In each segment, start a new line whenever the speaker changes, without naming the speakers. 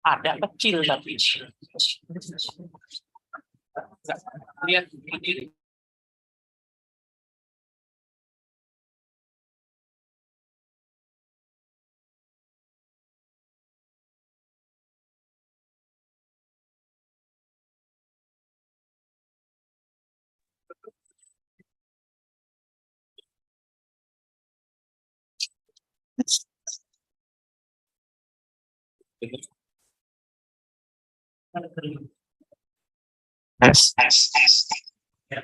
Ada kecil tapi lihat ini. Ya.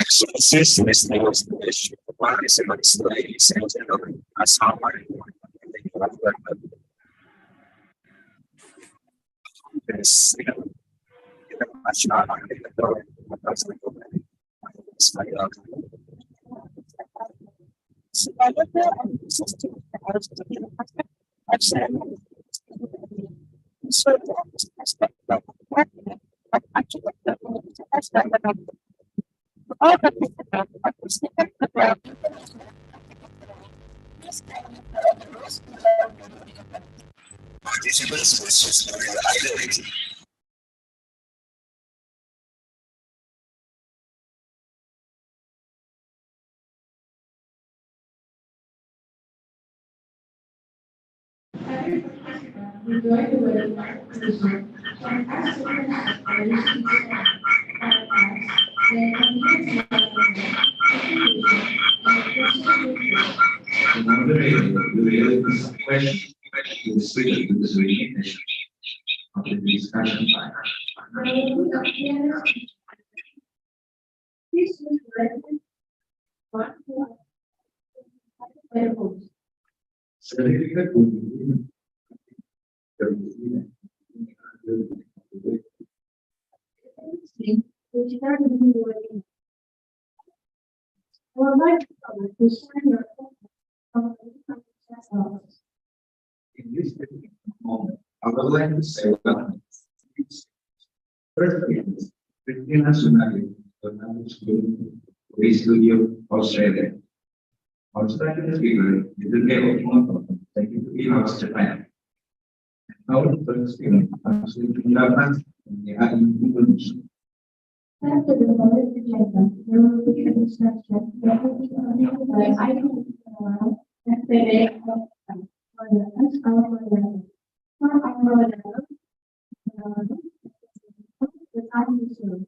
Sources listing issue. One is about slaves and general as how this, participants versus identity.
Enjoy the webinar session and ask different questions
The moderator will be able to ask questions to the speaker to the switching session after the discussion time.
Please use the reference one to
Certificate will be given. In this moment, I would like to say that first is Christina Sunari, the School, Studio, Australia. Australian speaker is the name of one taken to be house Japan. Our first speaker comes to Japan and the Indonesia.
After the model agenda, there will be a discussion that will be conducted by IAW2.0 and for the time is soon.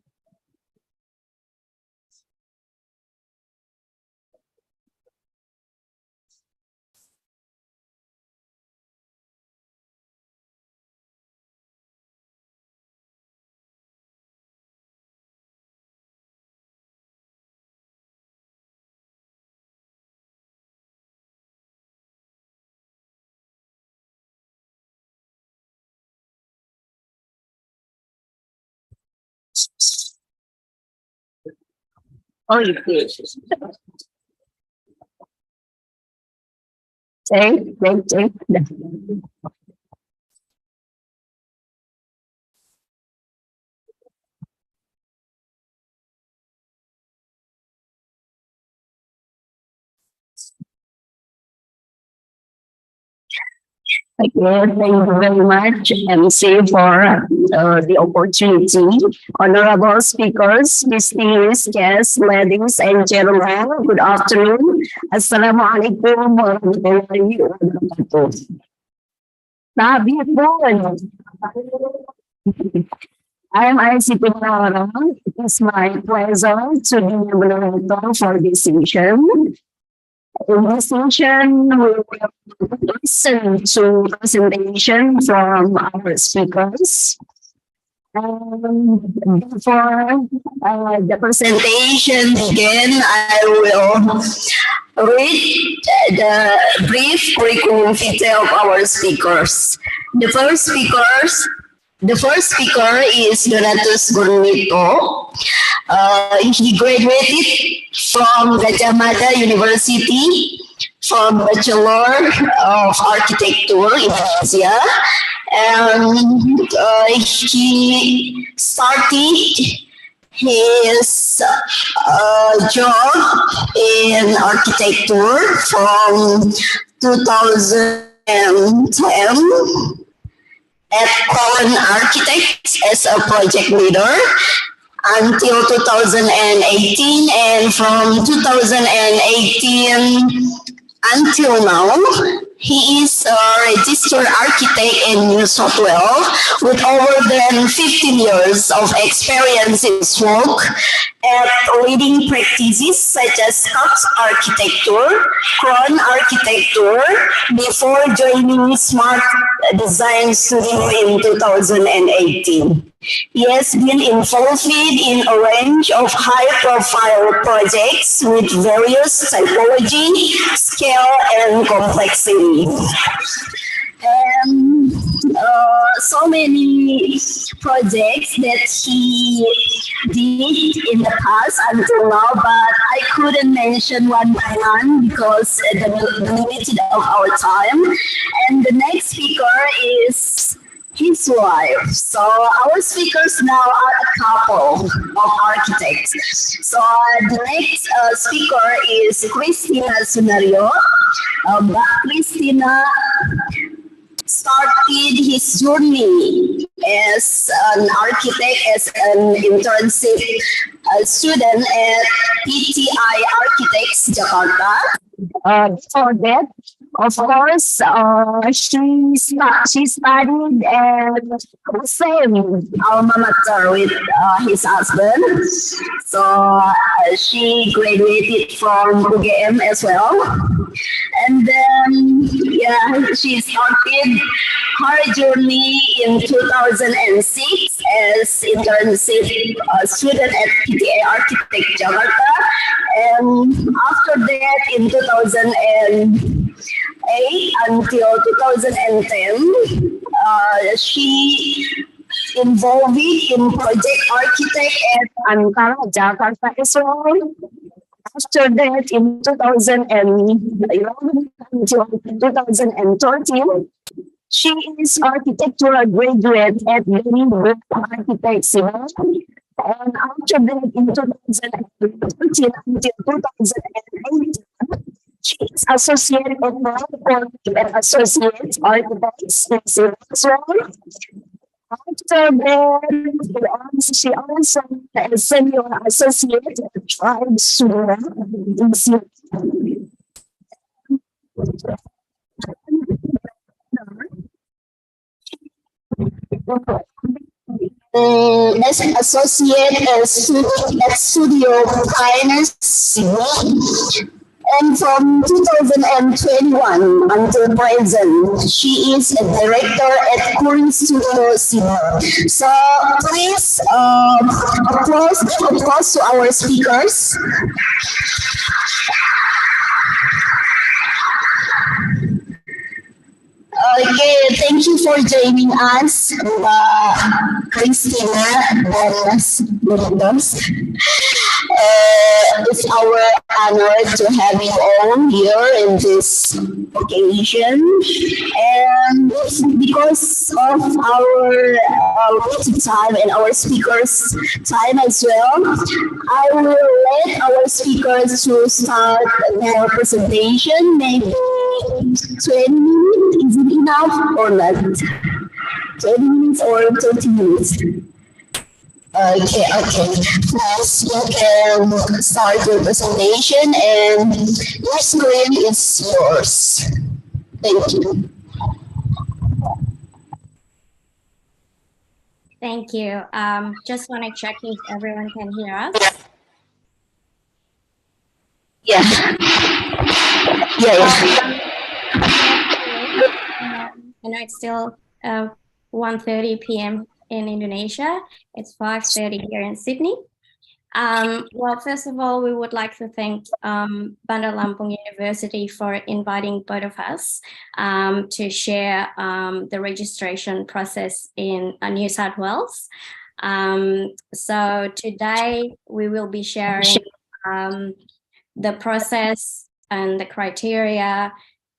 Oh, you did. Take. Okay, thank you very much, MC, for the opportunity. Honorable speakers, distinguished guests, ladies and gentlemen, good afternoon. Assalamualaikum warahmatullahi wabarakatuh. Sabi po, I'm ICT Nara. It is my pleasure to be the moderator for this session. In this session, we will listen to presentation from our speakers. Before the presentation begin, I will read the brief curriculum vitae of our speakers. The first speaker is Donatus Gurnito. He graduated from Gajah Mada University from Bachelor of Architecture in Malaysia, and he started his job in architecture from 2010 at Colin Architects as a project leader until 2018, and from 2018 until now, he is a registered architect in New South Wales with over than 15 years of experience in his work
at leading practices such as Cox Architecture, Crown Architecture, before joining Smart Design Studio in 2018. He has been involved in a range of high-profile projects with various typology, scale, and complexity. And so many projects that he did in the past until now, but I couldn't mention one by one because the limited of our time. And the next speaker is his wife. So our speakers now are a couple of architects. So the next speaker is Christina Sunario. Christina started his journey as an architect, as an internship student at PTI Architects Jakarta.
Before that, of course, she studied at the same alma mater with his husband. So she graduated from UGM as well. And then, yeah, she started her journey in 2006 as internship student at PTA Architect Jakarta. And after that, in 2008 until 2010, she involved in project architect at Ankara, Jakarta as well. After that, in 2011 until 2013, she is architectural graduate at Greenwood Architects. And after that, in 2013 until 2018, she is associate at North and associate architects as well. After that, she also is senior associate at Tribe Studio in Sydney.
As an associate at Studio Finance, and from 2021 until present, she is a director at Current Studio Sydney. So please applause to our speakers. Okay, thank you for joining us, Christina and it's our honor to have you all here in this occasion. And because of our limited time and our speakers' time as well, I will let our speakers to start their presentation, maybe 20 minutes. Is it enough or not? 20 minutes or 30 minutes? Okay. Please, you can start your presentation and your screen is yours. Thank you.
Thank you. Just want to check if everyone can hear us.
Yeah.
I know it's still 1:30 p.m. in Indonesia. It's 5:30 here in Sydney. Well, first of all, we would like to thank Bandar Lampung University for inviting both of us to share the registration process in New South Wales. So today we will be sharing the process and the criteria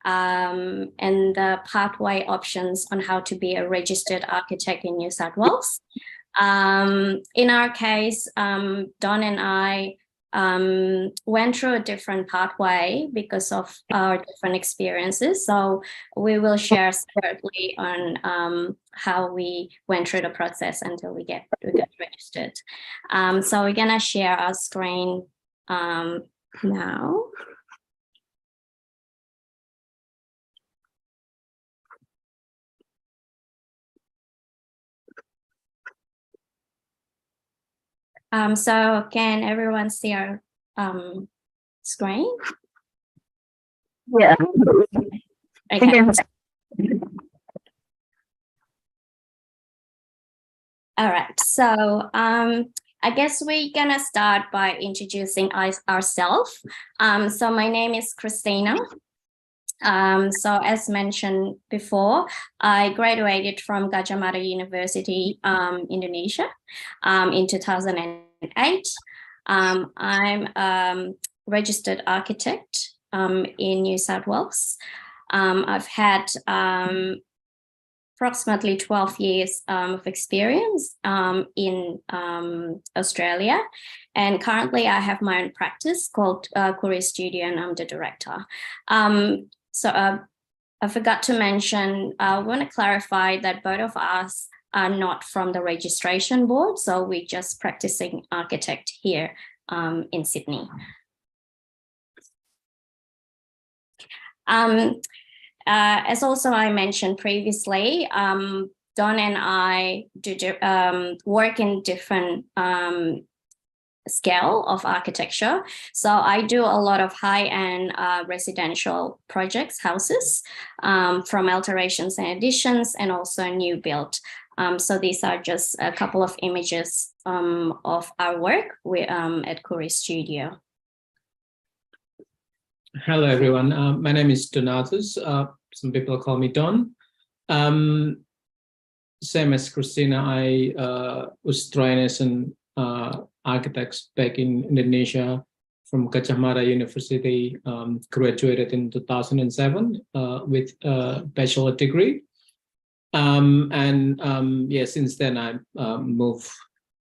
and the pathway options on how to be a registered architect in New South Wales. In our case, Don and I went through a different pathway because of our different experiences. So we will share separately on how we went through the process until we got registered. So we're gonna share our screen now. So can everyone see our screen?
Yeah.
Okay. All right. So I guess we're gonna start by introducing ourselves. So my name is Christina. So as mentioned before, I graduated from Gajah Mada University, Indonesia, in 2008. I'm a registered architect in New South Wales. I've had approximately 12 years of experience in Australia. And currently I have my own practice called Courier Studio, and I'm the director. So I forgot to mention, I want to clarify that both of us are not from the registration board. So we're just practicing architect here in Sydney. As also I mentioned previously, Don and I do work in different scale of architecture. So I do a lot of high-end residential projects, houses, from alterations and additions, and also new build. So these are just a couple of images of our work at Courier Studio.
Hello, everyone. My name is Donatus. Some people call me Don. Same as Christina, I was trained as an architect back in Indonesia from Gajah Mada University, graduated in 2007 with a bachelor degree. Yeah, since then I moved,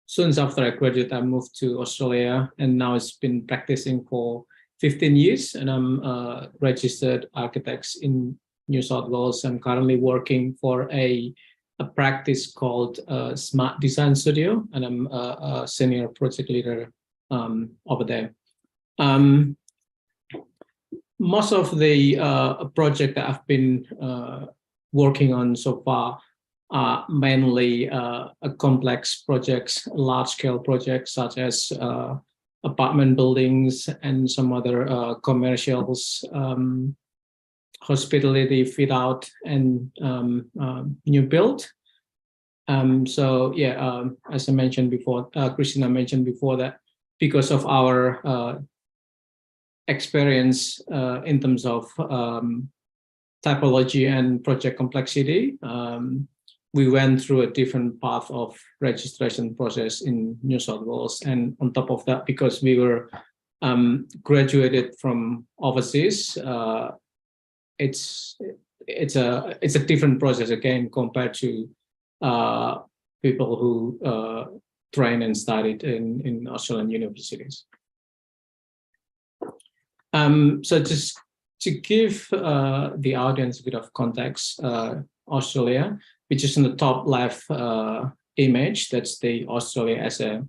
soon after I graduated, I moved to Australia, and now it's been practicing for 15 years, and I'm a registered architect in New South Wales. I'm currently working for a practice called Smart Design Studio, and I'm a senior project leader over there. Most of the project that I've been working on so far are mainly complex projects, large-scale projects such as apartment buildings and some other commercials, hospitality fit out, and new build. So yeah, as I mentioned before, Christina mentioned before, that because of our experience in terms of typology and project complexity, we went through a different path of registration process in New South Wales. And on top of that, because we were graduated from overseas, it's a different process again compared to people who trained and studied in Australian universities. So just to give the audience a bit of context, Australia, which is in the top left image, that's the Australia as a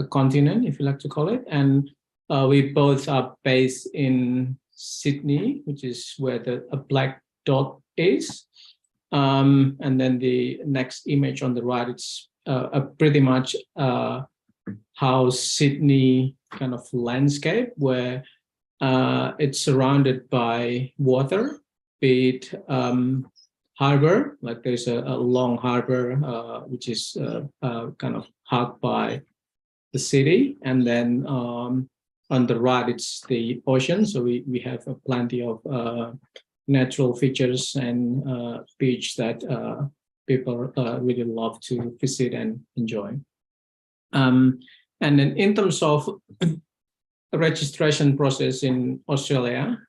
continent, if you like to call it. And we both are based in Sydney, which is where a black dot is. And then the next image on the right, it's pretty much how Sydney kind of landscape, where it's surrounded by water, be it harbor, like there's a long harbor, which is kind of hugged by the city. And then on the right, it's the ocean. So we have plenty of natural features and beach that people really love to visit and enjoy. And then in terms of registration process in Australia,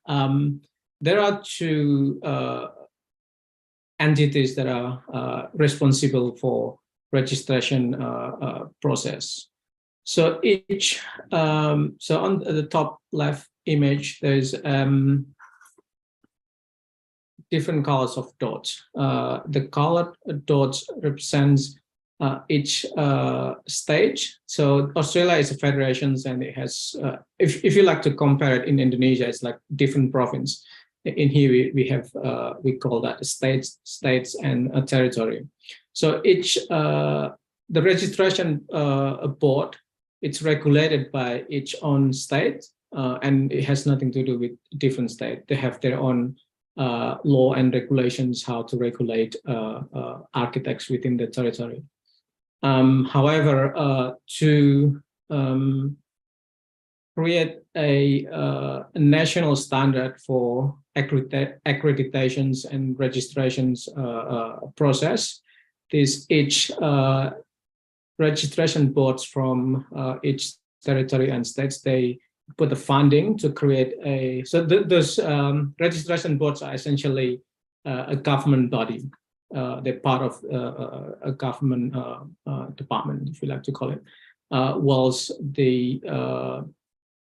there are two entities that are responsible for registration process. So each, so on the top left image, there's different colors of dots. The colored dots represents each stage. So Australia is a federation, and it has, if you like to compare it in Indonesia, it's like different province. In here we have we call that states and a territory. So each the registration board it's regulated by each own state, and it has nothing to do with different state. They have their own law and regulations how to regulate architects within the territory. However, to create a national standard for accreditations and registrations process, each registration boards from each territory and states, they put the funding to create a, so those registration boards are essentially a government body. They're part of a government department, if you like to call it, whilst the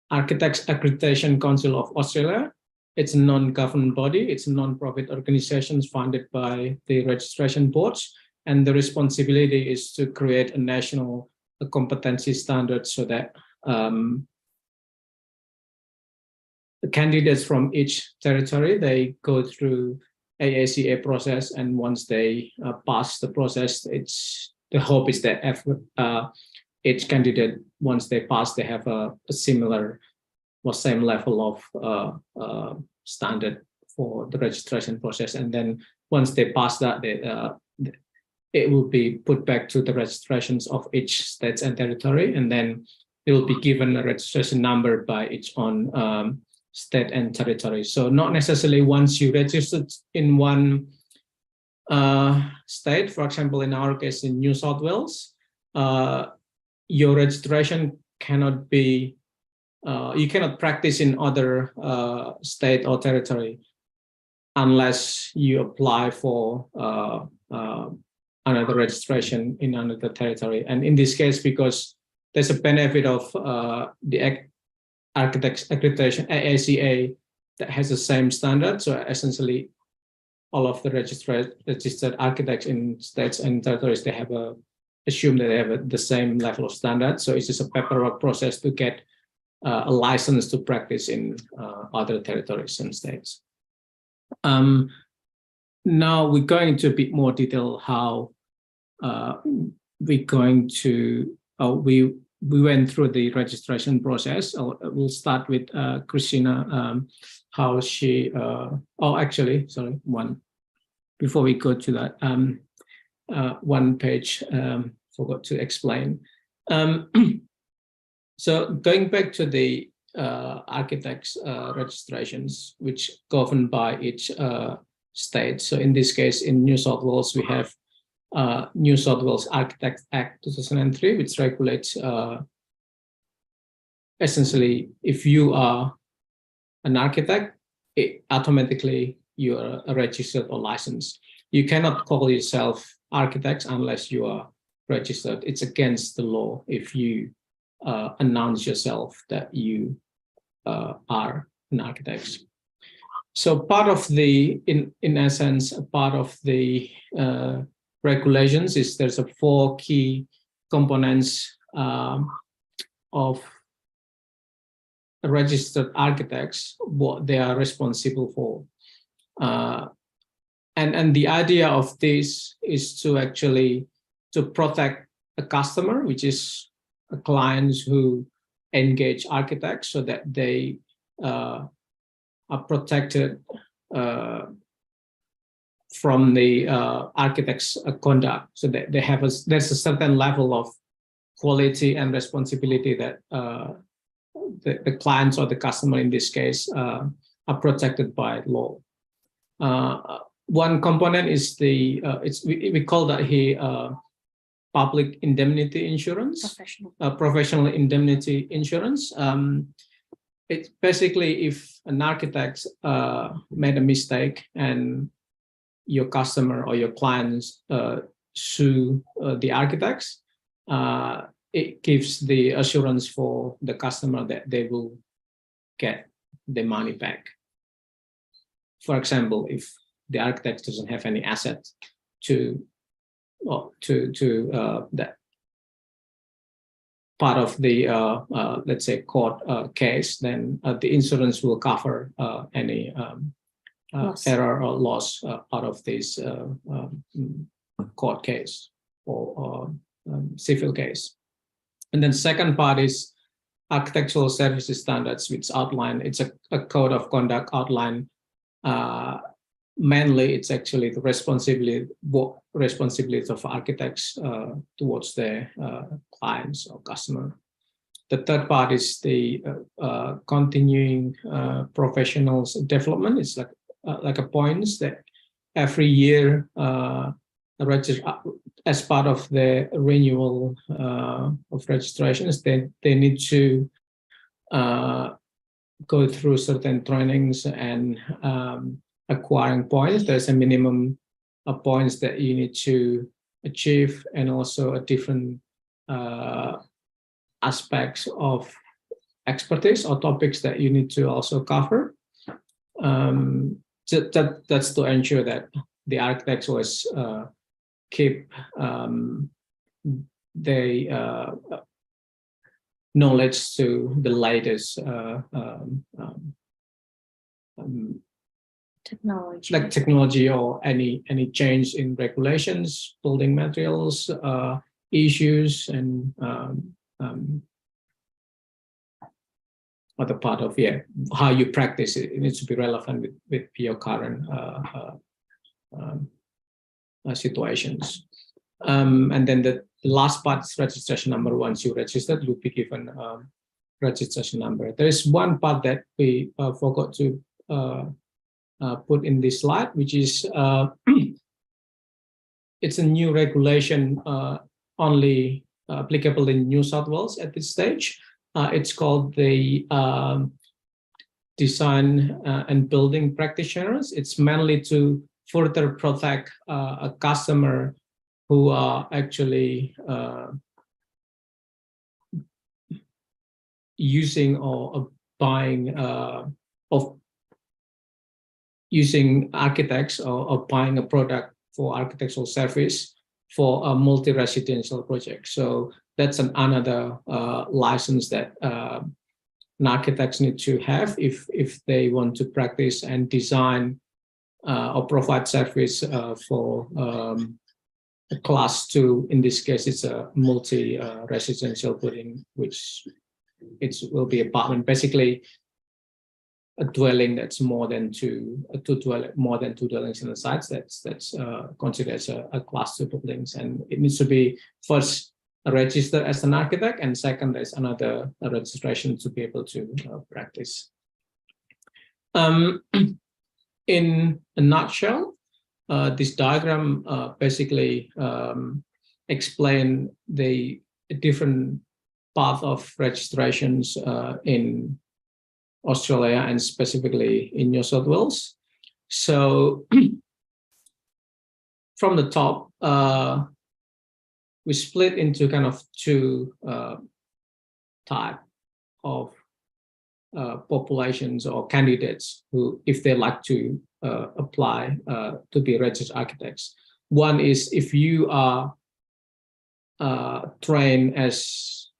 Architects Accreditation Council of Australia, it's a non-government body, it's a non-profit organization funded by the registration boards, and the responsibility is to create a national competency standard so that the candidates from each territory, they go through AACA process, and once they pass the process, the hope is that each candidate, once they pass, they have a similar or same level of standard for the registration process, and then once they pass that, it will be put back to the registrations of each state and territory, and then it will be given a registration number by each own state and territory. So not necessarily once you registered in one state, for example, in our case in New South Wales, your registration cannot be, you cannot practice in other state or territory unless you apply for another registration in another territory. And in this case, because there's a benefit of the Architects Accreditation, AACA, that has the same standard. So essentially, all of the registered architects in states and territories, they have assume that they have the same level of standard. So it's just a paperwork process to get a license to practice in other territories and states. Now we're going into a bit more detail how we're going to, we went through the registration process. We'll start with Christina, how she, actually, sorry, before we go to that, one page, forgot to explain. So going back to the architects registrations, which governed by each state. So in this case, in New South Wales, we have New South Wales Architects Act 2003, which regulates essentially, if you are an architect, automatically you are a registered or licensed. You cannot call yourself architects unless you are registered. It's against the law if you announce yourself that you are an architect. So part of the, in essence, part of the regulations is there's 4 key components of registered architects, what they are responsible for. And the idea of this is to actually to protect a customer, which is clients who engage architects, so that they are protected from the architect's conduct, so that they have there's a certain level of quality and responsibility that the clients or the customer in this case are protected by law. One component is the we call that here public indemnity insurance, professional indemnity insurance. It's basically if an architect made a mistake and your customer or your clients sue the architects, it gives the assurance for the customer that they will get the money back. For example, if the architect doesn't have any asset to that part of the let's say court case, then the insurance will cover any error or loss out of this court case or civil case. And then second part is architectural services standards, which outline, it's a code of conduct outline. Mainly, it's actually the responsibility of architects towards their clients or customer. The third part is the continuing professionals development. It's like a points that every year as part of the renewal of registrations, they need to go through certain trainings and acquiring points. There's a minimum of points that you need to achieve, and also a different aspects of expertise or topics that you need to also cover. That's to ensure that the architects always keep their knowledge to the latest
Technology.
like technology or any change in regulations, building materials, issues, and other part of how you practice it. It needs to be relevant with your current situations. And then the last part is registration number. Once you registered, you'll be given registration number. There is one part that we forgot to put in this slide, which is it's a new regulation only applicable in New South Wales at this stage. It's called the Design and Building Practitioners. It's mainly to further protect a customer who are actually using or buying using architects or buying a product for architectural service for a multi-residential project. So that's another license that architects need to have if they want to practice and design or provide service for a class 2. In this case, it's a multi-residential building, which will be apartment, basically a dwelling that's more than two dwellings in the sites. That's considered as a class 2 buildings, and it needs to be first registered as an architect, and second, there's another registration to be able to practice. In a nutshell, this diagram basically explain the different path of registrations in Australia and specifically in New South Wales. So from the top, we split into kind of two type of populations or candidates who, if they like to apply to be registered architects. One is if you are trained as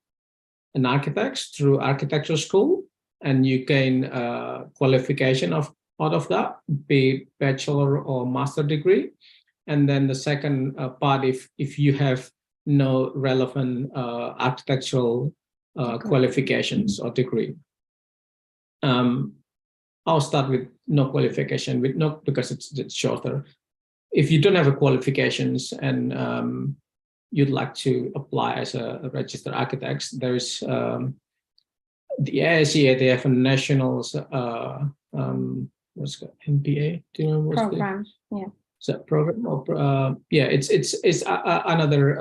an architect through architecture school, and you gain qualification out of that, be bachelor or master degree. And then the second part, if you have no relevant architectural qualifications or degree. I'll start with no qualification, because it's shorter. If you don't have a qualifications and you'd like to apply as a registered architect, there's the ASEA, they have a national what's it, MPA? Do you know what's
Program?
Is that program? Or it's another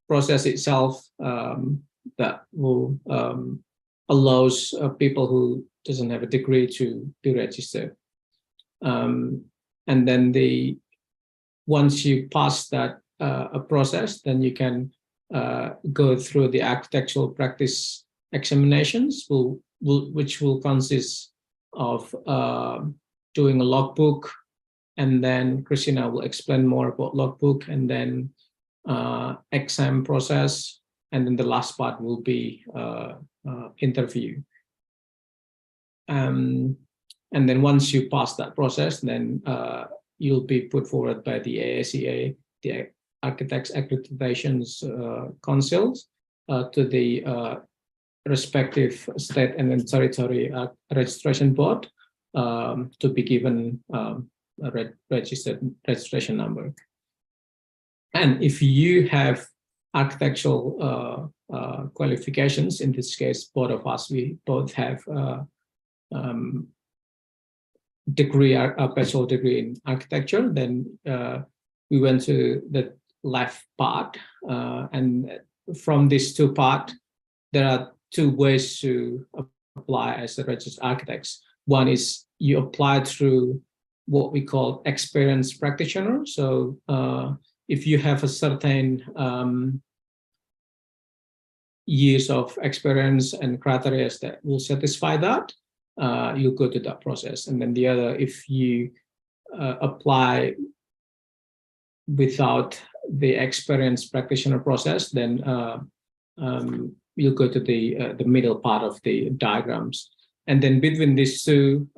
process itself that will allows people who doesn't have a degree to be registered. And then once you pass that a process, then you can go through the architectural practice examinations, which will consist of doing a logbook, and then Christina will explain more about logbook, and then exam process, and then the last part will be interview. And then once you pass that process, then you'll be put forward by the ASEA, the Architects Accreditations Councils, to the respective state and then territory registration board to be given a registered registration number. And if you have architectural qualifications, in this case, both of us, we both have degree, a bachelor degree in architecture, then we went to the left part. And from these two parts, there are two ways to apply as a registered architects. One is you apply through what we call experienced practitioner. So if you have a certain years of experience and criteria that will satisfy that, you go to that process. And then the other, if you apply without the experienced practitioner process, then you'll go to the middle part of the diagrams. And then between these two,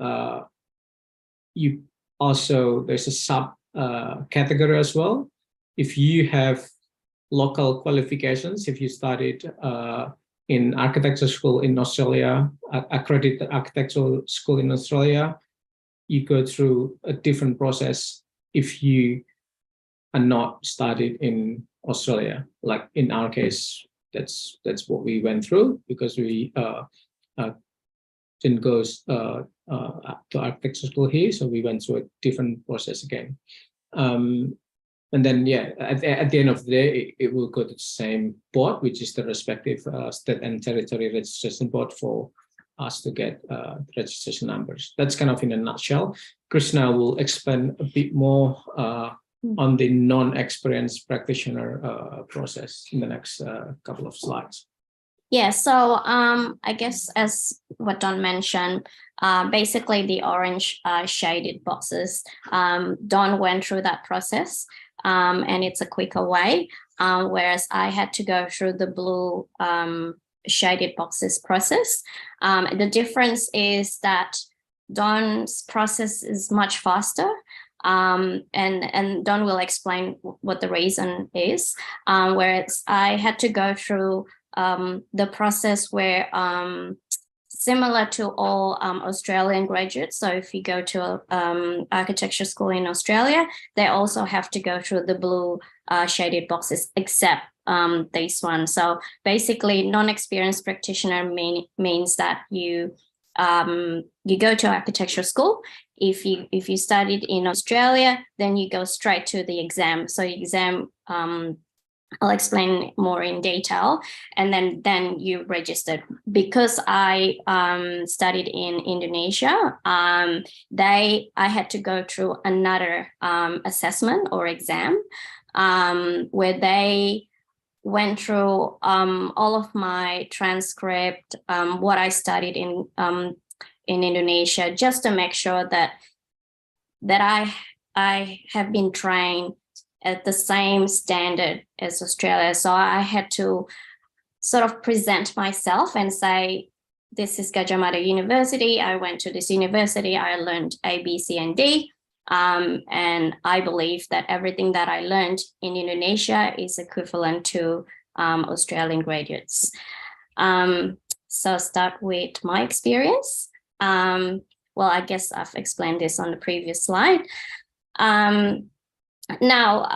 you also, there's a sub category as well. If you have local qualifications, if you studied in architecture school in Australia, accredited architectural school in Australia, you go through a different process if you are not studied in Australia. Like in our case, that's what we went through, because we didn't go to architecture school here, so we went through a different process again. And then, yeah, at the end of the day, it will go to the same board, which is the respective state and territory registration board for us to get registration numbers. That's kind of in a nutshell. Krishna will explain a bit more on the non-experienced practitioner process in the next couple of slides.
Yeah, so I guess as what Don mentioned, basically the orange shaded boxes, Don went through that process. And it's a quicker way, whereas I had to go through the blue shaded boxes process. The difference is that Don's process is much faster, and Don will explain what the reason is, whereas I had to go through the process where similar to all Australian graduates. So if you go to architecture school in Australia, they also have to go through the blue shaded boxes, except this one. So basically, non-experienced practitioner means that you go to architecture school. If you studied in Australia, then you go straight to the exam. So exam, I'll explain more in detail, and then you registered. Because I studied in Indonesia, I had to go through another assessment or exam where they went through all of my transcript, what I studied in Indonesia, just to make sure that I have been trained at the same standard as Australia. So I had to sort of present myself and say, this is Gajah Mada University. I went to this university. I learned A, B, C, and D. And I believe that everything that I learned in Indonesia is equivalent to Australian graduates. So start with my experience. Well, I guess I've explained this on the previous slide. Now,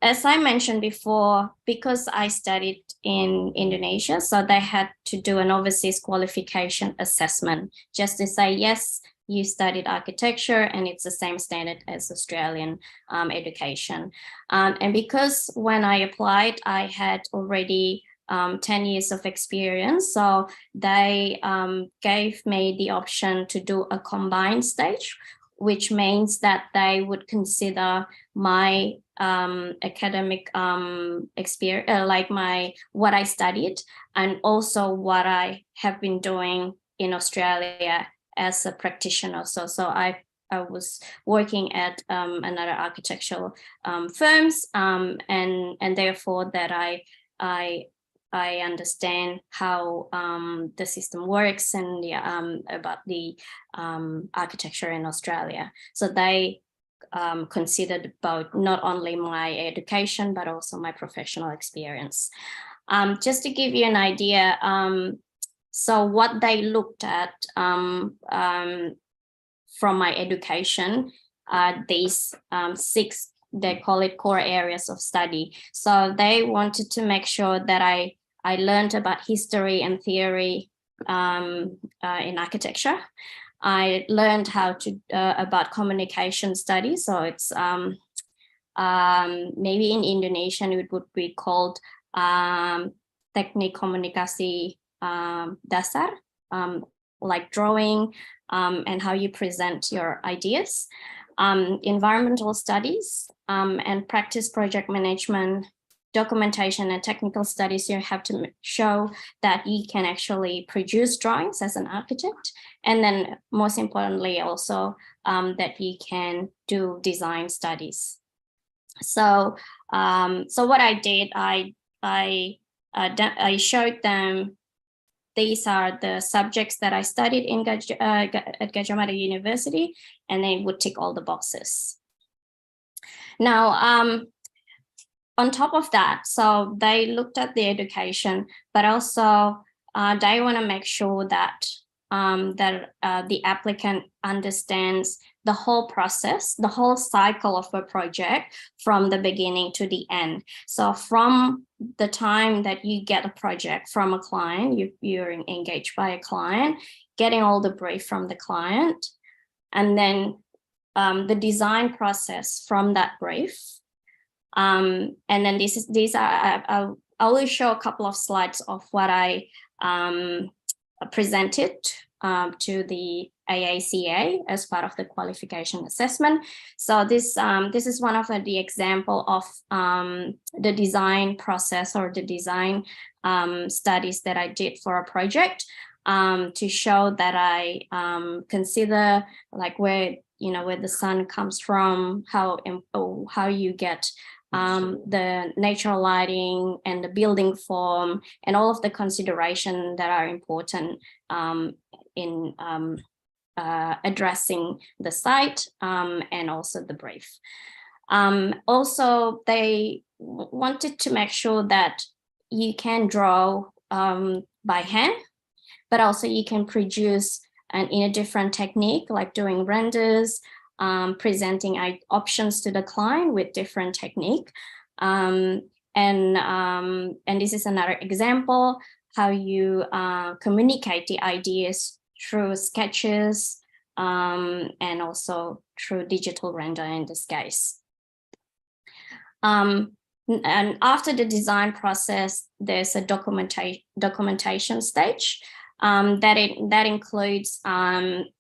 as I mentioned before, because I studied in Indonesia, so they had to do an overseas qualification assessment just to say, yes, you studied architecture and it's the same standard as Australian education. And because when I applied, I had already 10 years of experience. So they gave me the option to do a combined stage, which means that they would consider my academic experience, like what I studied, and also what I have been doing in Australia as a practitioner. So I was working at another architectural firms, and therefore that I understand how the system works and about the architecture in Australia. So they considered both, not only my education, but also my professional experience. Just to give you an idea, so what they looked at from my education, these 6, they call it core areas of study. So they wanted to make sure that I learned about history and theory in architecture. I learned how to about communication studies. So it's maybe in Indonesian it would be called teknik komunikasi dasar, like drawing and how you present your ideas. Environmental studies and practice project management, documentation and technical studies. You have to show that you can actually produce drawings as an architect, and then most importantly also that you can do design studies. So what I did, I showed them these are the subjects that I studied in at Gadjah Mada University, and they would tick all the boxes. Now, on top of that, so they looked at the education, but also they want to make sure that the applicant understands the whole process, the whole cycle of a project from the beginning to the end. So from the time that you get a project from a client, you're engaged by a client, getting all the brief from the client, and then the design process from that brief. And then I will show a couple of slides of what I presented to the AACA as part of the qualification assessment. So this is one of the example of the design process or the design studies that I did for a project to show that I consider like where the sun comes from, how you get the natural lighting and the building form and all of the considerations that are important in addressing the site and also the brief. Also, they wanted to make sure that you can draw by hand, but also you can produce in a different technique, like doing renders, presenting options to the client with different technique. And this is another example, how you communicate the ideas through sketches and also through digital render in this case. And after the design process, there's a documentation stage. That includes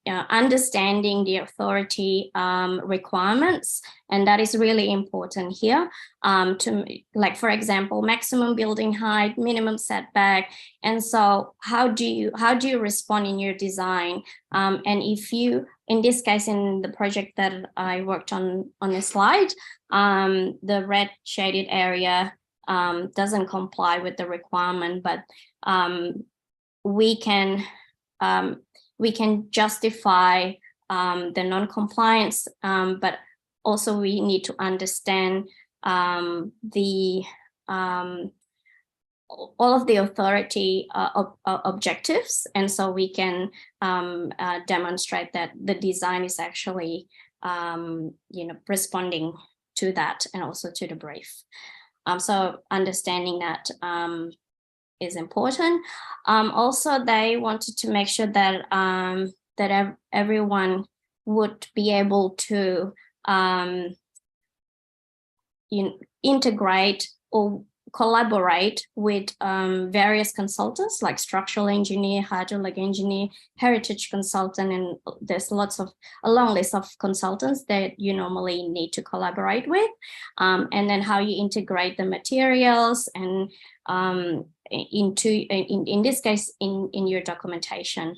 understanding the authority requirements, and that is really important here. To like, for example, maximum building height, minimum setback, and so how do you respond in your design? And if you, in this case, in the project that I worked on a slide, the red shaded area doesn't comply with the requirement, but we can justify the non-compliance, but also we need to understand the all of the authority objectives, and so we can demonstrate that the design is actually responding to that and also to the brief. So understanding that is important. Also, they wanted to make sure that that everyone would be able to integrate or collaborate with various consultants like structural engineer, hydraulic engineer, heritage consultant, and there's a long list of consultants that you normally need to collaborate with, and then how you integrate the materials and in this case in your documentation.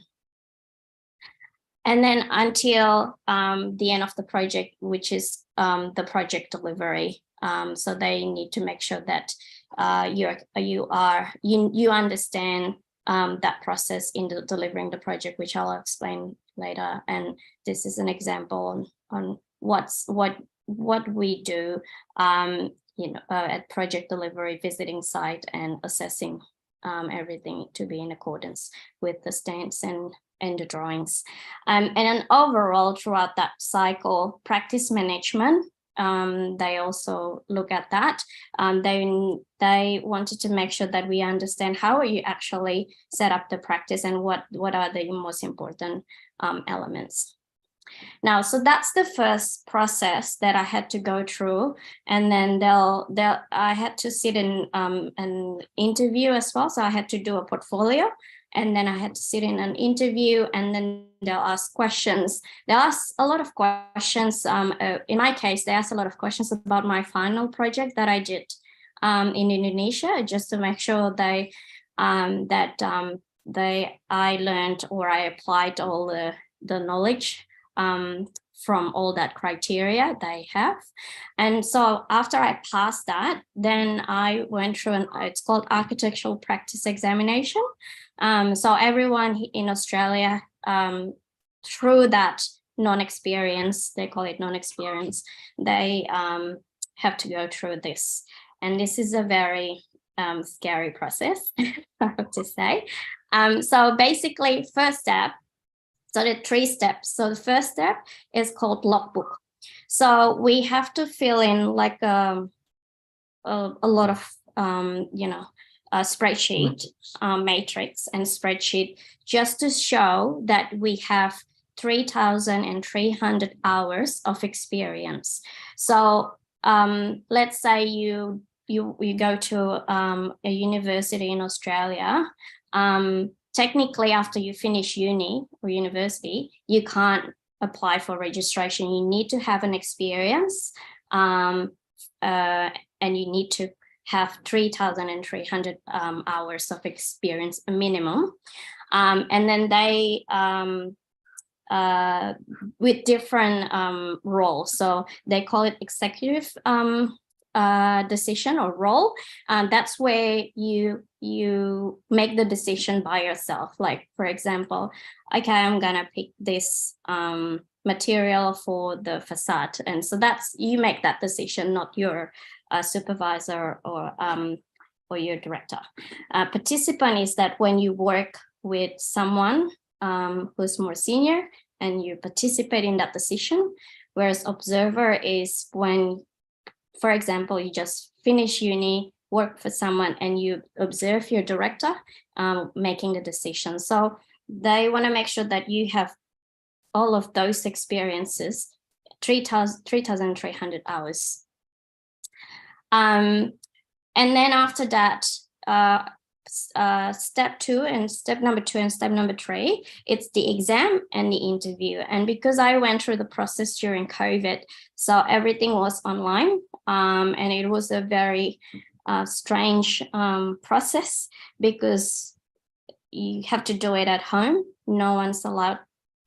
And then until the end of the project, which is the project delivery. So they need to make sure that you understand that process in delivering the project, which I'll explain later. And this is an example on what we do. at project delivery, visiting site and assessing everything to be in accordance with the stands and the drawings. And then overall throughout that cycle, practice management, they also look at that. They wanted to make sure that we understand how you actually set up the practice and what are the most important elements. Now, so that's the first process that I had to go through, and then I had to sit in an interview as well. So I had to do a portfolio, and then I had to sit in an interview, and then they'll ask questions. They'll ask a lot of questions. In my case, they asked a lot of questions about my final project that I did in Indonesia, just to make sure I learned or I applied all the knowledge from all that criteria they have. And so after I passed that, then I went through it's called architectural practice examination. So everyone in Australia, through that non-experience, they call it non-experience, they have to go through this. And this is a very scary process, I have to say. So basically, first step, so there are 3 steps. So the first step is called logbook. So we have to fill in like a lot of, a spreadsheet, matrix and spreadsheet, just to show that we have 3,300 hours of experience. So let's say you go to a university in Australia. Technically, after you finish uni or university, you can't apply for registration. You need to have an experience, and you need to have 3,300 hours of experience, a minimum. And then they, with different roles, so they call it executive decision or role. That's where you make the decision by yourself. Like, for example, okay, I'm gonna pick this material for the facade, and so you make that decision, not your supervisor or your director. Participant is that when you work with someone who's more senior and you participate in that decision, whereas observer is when, for example, you just finish uni, work for someone, and you observe your director making the decision. So they want to make sure that you have all of those experiences, 3,300 hours. And then after that, step 2 and step number 2 and step number 3, it's the exam and the interview. And because I went through the process during COVID, so everything was online, and it was a very strange process, because you have to do it at home. No one's allowed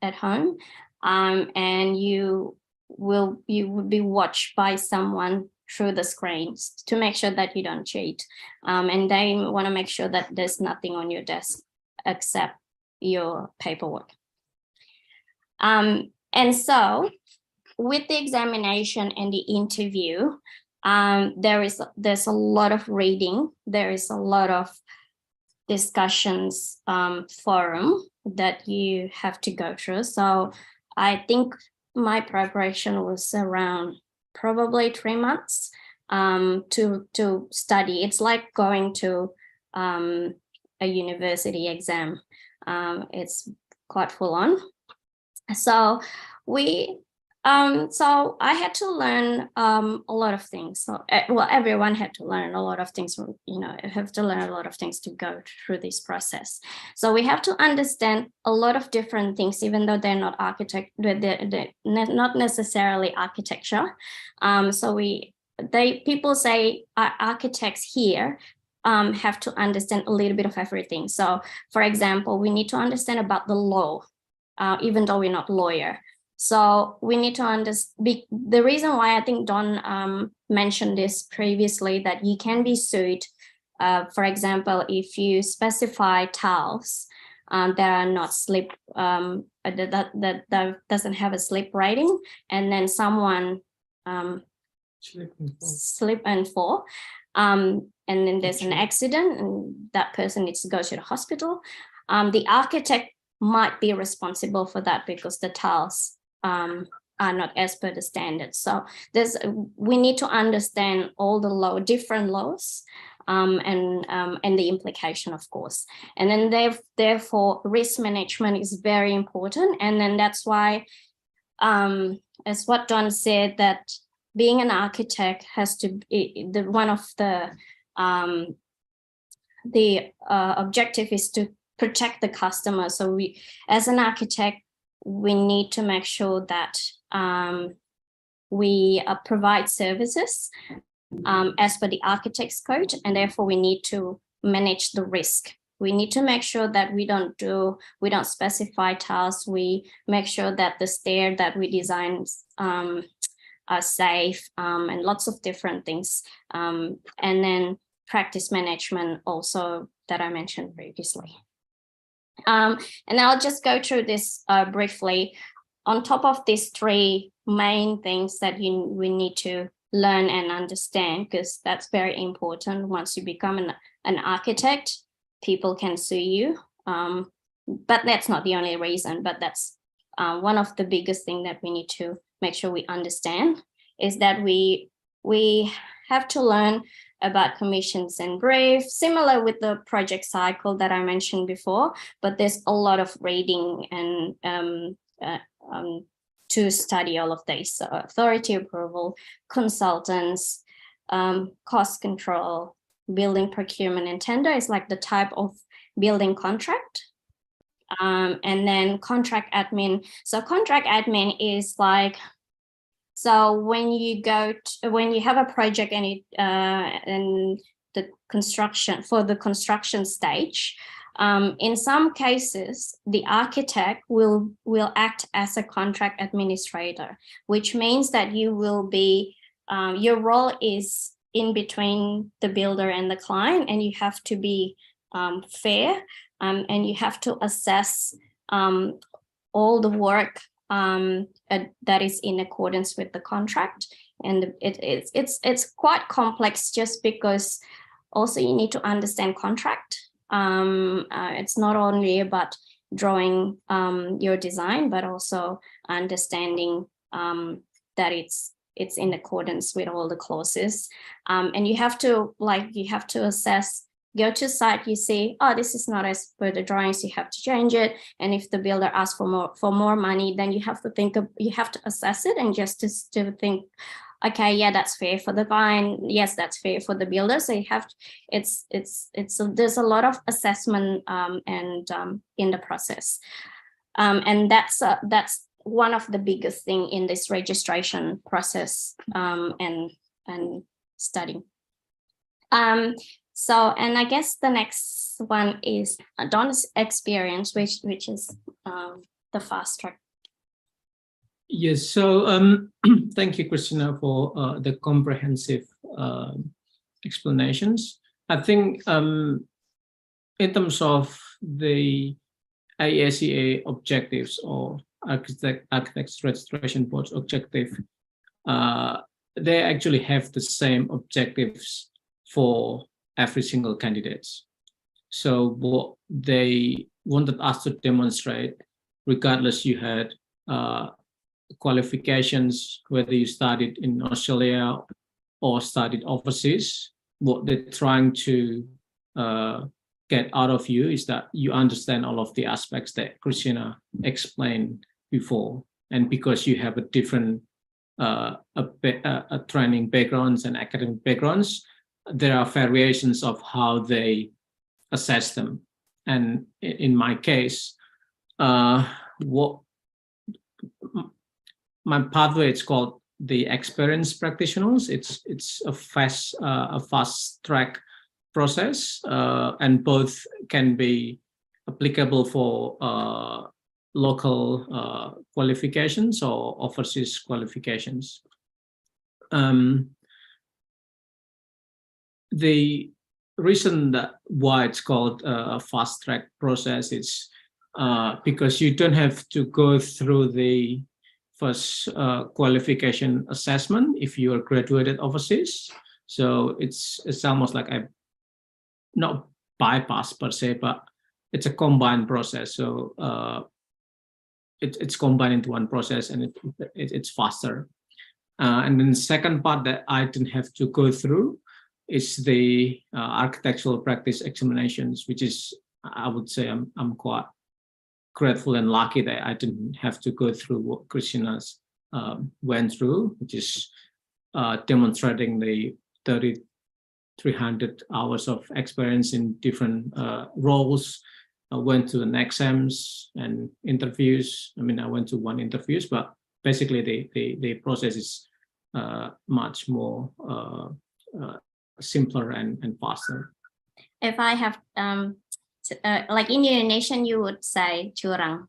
at home, and you would be watched by someone through the screens to make sure that you don't cheat. And they want to make sure that there's nothing on your desk except your paperwork. And so with the examination and the interview, there's a lot of reading, there is a lot of discussions forum that you have to go through. So I think my preparation was around probably 3 months to study. It's like going to a university exam. It's quite full on. So so I had to learn a lot of things. So, well, everyone had to learn a lot of things. Have to learn a lot of things to go through this process. So we have to understand a lot of different things, even though they're not they're not necessarily architecture. So people say architects here have to understand a little bit of everything. So, for example, we need to understand about the law, even though we're not lawyer. So we need to understand, the reason why I think Don mentioned this previously, that you can be sued, for example, if you specify tiles that are not slip, that doesn't have a slip rating, and then someone slip and fall, and then there's an accident and that person needs to go to the hospital, the architect might be responsible for that because the tiles are not as per the standards. So we need to understand all the different laws and the implication, of course. And then therefore risk management is very important. And then that's why, as what Don said, that being an architect has to be one of the objective is to protect the customer. So we, as an architect, we need to make sure that we provide services as per the architect's code, and therefore we need to manage the risk. We need to make sure that we don't specify tiles. We make sure that the stair that we design are safe, and lots of different things. And then practice management also that I mentioned previously. And I'll just go through this briefly. On top of these three main things that we need to learn and understand, because that's very important. Once you become an architect, people can sue you. But that's not the only reason, but that's one of the biggest things that we need to make sure we understand, is that we have to learn about commissions and briefs, similar with the project cycle that I mentioned before, but there's a lot of reading and to study all of these. So authority approval, consultants, cost control, building procurement and tender is like the type of building contract. And then contract admin. So contract admin is like, so when you have a project and the construction, for the construction stage, in some cases, the architect will act as a contract administrator, which means that you will be, your role is in between the builder and the client, and you have to be fair, and you have to assess all the work that is in accordance with the contract. And it's quite complex, just because also you need to understand contract. It's not only about drawing your design, but also understanding that it's in accordance with all the clauses. And you have to assess. Go to site, you see, oh, this is not as per the drawings, you have to change it. And if the builder asks for more money, then you have to assess it, and just to think, okay, yeah, that's fair for the client. Yes, that's fair for the builder. So you have there's a lot of assessment and in the process. And that's one of the biggest thing in this registration process and studying. So, and I guess the next one is Don's experience, which is the fast track.
Yes, so thank you, Christina, for the comprehensive explanations. I think in terms of the IACA objectives or Architects Registration Board's objective, they actually have the same objectives for every single candidates. So what they wanted us to demonstrate, regardless you had qualifications, whether you studied in Australia or studied overseas, what they're trying to get out of you is that you understand all of the aspects that Christina explained before. And because you have a different training backgrounds and academic backgrounds, there are variations of how they assess them. And in my case, what my pathway, it's called the experienced practitioners. It's a fast track process, and both can be applicable for local qualifications or overseas qualifications. The reason that why it's called a fast track process is because you don't have to go through the first qualification assessment if you are graduated overseas. So it's almost like a not bypass per se, but it's a combined process. So it's combined into one process, and it's faster. And then the second part that I didn't have to go through is the architectural practice examinations, which is, I would say, I'm quite grateful and lucky that I didn't have to go through what Christina's went through, which is demonstrating the 300 hours of experience in different roles. I went to an exams and interviews. I mean, I went to one interviews, but basically the process is much more simpler and faster.
If I have like in Indonesian, you would say curang.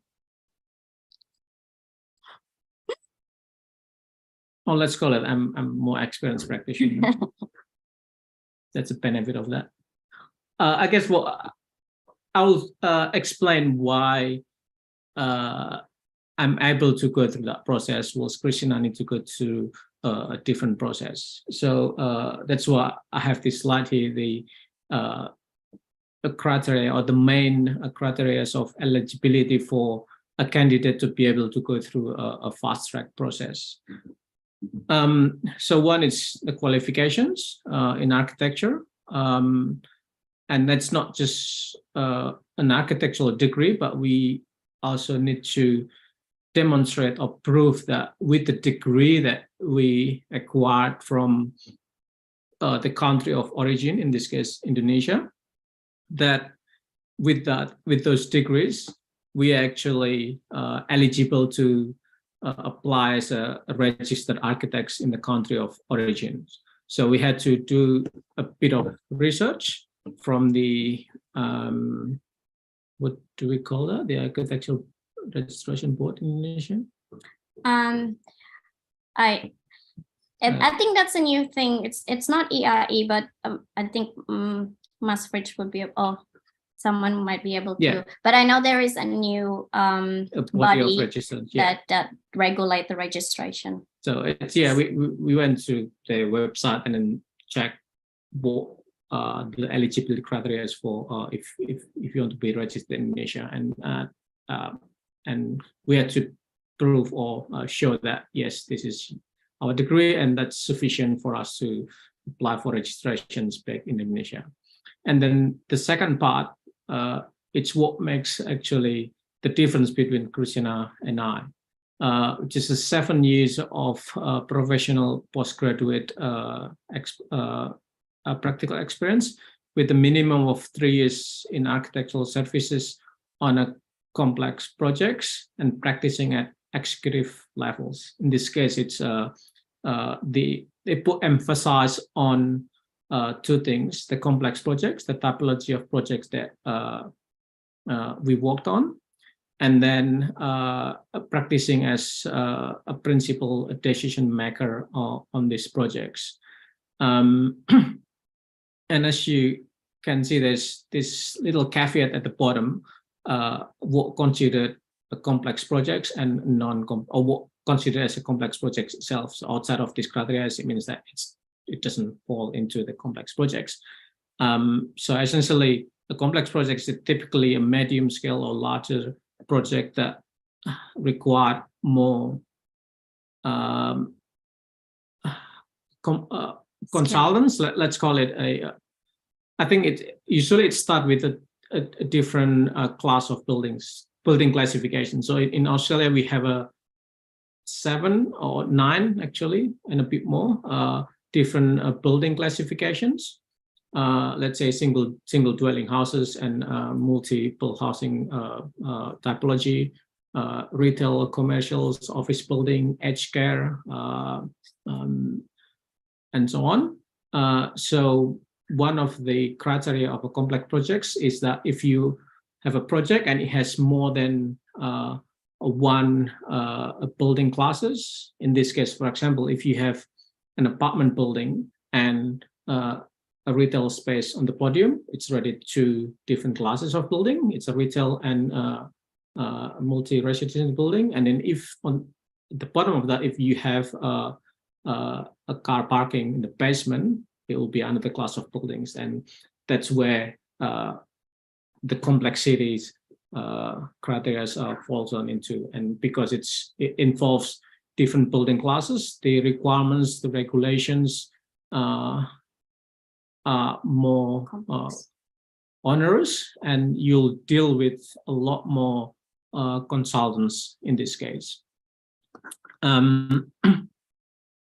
Oh, let's call it. I'm more experienced practitioner. That's a benefit of that. I guess I'll explain why I'm able to go through that process, whilst Christina need to go to a different process. So that's why I have this slide here, the criteria or the main criteria of eligibility for a candidate to be able to go through a fast track process. So one is the qualifications in architecture. And that's not just an architectural degree, but we also need to demonstrate or prove that with the degree that we acquired from the country of origin, in this case, Indonesia, that with those degrees, we are actually eligible to apply as a registered architects in the country of origin. So we had to do a bit of research from the what do we call that? The Architectural Registration Board in Indonesia.
I think that's a new thing. It's not ERE, but I think Mas Fridge would be someone might be able to.
Yeah.
But I know there is a new body that regulate the registration.
So it's we went to the website and then checked what the eligibility criteria is for if you want to be registered in Indonesia, and we had to prove or show that yes, this is our degree and that's sufficient for us to apply for registrations back in Indonesia. And then the second part, it's what makes actually the difference between Christina and I, which is 7 years of professional postgraduate practical experience with a minimum of 3 years in architectural services on a complex projects and practicing at executive levels. In this case, it's they put emphasis on 2 things: the complex projects, the typology of projects that we worked on, and then practicing as a principal decision maker on these projects. And as you can see, there's this little caveat at the bottom, what considered a complex projects and or what considered as a complex project itself. So outside of this criteria, it means that it doesn't fall into the complex projects. So essentially, a complex project is typically a medium scale or larger project that require more consultants. Let's call it I think it usually starts with a different class of building classification. So in Australia, we have a 7 or 9 actually, and a bit more different building classifications. Let's say single dwelling houses and multiple housing typology, retail, commercials, office building, aged care, and so on. So one of the criteria of a complex projects is that if you have a project and it has more than one building classes, in this case, for example, if you have an apartment building and a retail space on the podium, it's already 2 different classes of building. It's a retail and multi-residential building. And then if on the bottom of that, if you have a car parking in the basement, it will be another class of buildings, and that's where the complexities criteria falls on into. And because it involves different building classes, the requirements, the regulations are more onerous, and you'll deal with a lot more consultants in this case.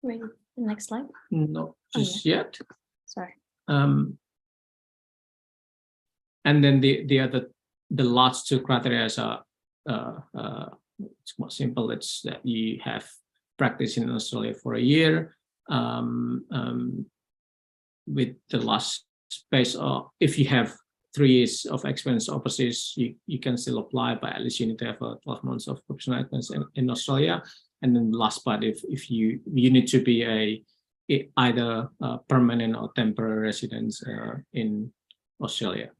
Wait, the next slide.
Not just yet.
Sorry.
And then the last two criteria are it's more simple. It's that you have practiced in Australia for a year, with the last space, or if you have 3 years of experience overseas, you can still apply, but at least you need to have 12 months of professional experience in Australia. And then the last part, if you need to be either a permanent or temporary resident in Australia.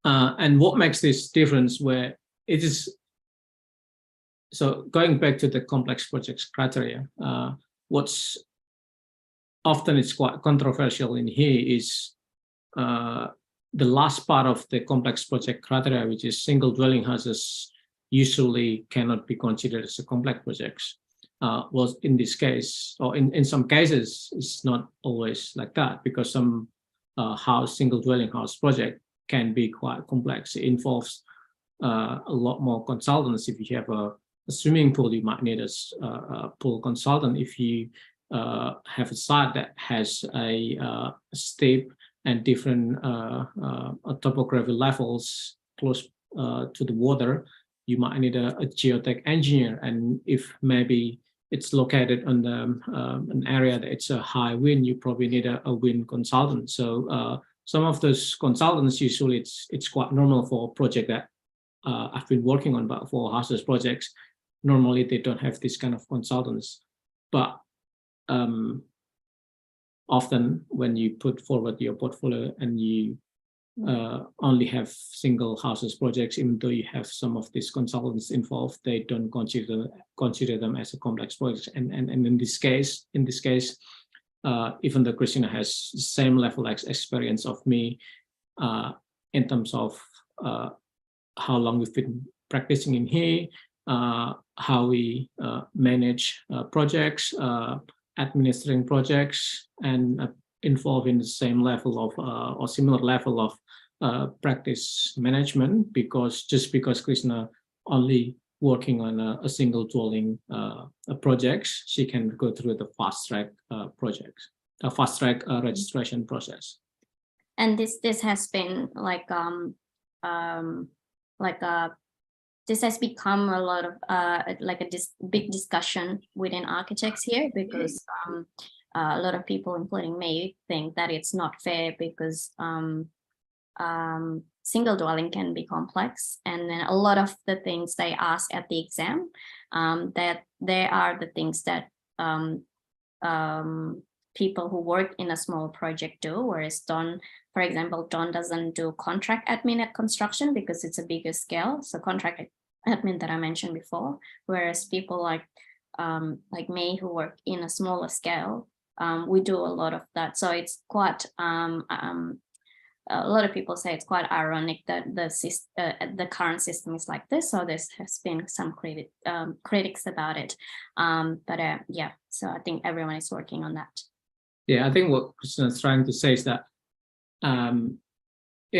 And what makes this difference, where it is, so going back to the complex projects criteria, what's often it's quite controversial in here is the last part of the complex project criteria, which is single dwelling houses, usually cannot be considered as a complex projects. Was in this case, or in some cases, it's not always like that, because some single dwelling house project can be quite complex. It involves a lot more consultants. If you have a swimming pool, you might need a pool consultant. If you have a site that has a steep and different topography levels close to the water, you might need a geotech engineer. And if maybe it's located on an area that it's a high wind, you probably need a wind consultant. So some of those consultants, usually it's quite normal for a project that I've been working on, but for houses projects, normally they don't have this kind of consultants. But often when you put forward your portfolio and you only have single houses projects, even though you have some of these consultants involved, they don't consider them as a complex project. And in this case, even though Christina has the same level of experience of me in terms of how long we've been practicing in here, how we manage projects, administering projects, and involved in the same level of or similar level of practice management, because Krishna only working on a single dwelling projects, she can go through the fast track projects, a fast track registration process.
And this has been this has become a lot of big discussion within architects here, because a lot of people, including me, think that it's not fair, because single dwelling can be complex, and then a lot of the things they ask at the exam, that they are the things that people who work in a small project do, whereas Don, for example, Don doesn't do contract admin at construction because it's a bigger scale. So contract admin that I mentioned before, whereas people like me who work in a smaller scale, we do a lot of that. So it's quite a lot of people say it's quite ironic that the current system is like this. So there has been some critics about it, yeah. So I think everyone is working on that.
Yeah, I think what Krishna is trying to say is that in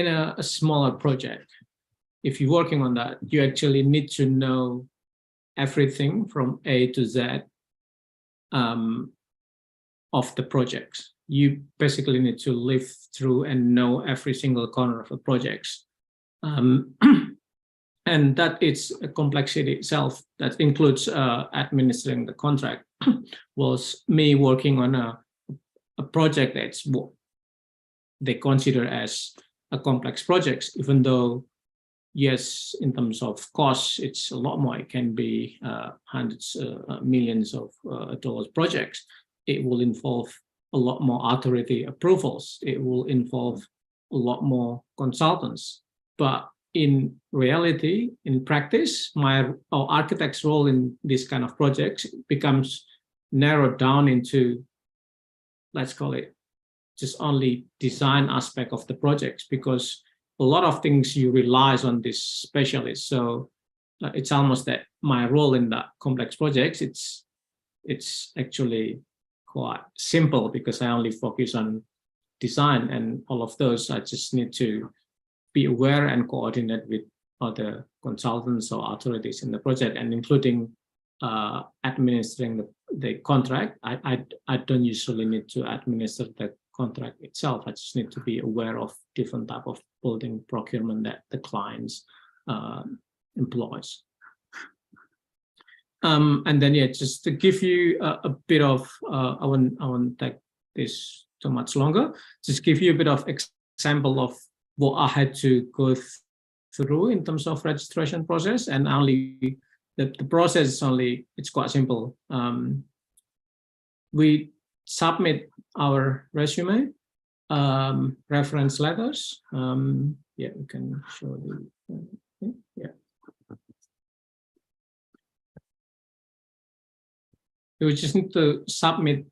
a smaller project, if you're working on that, you actually need to know everything from A to Z of the projects. You basically need to live through and know every single corner of the projects. And that is a complexity itself. That includes administering the contract. Was me working on a project that's what they consider as a complex project, even though, yes, in terms of costs, it's a lot more. It can be hundreds, millions of dollars projects. It will involve a lot more authority approvals. It will involve a lot more consultants. But in reality, in practice, my architect's role in this kind of projects becomes narrowed down into, let's call it, just only design aspect of the projects, because a lot of things you relies on this specialist. So it's almost that my role in the complex projects, it's actually quite simple because I only focus on design, and all of those I just need to be aware and coordinate with other consultants or authorities in the project, and including administering the contract. I don't usually need to administer the contract itself. I just need to be aware of different type of building procurement that the clients employs. And then, yeah, just to give you a bit of, I won't take this too much longer, just give you a bit of example of what I had to go through in terms of registration process. And only the process is only, it's quite simple. We submit our resume, reference letters. Yeah, we can show you. Yeah. We just need to submit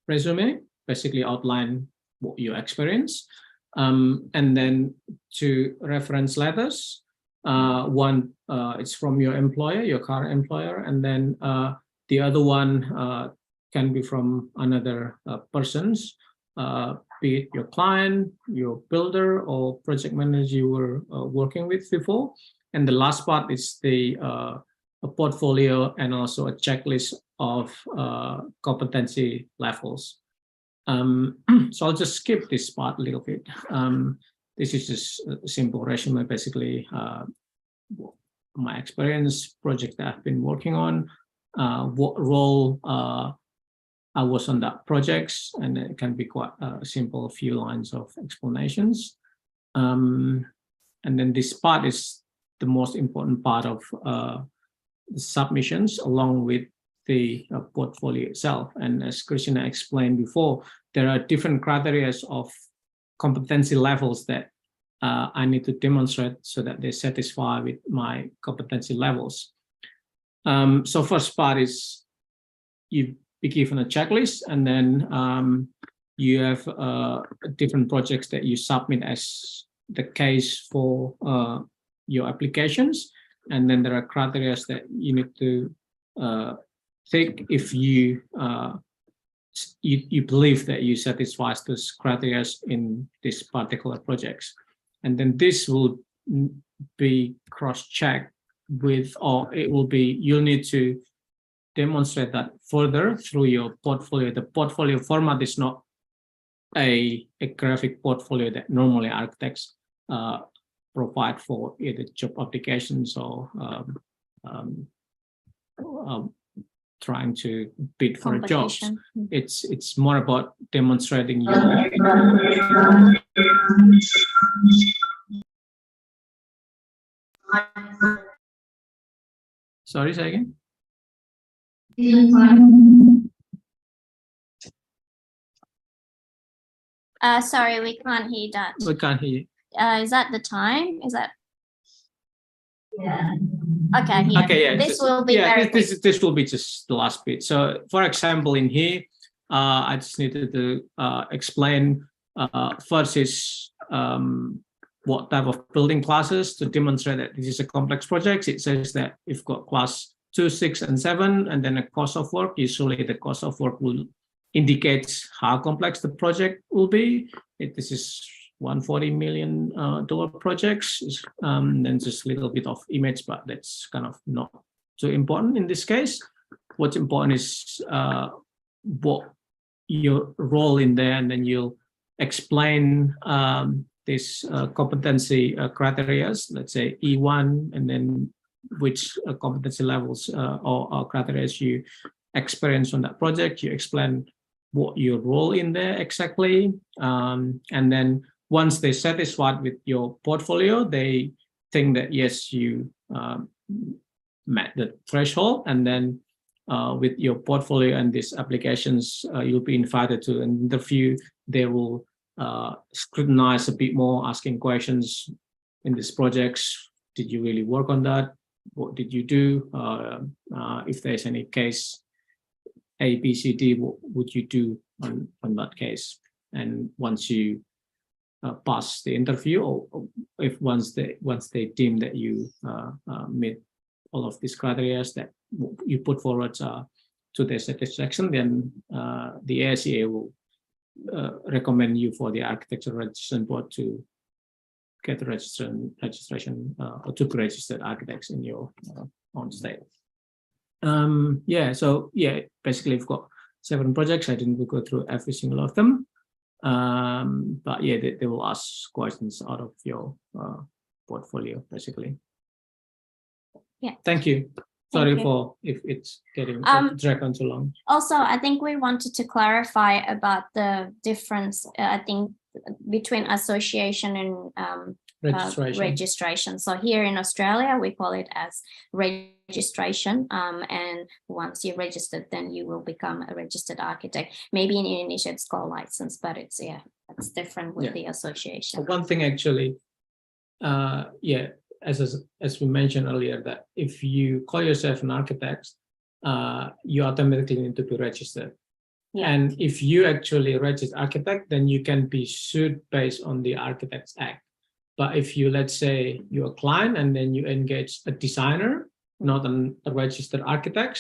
resume, basically outline what you experience, and then two reference letters. One, it's from your employer, your current employer, and then the other one can be from another persons, be it your client, your builder, or project manager you were working with before. And the last part is the a portfolio and also a checklist of competency levels. So I'll just skip this part a little bit. This is just a simple resume, basically my experience, project that I've been working on, what role I was on that projects, and it can be quite a simple few lines of explanations. And then this part is the most important part of the submissions, along with the portfolio itself. And as Krishna explained before, there are different criteria of competency levels that I need to demonstrate so that they satisfy with my competency levels. So first part is you be given a checklist, and then you have different projects that you submit as the case for your applications. And then there are criteria that you need to take if you believe that you satisfy those criteria in this particular projects. And then this will be cross-checked with, or it will be, you'll need to demonstrate that further through your portfolio. The portfolio format is not a graphic portfolio that normally architects provide for either job applications or trying to bid for jobs. It's more about demonstrating your Sorry, say again.
Sorry, we can't hear that.
We can't hear you.
Is that the time? Is that?
Yeah.
Okay. Yeah.
Okay. Yeah.
This will be very quick.
This will be just the last bit. So, for example, in here, I just needed to explain. First is what type of building classes to demonstrate that this is a complex project. It says that you've got class 2, 6, and 7, and then a cost of work. Usually, the cost of work will indicate how complex the project will be. This is $140 million projects, then just a little bit of image, but that's kind of not so important in this case. What's important is what your role in there, and then you'll explain this competency criteria, let's say E1, and then which competency levels or criteria you experience on that project. You explain what your role in there exactly, and then once they're satisfied with your portfolio, they think that yes, you met the threshold, and then with your portfolio and these applications, you'll be invited to an interview. They will scrutinize a bit more, asking questions in these projects? Did you really work on that? What did you do? If there's any case A, B, C, D, what would you do on that case? And once you pass the interview, or if once they deem that you meet all of these criteria that you put forward to their satisfaction, then the ASEA will recommend you for the Architecture Registration Board to get the registration or to be registered architects in your own state. So basically we've got 7 projects. I didn't go through every single of them, but yeah, they will ask questions out of your portfolio basically.
Yeah.
Thank you. Sorry for if it's getting dragged on too long.
Also, I think we wanted to clarify about the difference, I think, between association and registration. So here in Australia, we call it as registration. And once you're registered, then you will become a registered architect. Maybe in Indonesia, it's called license, but it's different with the association.
So one thing actually, as we mentioned earlier, that if you call yourself an architect, you automatically need to be registered. Yeah. And if you actually register architect, then you can be sued based on the Architects Act. But if you, let's say, you're a client and then you engage a designer, not a registered architect,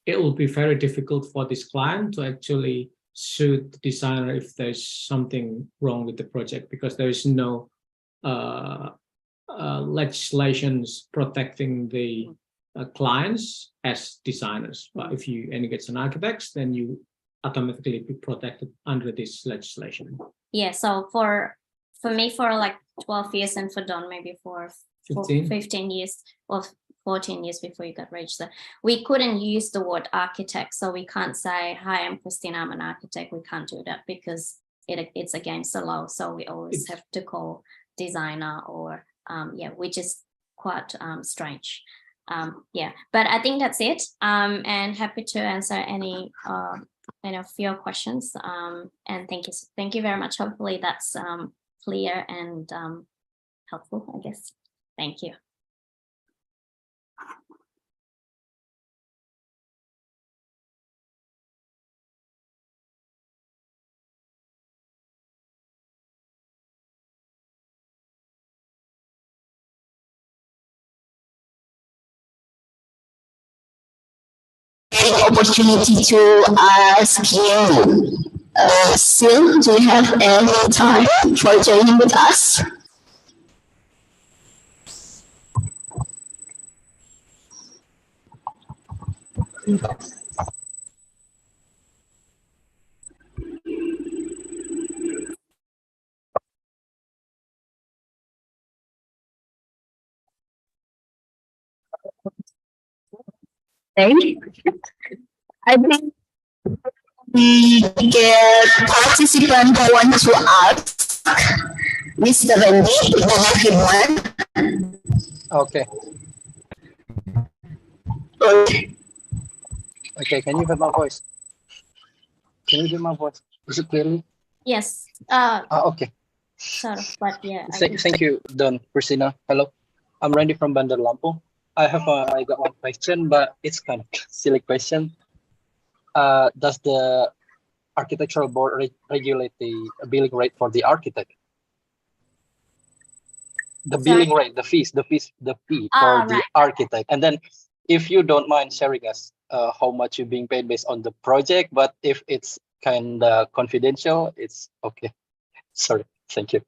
it will be very difficult for this client to actually sue the designer if there's something wrong with the project, because there is no legislations protecting the clients as designers. But if you engage an architect, then you automatically be protected under this legislation.
Yeah, so for me, for like 12 years, and for Don, maybe for 15 years or 14 years before you got registered, we couldn't use the word architect. So we can't say, hi, I'm Christina, I'm an architect. We can't do that because it's against the law. So we always have to call designer or, which is quite strange. But I think that's it. And happy to answer any of your questions. And thank you very much. Hopefully that's clear and helpful, I guess. Thank you.
Opportunity to ask you. Sil, do you have any time for joining with us? I think we get participant who want to ask Mr. Randy, do you have him one?
Okay. Okay, can you hear my voice? Can you hear my voice? Is it clearly?
Yes.
Okay.
Sort of, but yeah.
Thank you, Don, Christina. Hello, I'm Randy from Bandar Lampung. I got one question, but it's kind of silly question. Does the architectural board regulate the billing rate for the architect? The billing rate, the fee for the architect. And then if you don't mind sharing us how much you're being paid based on the project, but if it's kind of confidential, it's okay. Sorry, thank you.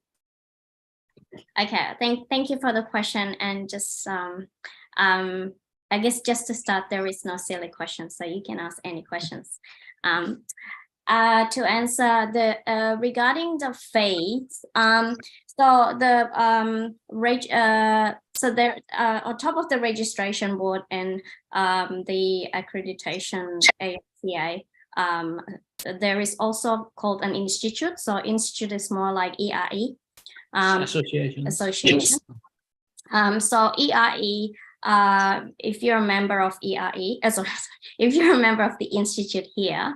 Okay, thank you for the question. And just I guess just to start, there is no silly questions, so you can ask any questions. To answer the regarding the fees, so the so there on top of the registration board and the accreditation ASEA, there is also called an institute. So institute is more like ERE. Association. So ERE, if you're a member of ERE, if you're a member of the institute here,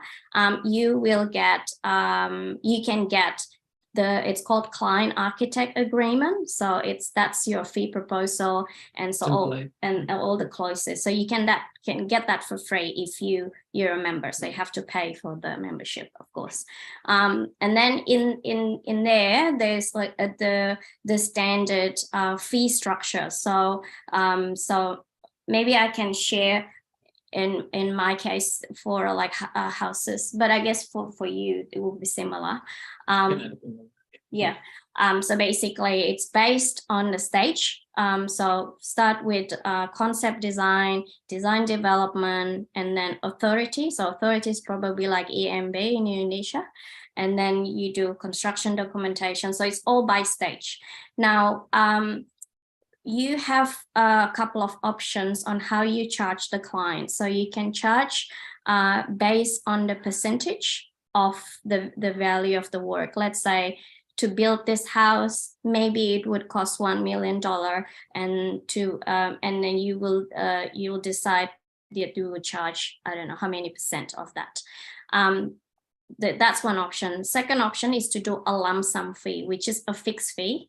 you will get, you can get it's called client architect agreement. So that's your fee proposal, and so all the clauses. So you can get that for free if you're a member. So you have to pay for the membership, of course. And then in there's like the standard fee structure. So maybe I can share in my case for like houses, but I guess for you it will be similar. Yeah. So basically it's based on the stage. So start with concept design development, and then authority. So authority is probably like EMB in Indonesia. And then you do construction documentation. So it's all by stage. Now, you have a couple of options on how you charge the client. So you can charge based on the percentage of the value of the work. Let's say to build this house, maybe it would cost $1 million, and then you will decide that you will charge, I don't know how many % of that. That's one option. Second option is to do a lump sum fee, which is a fixed fee.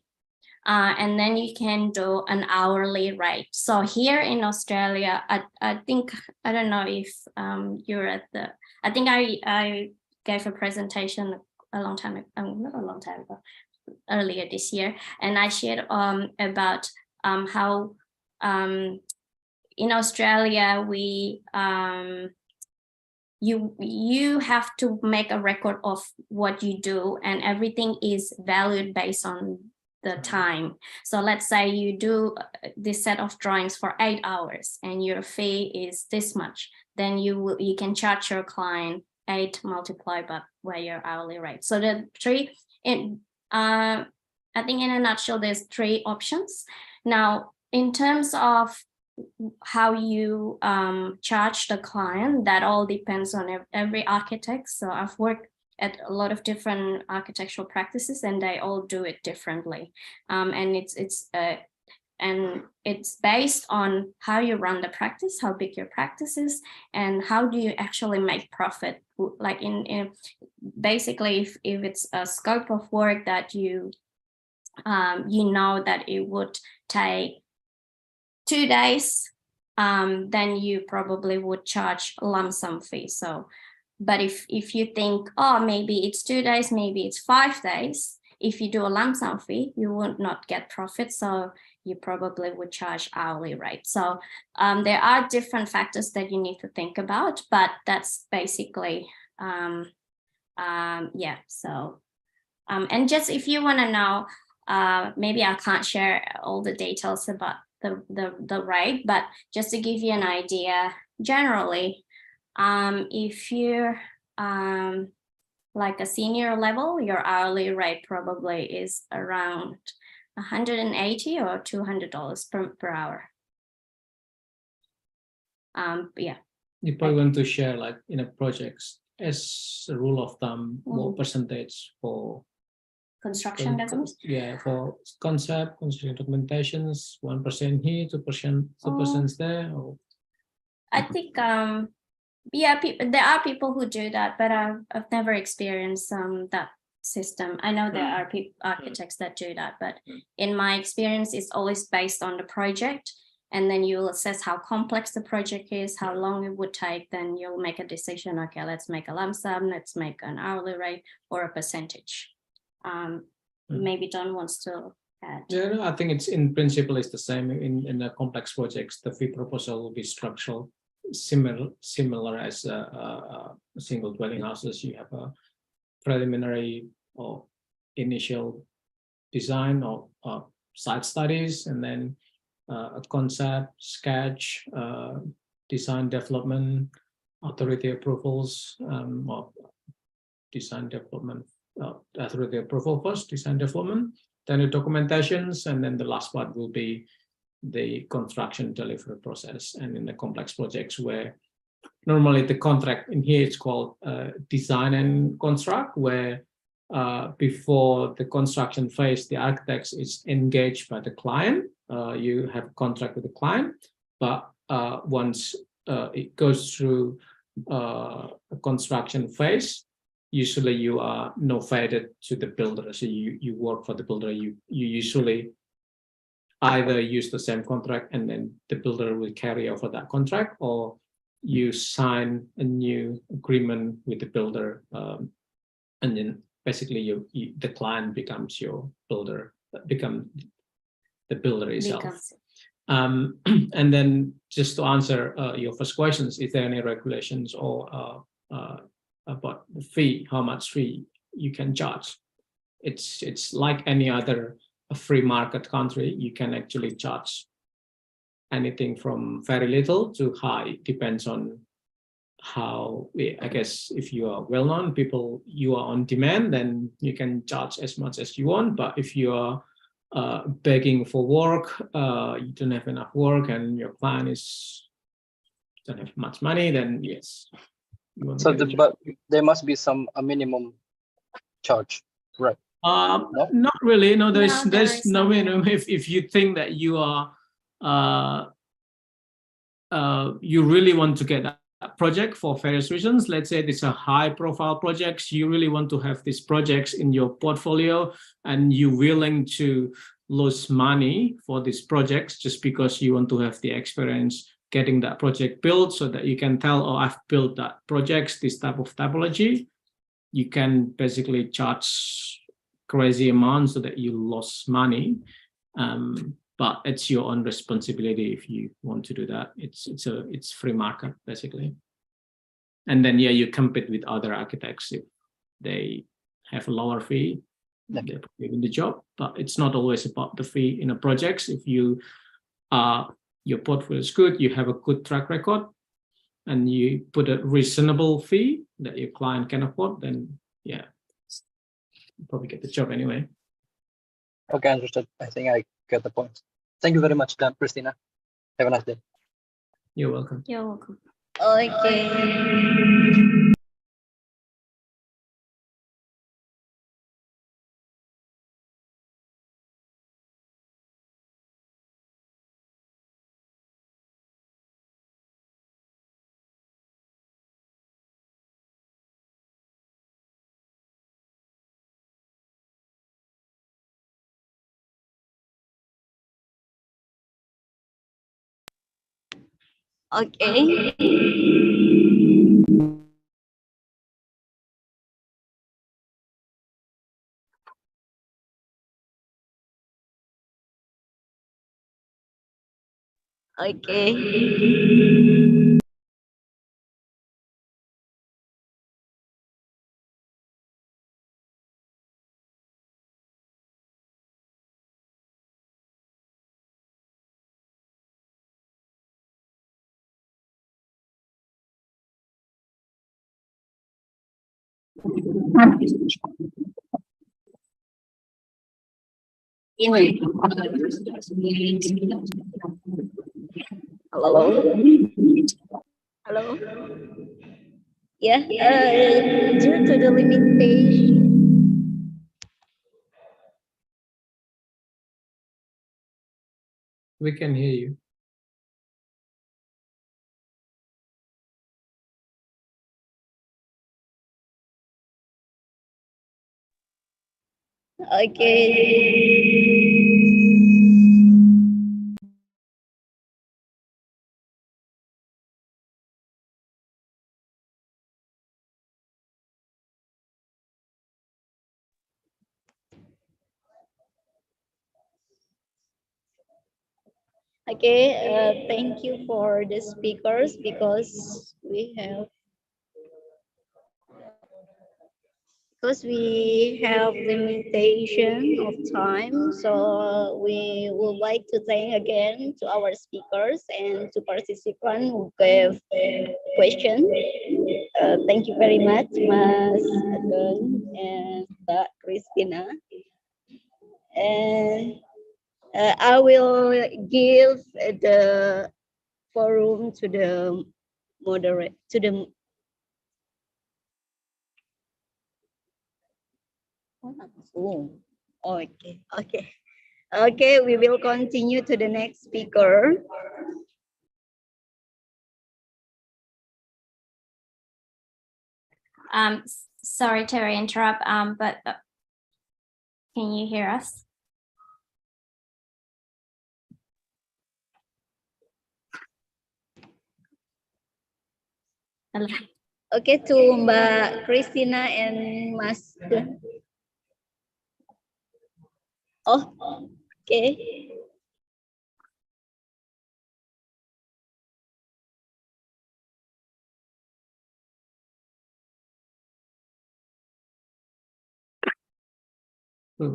And then you can do an hourly rate. So here in Australia, I think, I don't know if you're at I think I gave a presentation a long time ago, not a long time ago, earlier this year. And I shared about how in Australia, you have to make a record of what you do, and everything is valued based on the time. So let's say you do this set of drawings for 8 hours and your fee is this much, then you can charge your client 8 multiplied by your hourly rate. So the I think in a nutshell, there's 3 options. Now, in terms of how you charge the client, that all depends on every architect. So I've worked at a lot of different architectural practices, and they all do it differently. And it's based on how you run the practice, how big your practice is, and how do you actually make profit. Like basically, if it's a scope of work that you know that it would take 2 days, then you probably would charge a lump sum fee. So, but if you think, oh, maybe it's 2 days, maybe it's 5 days, if you do a lump sum fee, you would not get profit. So you probably would charge hourly rate. So there are different factors that you need to think about, but that's basically, yeah. So, and just if you want to know, maybe I can't share all the details about the rate, but just to give you an idea, generally, if you're like a senior level, your hourly rate probably is around $180 or $200 per hour. Yeah.
You probably want to share, like, in a projects as a rule of thumb, what percentage for
construction documents?
Yeah, for concept, construction documentations, 1% here, 2% there. Or...
I think, yeah, there are people who do that, but I've never experienced that system. I know there are architects that do that, but in my experience, it's always based on the project, and then you'll assess how complex the project is, how long it would take, then you'll make a decision, okay, let's make a lump sum, let's make an hourly rate or a percentage. Maybe Don wants to add.
Yeah, no, I think it's in principle it's the same in the complex projects. The fee proposal will be structural, similar as single dwelling houses. You have a preliminary or initial design or site studies, and then a concept, sketch, design development, authority approvals, or design development. Authority approval first, design development, then the documentations, and then the last part will be the construction delivery process. And in the complex projects, where normally the contract in here it's called design and construct, where before the construction phase, the architects is engaged by the client. You have a contract with the client, but once it goes through a construction phase, usually you are novated to the builder. So you work for the builder. You usually either use the same contract and then the builder will carry over that contract, or you sign a new agreement with the builder, and then basically the client becomes your builder, become the builder itself. And then just to answer your first questions, is there any regulations or about the fee, how much fee you can charge? It's like any other free market country. You can actually charge anything from very little to high, depends on how, I guess, if you are well-known, people, you are on demand, then you can charge as much as you want. But if you are begging for work, you don't have enough work, and your client don't have much money, then yes.
So but there must be a minimum charge, right?
No? Not really. No, there's no minimum. If you think that you are you really want to get that project for various reasons, let's say these are high-profile projects, you really want to have these projects in your portfolio, and you're willing to lose money for these projects just because you want to have the experience getting that project built, so that you can tell, oh, I've built that project, this type of typology. You can basically charge crazy amounts so that you lose money, but it's your own responsibility if you want to do that. It's free market basically, and then yeah, you compete with other architects if they have a lower fee. They're doing the job, but it's not always about the fee in a project. If you your portfolio is good, you have a good track record, and you put a reasonable fee that your client can afford, then yeah, you probably get the job anyway.
Okay, understood. I think I get the point. Thank you very much, Dan, Christina. Have a nice day.
You're welcome.
You're welcome.
Okay. Okay. Okay. Hello. Hello. Yeah. Due to the limitation.
We can hear you.
Okay. Okay, thank you for the speakers, because we have limitation of time, so we would like to thank again to our speakers and to participants who gave questions. Thank you very much, Mas Agun and Mbak Christina. And I will give the forum to the moderate, to the okay, we will continue to the next speaker.
sorry to interrupt, but can you hear us? Hello.
Okay, to Mbak Christina and Mas. Oh, okay.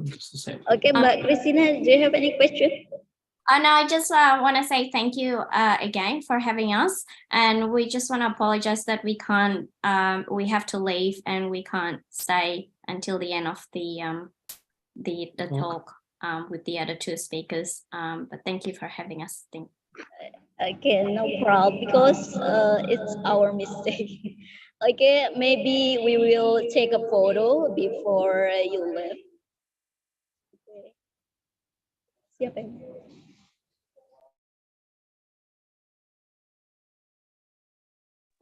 Just a second.
Okay, Mbak Christina, do you have any question?
No, I just want to say thank you again for having us, and we just want to apologize that we can't. We have to leave, and we can't stay until the end of the talk with the other two speakers. But thank you for having us.
Okay, no problem, because it's our mistake. Okay, maybe we will take a photo before you leave. Okay. Siapa yang?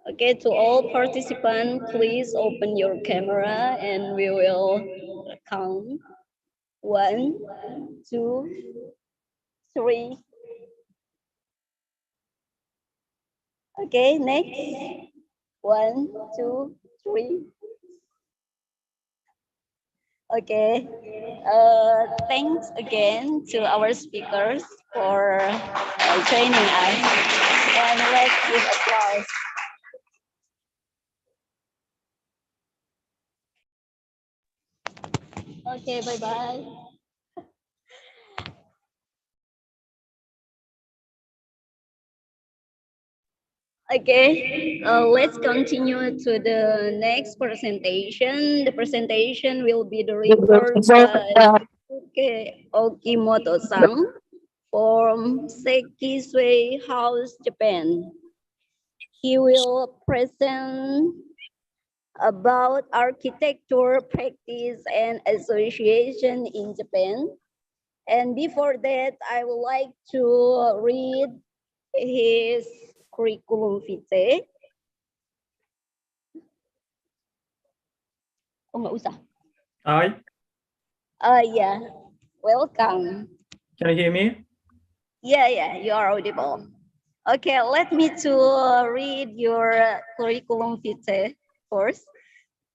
Okay, to all participants, please open your camera and we will count. 1, 2, 3. Okay, next. 1, 2, 3. Okay. Thanks again to our speakers for joining us. And let's give applause. Okay, bye-bye. Okay, let's continue to the next presentation. The presentation will be the report by Okimoto-san from Sekisui House, Japan. He will present about architecture practice and association in Japan. And before that, I would like to read his curriculum vitae. Oh, nggak usah.
Hi,
Yeah, welcome.
can you hear me?
Yeah, you are audible. Okay, let me to read your curriculum vitae first.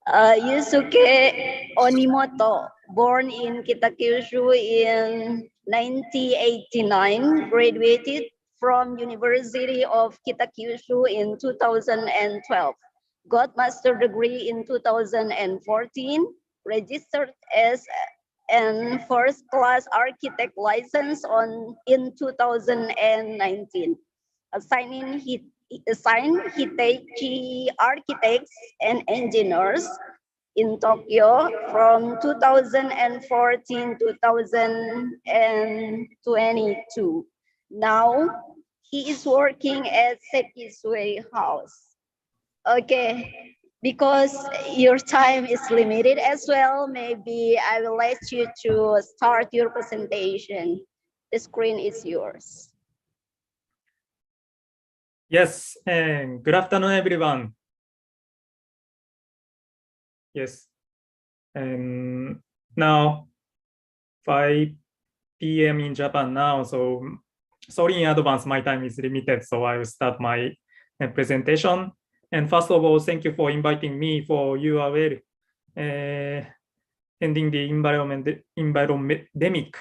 Yusuke Onimoto, born in Kitakyushu in 1989, graduated from University of Kitakyushu in 2012, got master degree in 2014, registered as an first-class architect license in 2019, assigned Hitachi architects and engineers in Tokyo from 2014 to 2022. Now he is working at Sekisui House. Okay, because your time is limited as well, maybe I will let you to start your presentation. The screen is yours.
Yes, and good afternoon, everyone. Yes, and now 5 p.m. in Japan now, so sorry in advance, my time is limited, so I will start my presentation. And first of all, thank you for inviting me for UBL, ending the Environ-demic.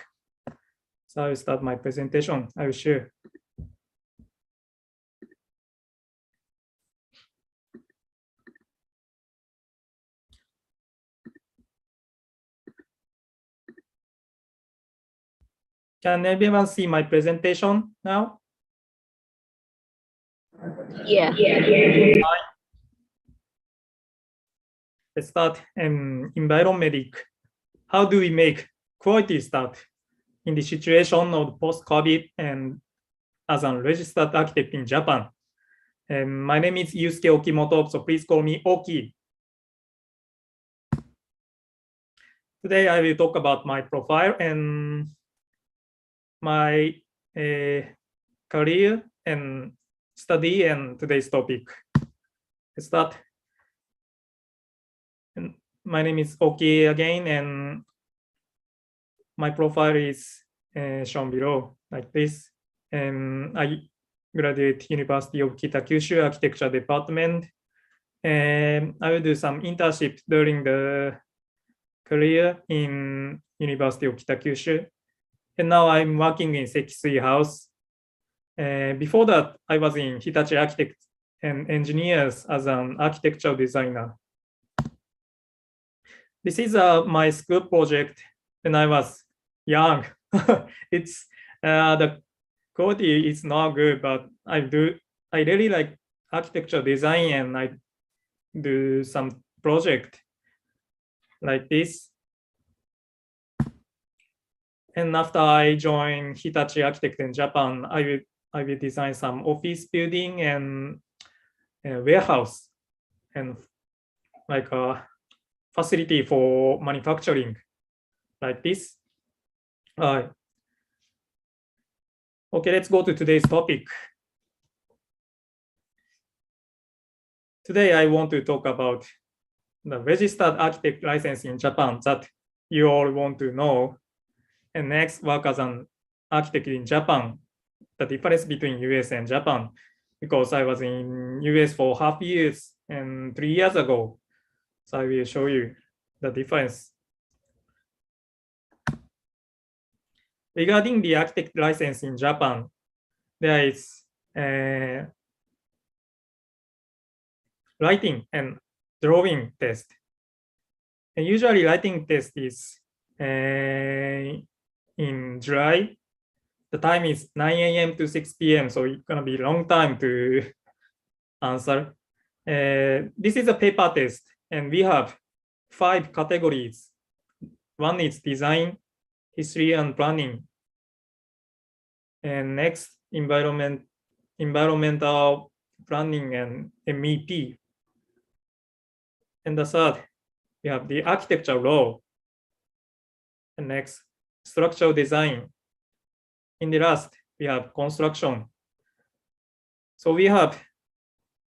So I will start my presentation. I will share. Can everyone see my presentation now?
Yeah.
Let's start Environ-demic. How do we make quality start in the situation of post-COVID and as a registered architect in Japan? My name is Yusuke Okimoto, so please call me Oki. Today I will talk about my profile and my career and study and today's topic. Let's start. my name is Oki again, and my profile is shown below like this. I graduate University of Kitakyushu Architecture Department, and I will do some internship during the career in University of Kitakyushu. And now I'm working in Sekisui House. Before that, I was in Hitachi Architects and Engineers as an architectural designer. This is my school project when I was young. It's the quality is not good, but I really like architecture design, and I do some project like this. And after I joined Hitachi Architect in Japan, I will design some office building and warehouse and like a facility for manufacturing like this. Okay, let's go to today's topic. Today, I want to talk about the registered architect license in Japan that you all want to know. And next, work as an architect in Japan, the difference between US and Japan, because I was in US for half years and 3 years ago. So I will show you the difference. Regarding the architect license in Japan, there is writing and drawing test. And usually writing test is in July. The time is 9 a.m. to 6 p.m. So it's gonna be a long time to answer. This is a paper test, and we have 5 categories. One is design, history, and planning. And next, environmental planning and MEP. And the third, we have the architecture law. And next, structural design. In the last, we have construction. So we have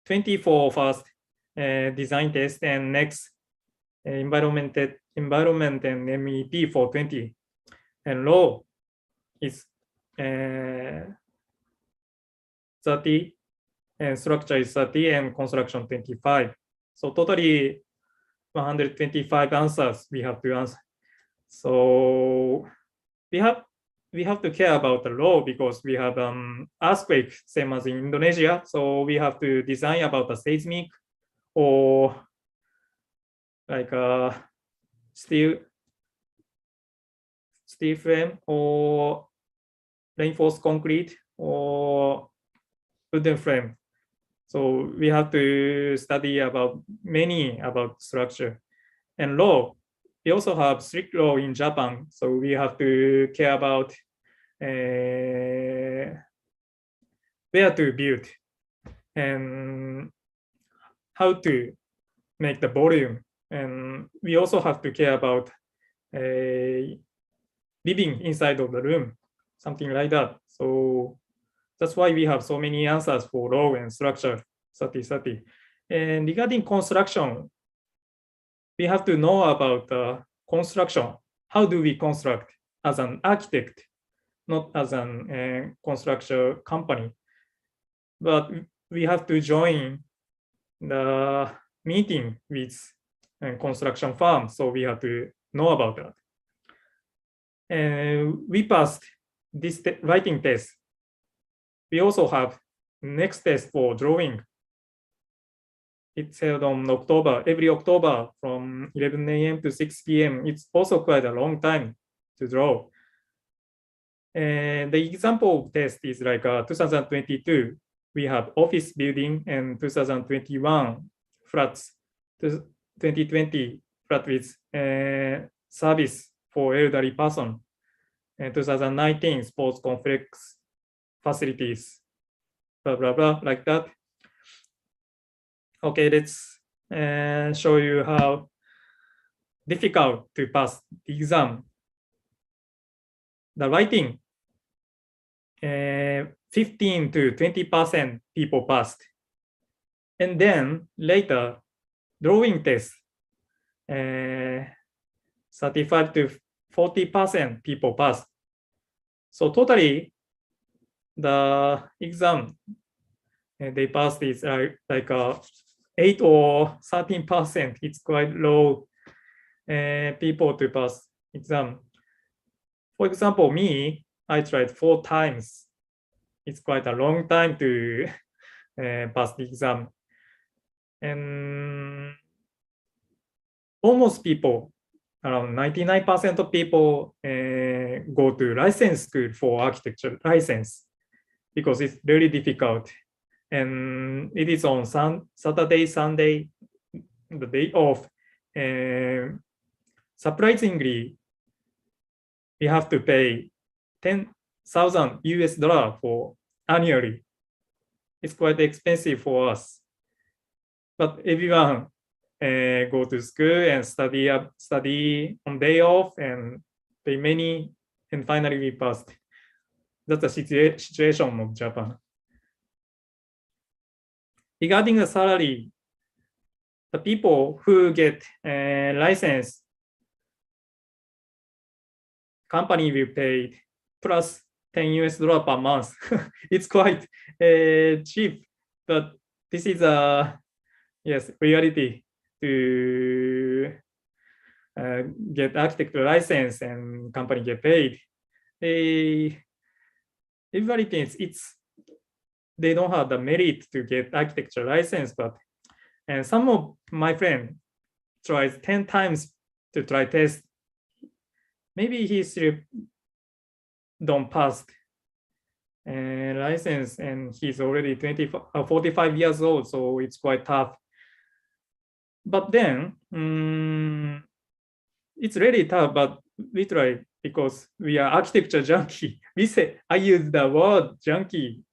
24 first design test, and next environment and MEP for 20. And law is 30, and structure is 30, and construction 25. So totally 125 answers we have to answer. So we have to care about the law because we have earthquake, same as in Indonesia. So we have to design about the seismic or like a steel frame or reinforced concrete or wooden frame. So we have to study about structure and law. We also have strict law in Japan, so we have to care about where to build and how to make the volume. And we also have to care about living inside of the room, something like that. So that's why we have so many answers for law and structure, 30. And regarding construction, we have to know about construction. How do we construct as an architect, not as an construction company? But we have to join the meeting with a construction firm, so we have to know about that. And we passed this writing test. We also have next test for drawing. It's held on every October from 11 a.m. to 6 p.m. It's also quite a long time to draw. And the example test is like 2022. We have office building, and 2021 flats, 2020 flat with service for elderly person, and 2019 sports complex facilities, blah, blah, blah, like that. Okay, let's show you how difficult to pass the exam. The writing, 15 to 20% people passed. And then later, drawing test, 35 to 40% people pass. So totally, the exam they passed is like 8 or 13%. It's quite low people to pass exam. For example, me, I tried 4 times. It's quite a long time to pass the exam. And almost people, around 99% of people go to license school for architecture license because it's very difficult. And it is on Saturday, Sunday, the day off. Surprisingly, we have to pay 10,000 US dollar for annually. It's quite expensive for us. But everyone go to school and study on day off and pay many, and finally we passed. That's the situation of Japan. Regarding the salary, the people who get license, company will pay plus 10 US dollar per month. It's quite cheap, but this is a reality to get architecture license and company get paid. Everybody thinks they don't have the merit to get architecture license, but and some of my friend tries 10 times to try test. Maybe he still don't pass license, and he's already 45 years old, so it's quite tough. But then it's really tough, but we try because we are architecture junkie. I use the word junkie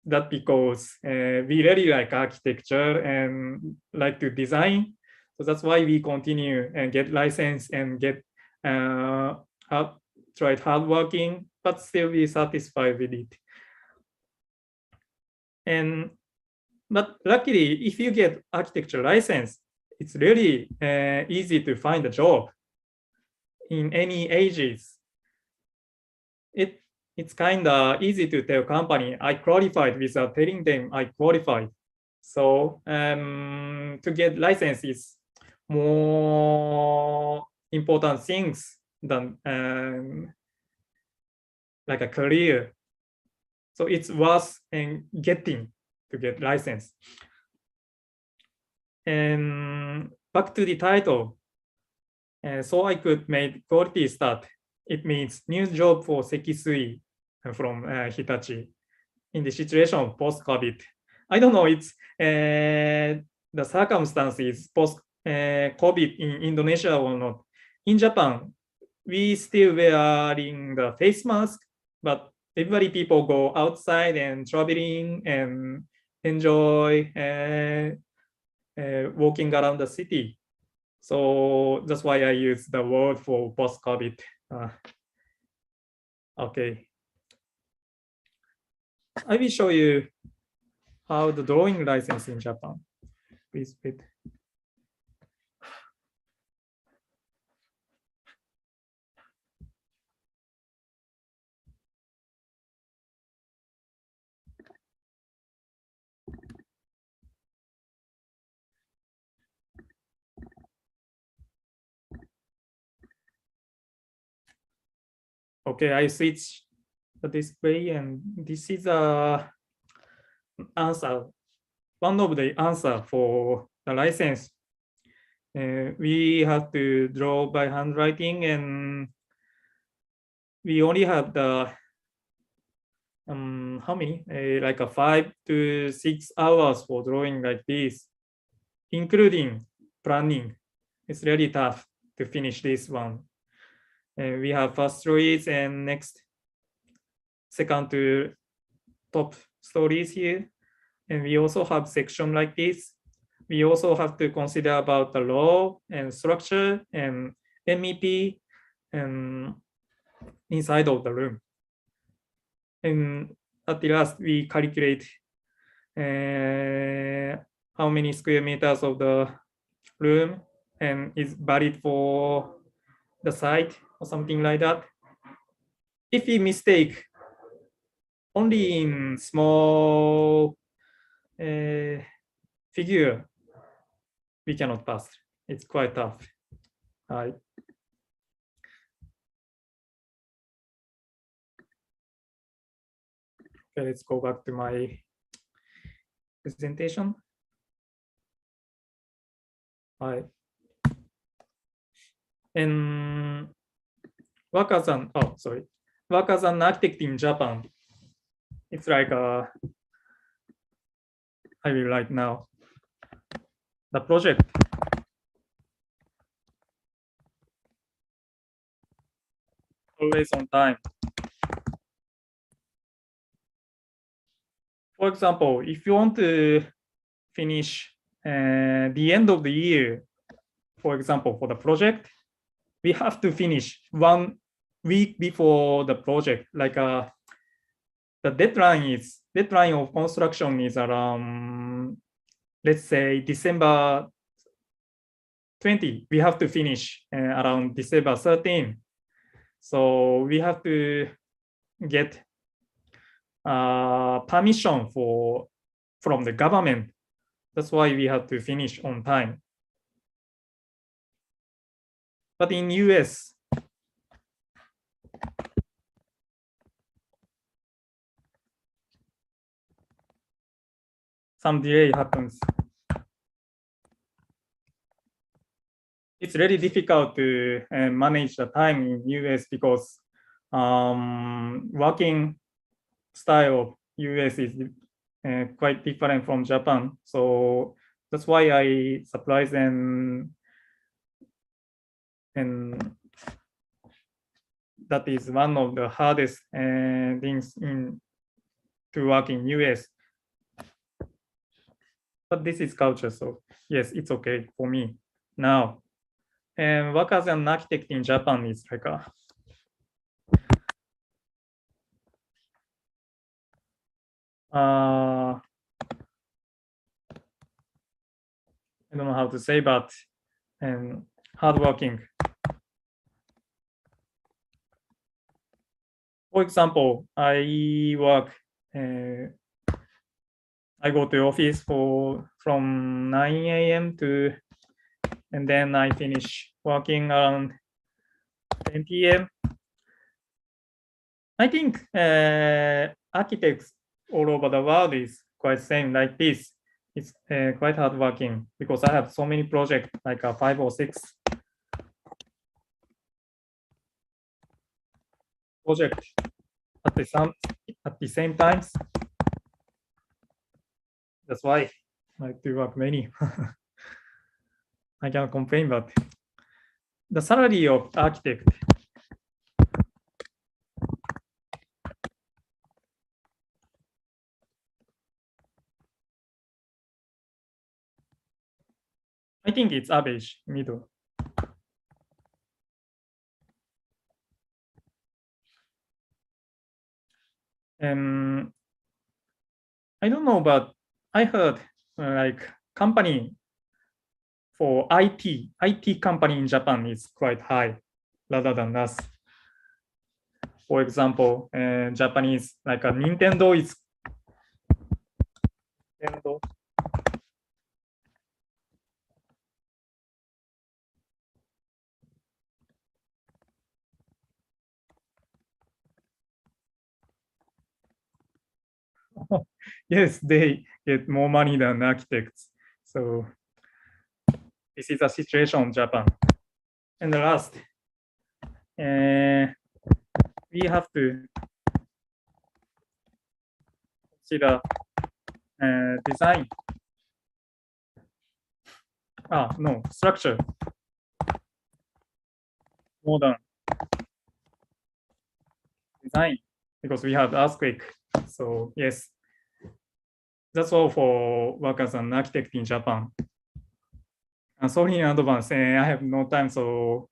that because we really like architecture and like to design. So that's why we continue and get license and get tried hardworking, but still be satisfied with it. But luckily, if you get architecture license, it's really easy to find a job in any ages. It's kind of easy to tell company I qualified without telling them I qualified. So to get license is more important things than like a career. So it's worth getting to get license. And back to the title. So I could make quality start. It means new job for Sekisui from Hitachi in the situation of post-COVID. I don't know, it's the circumstances post-COVID in Indonesia or not. In Japan, we still wearing the face mask, but everybody people go outside and traveling and enjoy walking around the city. So that's why I use the word for post-COVID. Okay. I will show you how the drawing license in Japan. Please wait. Okay, I switch the display, and this is a answer. One of the answer for the license. We have to draw by handwriting, and we only have the how many? Like a 5 to 6 hours for drawing like this, including planning. It's really tough to finish this one. We have first stories and next, second to top stories here. And we also have section like this. We also have to consider about the law and structure and MEP and inside of the room. And at the last, we calculate how many square meters of the room and is valid for the site or something like that. If we mistake only in small figure, we cannot pass. It's quite tough. Okay, let's go back to my presentation. Hi. And work as an architect in Japan. It's like I will write now. The project always on time. For example, if you want to finish the end of the year, for example, for the project, we have to finish 1 week before the project. Like the deadline of construction is around, let's say, December 20. We have to finish around December 13. So we have to get permission from the government. That's why we have to finish on time. But in US, some delay happens. It's really difficult to manage the time in US because working style of US is quite different from Japan. So that's why I surprise them, and that is one of the hardest things to work in US. But this is culture, so yes, it's okay for me now. And work as an architect in Japan is like I don't know how to say, but hardworking. For example, I go to office from 9 a.m. and then I finish working around 10 p.m. I think architects all over the world is quite same like this. It's quite hardworking because I have so many projects, like 5 or 6 projects at the same times. That's why I like to work many. I cannot complain, but the salary of architect I think it's average, middle. I don't know, but I heard like company for IT company in Japan is quite high rather than us. For example, Japanese, like a Nintendo is Nintendo. Yes, they get more money than architects. So this is a situation in Japan. And the last, we have to consider design. No, structure. Modern design, because we have earthquake. So yes, that's all for work as an architect in Japan. Sorry in advance, I have no time, so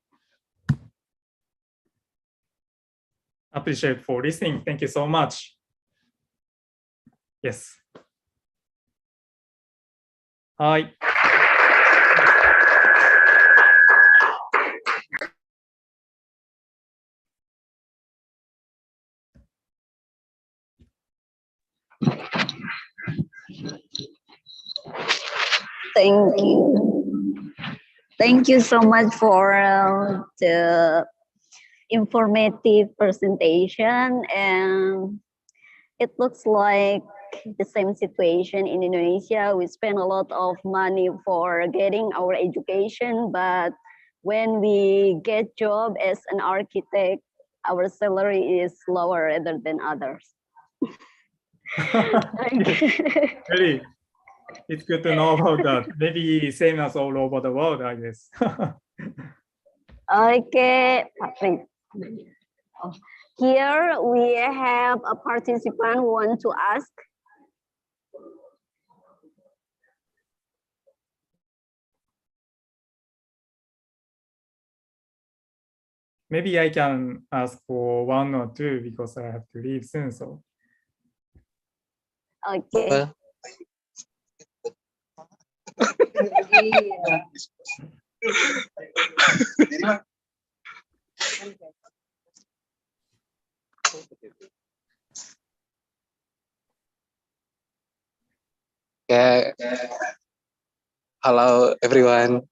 appreciate for listening. Thank you so much. Yes. Hi.
Thank you. Thank you so much for the informative presentation, and it looks like the same situation in Indonesia. We spend a lot of money for getting our education, but when we get job as an architect, our salary is lower rather than others.
Really, it's good to know about that. Maybe same as all over the world, I guess.
Okay, Patrick. Here we have a participant who want to ask.
Maybe I can ask for 1 or 2 because I have to leave soon. So
Okay.
Yeah. Hello, everyone.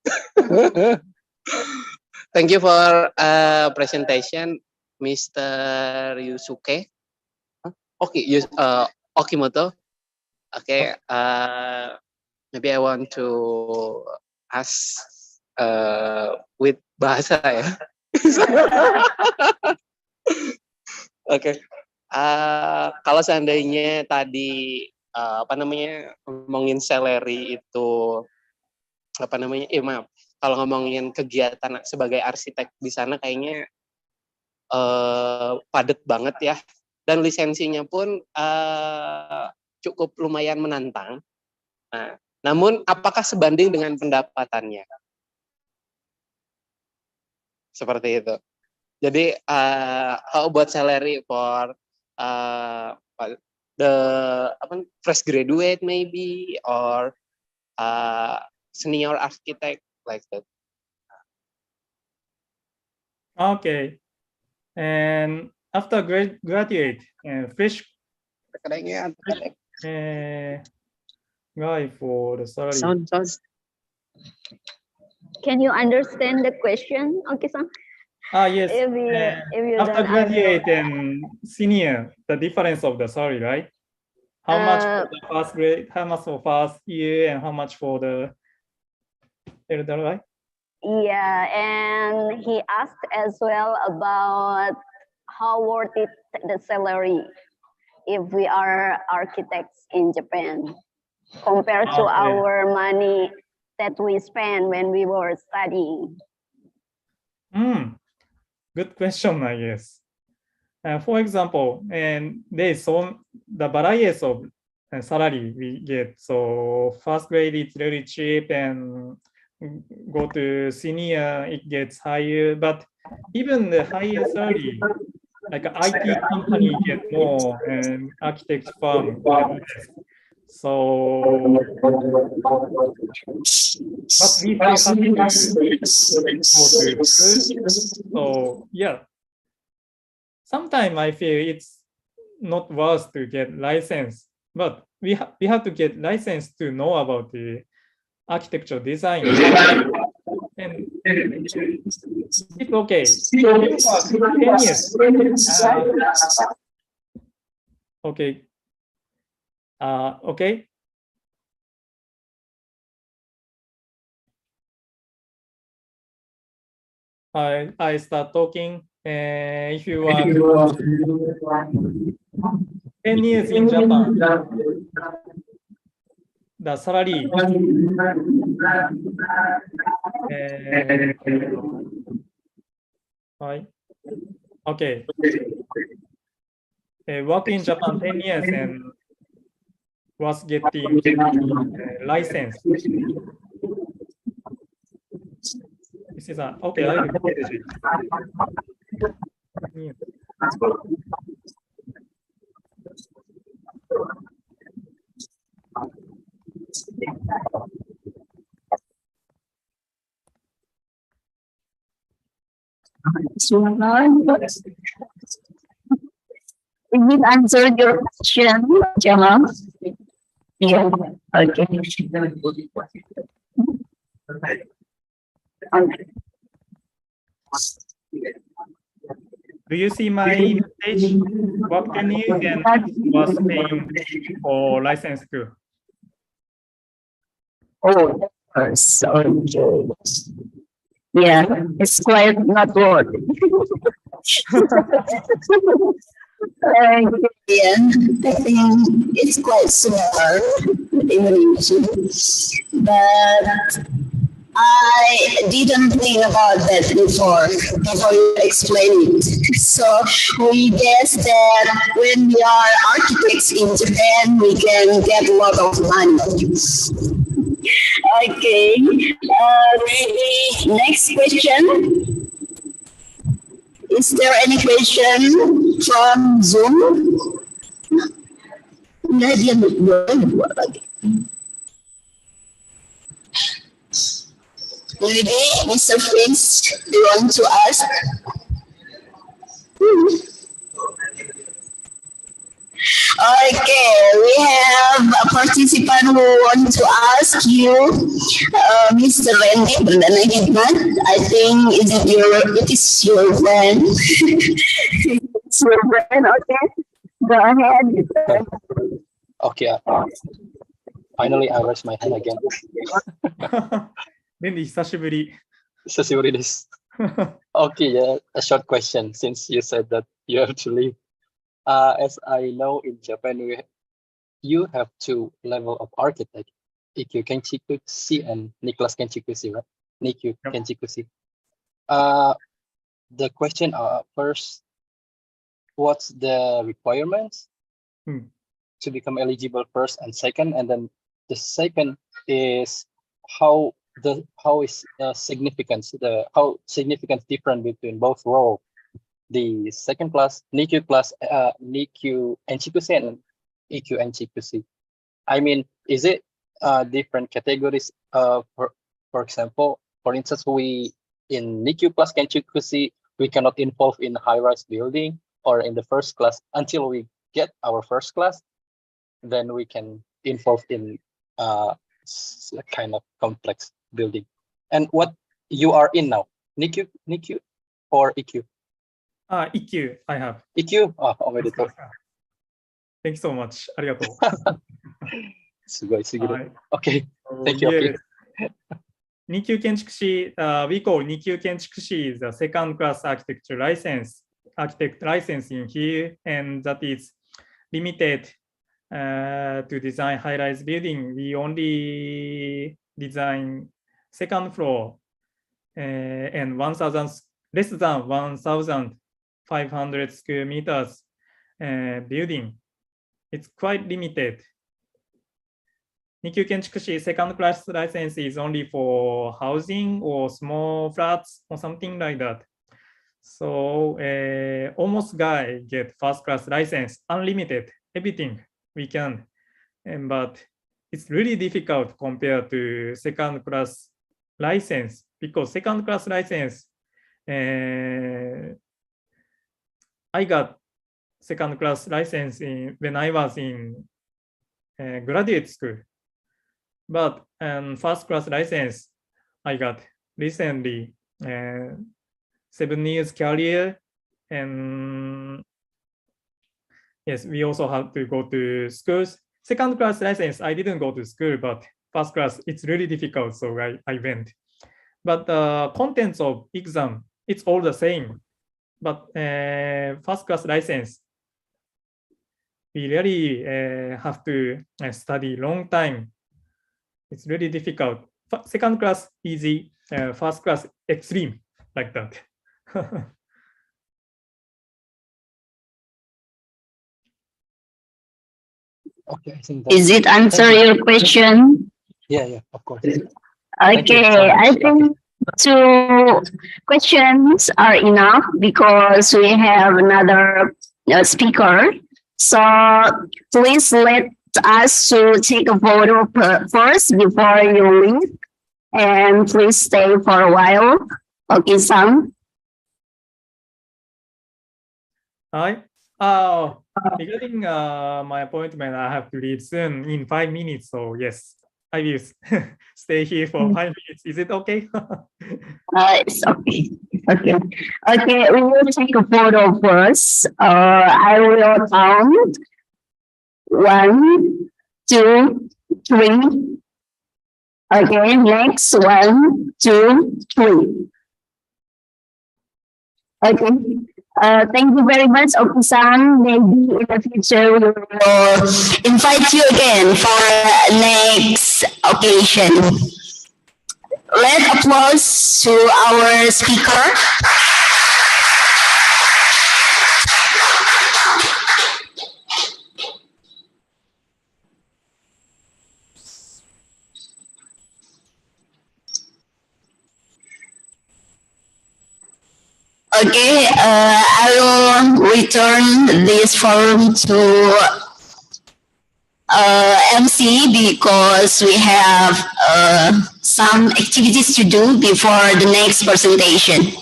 Thank you for presentation, Mr. Yusuke. Okay, Okimoto. Okay. Maybe I want to ask with bahasa ya. Oke. Kalau seandainya tadi apa namanya ngomongin salary itu apa namanya maaf, kalau ngomongin kegiatan sebagai arsitek di sana kayaknya padat banget ya, dan lisensinya pun cukup lumayan menantang. Nah, namun apakah sebanding dengan pendapatannya? Seperti itu. Jadi how about salary for the fresh graduate maybe or senior architect like that.
okay, and after graduate and fresh guy for the salary.
Sound.
Can you understand the question? Okay, son.
Yes.
If you
After
don't
graduate and senior, the difference of the salary, right? How much for the first grade? How much for first year, and how much for the elder, right?
Yeah, and he asked as well about how worth it the salary if we are architects in Japan compared to our money that we spent when we were studying.
Good question, I guess. For example, and there's the varieties of salary we get. So first grade it's really cheap, and go to senior it gets higher. But even the higher salary, like an IT company get more, and architect firm get less. So, but we still have to go to school. So yeah. Sometimes I feel it's not worth to get license, but we have to get license to know about the architectural design. And it's okay. 10 years. Okay. Okay. I start talking. If you are 10 years in Japan, the salary okay. Work in Japan 10 years and was getting license. This is okay. I will yeah.
Did it answer your question, Jamal? Yeah. Okay. Okay.
Do you see my page? What can you and was paying for license too?
Oh, yes. Okay. Yeah, it's quite not worth it.
Yeah, I think it's quite similar with Indonesia, but I didn't think about that before you explain it. So we guess that when we are architects in Japan, we can get a lot of money. Okay, maybe next question. Is there any question from Zoom? Nggak, dia boleh buat lagi. Maybe Mr. Prince, do you want to ask? Okay, we have a participant who wants to ask you, Mr. Randy Perdana Hikmat. I think it is your friend.
It's your friend, okay? Go ahead.
Okay. Finally, I raised my hand again.
レンディ久しぶり。
久しぶりです。Okay, yeah, a short question since you said that you have to leave. As I know, in Japan, you have two level of architect, Ikkyu Kenchikushi and Nicholas Kenchikushi, right? Nikyu
Yep.
Kenchikushi. The question first, what's the requirements to become eligible first and second, and then the second is how is significance different between both role, the second class Nikyu Enchikushi and Ikkyu Enchikushi. I mean, is it different categories? For example, for instance, we in Nikyu plus Enchikushi, we cannot involve in high-rise building or in the first class until we get our first class. Then we can involve in kind of complex building. And what you are in now, Nikyu or Ikkyu?
Ikkyu, I have.
Ikkyu? おめでとう。
Thank you so much. ありがとう。
すごいすぎる。
はい
Okay, thank you. Okay.
2級建築士、we call 2級建築士 is the second class architect license in here, and that is limited to design high-rise building. We only design second floor and less than 1,500 square meters building. It's quite limited. 2級建築士 second class license is only for housing or small flats or something like that. So almost guy get first class license, unlimited, everything we can. But it's really difficult compared to second class license, because second class license, I got second class license when I was in graduate school. But first class license I got recently, 7 years career, and yes, we also have to go to schools. Second class license, I didn't go to school, but first class, it's really difficult, so I went. But the contents of exam, it's all the same. But first class license, we really have to study long time. It's really difficult. Second class easy, first class extreme, like that.
Okay, I think
Is it answer your question?
Yeah, of course.
Okay, I think 2 questions are enough because we have another speaker. So please let us to take a photo first before you leave, and please stay for a while. Okay, Sam.
Hi. Oh, regarding my appointment, I have to leave soon in 5 minutes. So yes, I will stay here for 5 minutes. Is it okay?
It's okay. Okay. Okay, we will take a photo first. I will count 1, 2, 3. Okay, next 1, 2, 3. Okay. Thank you very much, Oku-san. Maybe in the future we will
Invite you again for next occasion. Let applause to our speaker. Okay, I will return this forum to MC because we have some activities to do before the next presentation.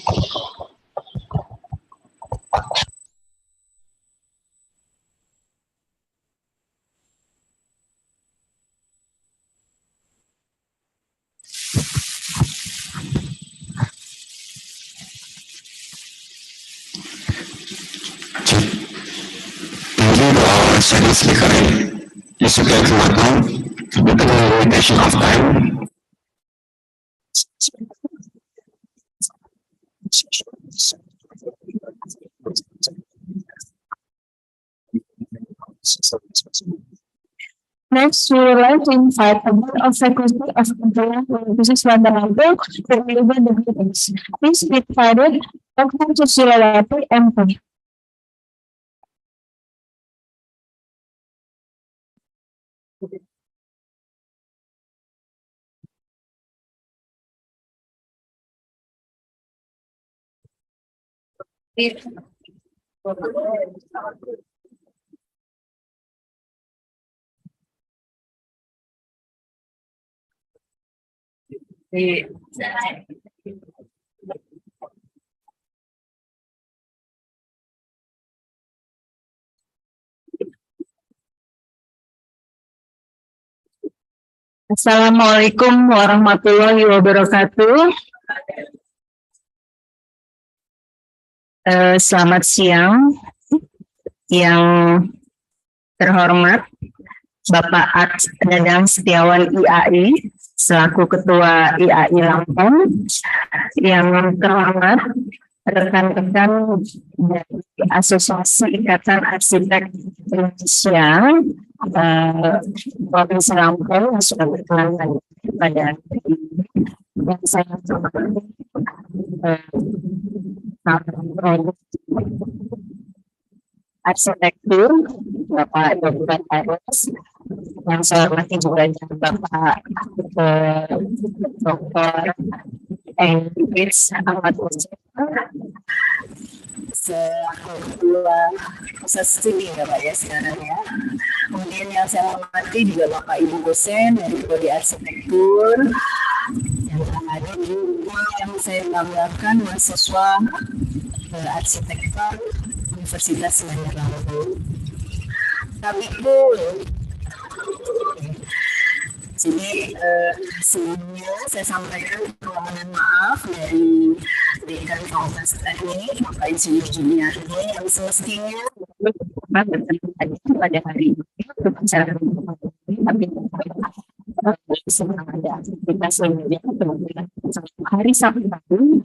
Our second speaker is Supriya Kumarno, with the limitation of time.
Next, we would like to invite a board of faculty of Business Fundamental to deliver the meetings. Please be provided. Dr. Susilawati, MP. Assalamualaikum warahmatullahi wabarakatuh. Selamat siang yang terhormat Bapak Ats Dadang Setiawan IAI selaku Ketua IAI Lampung, yang terhormat rekan-rekan dari Asosiasi Ikatan Arsitek Indonesia Provinsi Lampung yang sudah berkenan pada hari ini, yang saya hormati arsitektur Bapak Dr. Aris, yang saya hormati juga Bapak Dr. English Ahmad Ketua Pusat Studi ya Pak ya sekarang ya. Kemudian yang saya hormati juga Bapak Ibu dosen dari Prodi Arsitektur, yang ada juga yang saya banggakan mahasiswa arsitektur Universitas Bandar Lampung. Tabiku. Jadi sebelumnya saya sampaikan permohonan maaf dari Dekan Fakultas Teknik Bapak Insinyur Juniardi yang semestinya pada hari ini untuk acara tapi sedang ada aktivitas lainnya kemudian hari Sabtu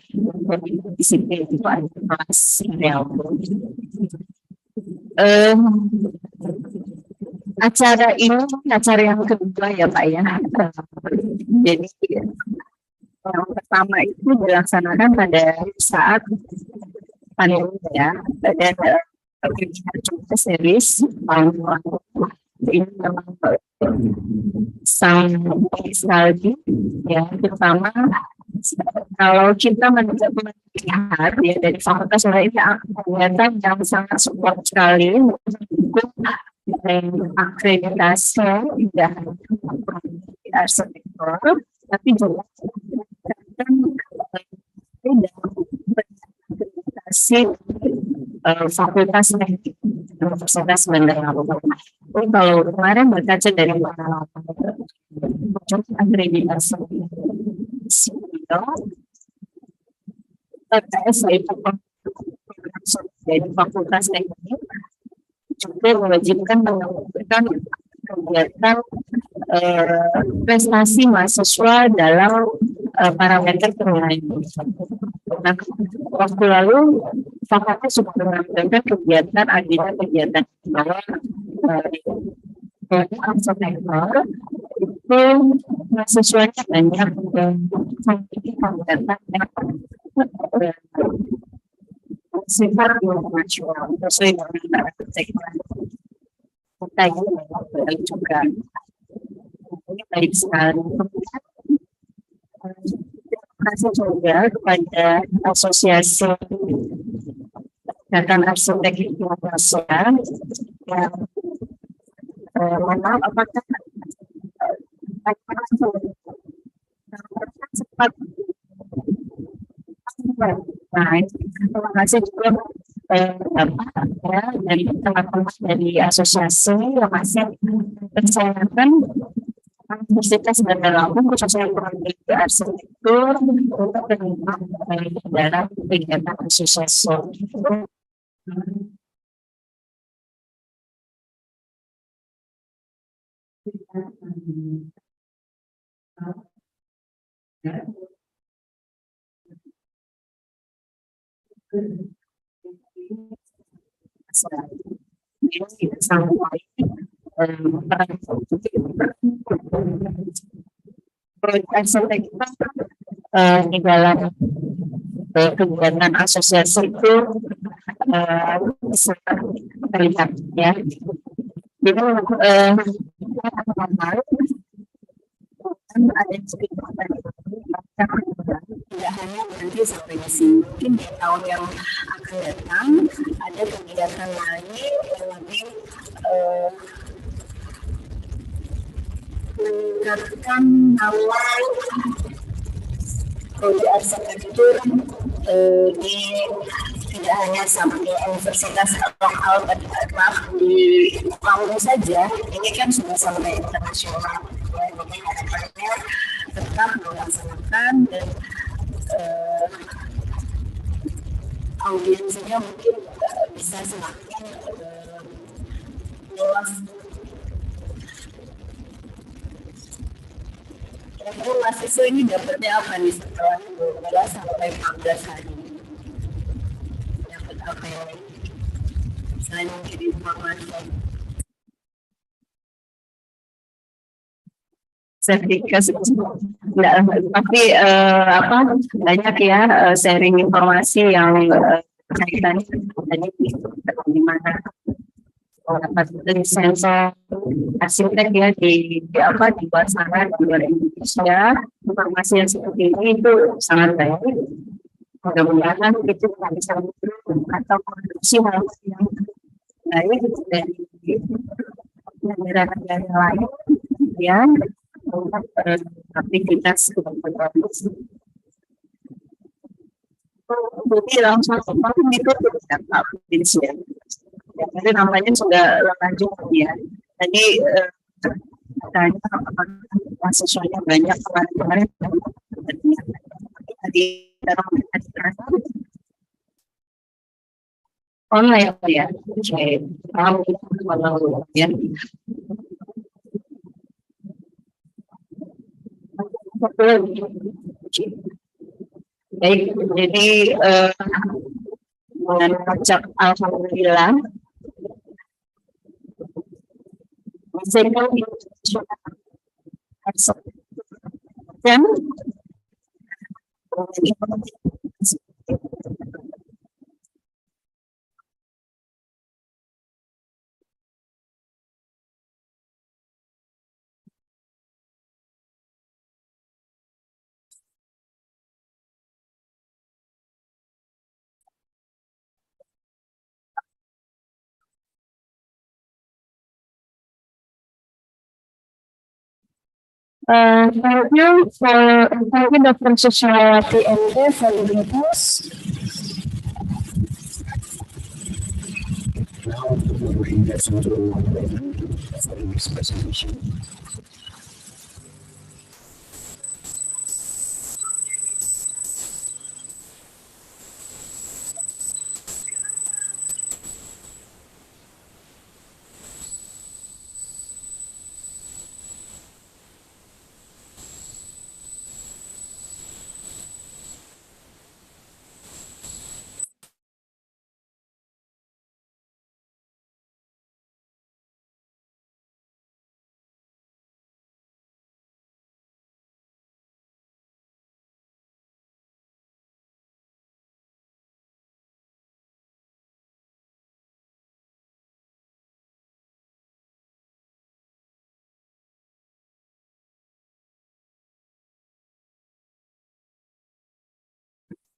di sini itu ada kelas acara ini acara yang kedua ya Pak ya. Jadi yang pertama itu dilaksanakan pada saat pandemi ya, dan series tahun ini memang sangat sekali ya, terutama kalau kita melihat ya dari fakultas lain kegiatan yang sangat support sekali mendukung akreditasi tidak hanya arsitektur tapi juga akreditasi fakultas teknik. Universitas Bandar Lampung. Kalau kemarin berkaca dari pengalaman akreditasi terkait itu dari Fakultas Teknik juga mewajibkan melakukan kegiatan prestasi mahasiswa dalam parameter penilaian. Nah, waktu lalu fakultas sudah menampilkan kegiatan agenda kegiatan bahwa arsitektur itu mahasiswanya banyak kegiatan yang sifat internasional sesuai dengan arsitektur kita ini juga ini baik sekali. Terima kasih juga kepada Asosiasi Kegiatan Arsitek Indonesia yang mana apakah sempat baik. Terima kasih juga Bapak ya dari teman-teman dari asosiasi yang masih percayakan Universitas Bandar Lampung khususnya prodi arsitektur untuk terlibat dalam kegiatan asosiasi. Arsitektur di dalam kegiatan asosiasi itu bisa terlihat ya. Jadi ada cerita tidak hanya nanti sampai di sini, mungkin di tahun yang akan datang ada kegiatan lain yang lebih meningkatkan nama prodi arsitektur di tidak hanya sampai universitas lokal di kampus saja, ini kan sudah sampai internasional. Ya, jadi harapannya tetap melaksanakan dan audiensinya mungkin bisa semakin luas. Kira-kira mahasiswa ini dapatnya apa nih setelah 12 sampai 14 hari? Dapat apa ya? Selain mungkin informasi. Sertifikat enggak, tapi banyak ya sharing informasi yang kaitannya tadi di mana dapat lisensi arsitek ya di luar sana di luar Indonesia. Informasi yang seperti ini itu sangat baik. Mudah-mudahan itu bisa atau produksi hal yang baik dari negara-negara lain ya. Untuk aktivitas jadi langsung itu tidak ya. Jadi namanya sudah lanjut ya. Jadi tanya apakah mahasiswanya banyak kemarin tadi online ya. Oke, kalau ya. Baik, jadi dengan pajak alhamdulillah dan thank you Dr. Susiawati MD for the details.
now we're investing to for the next presentation.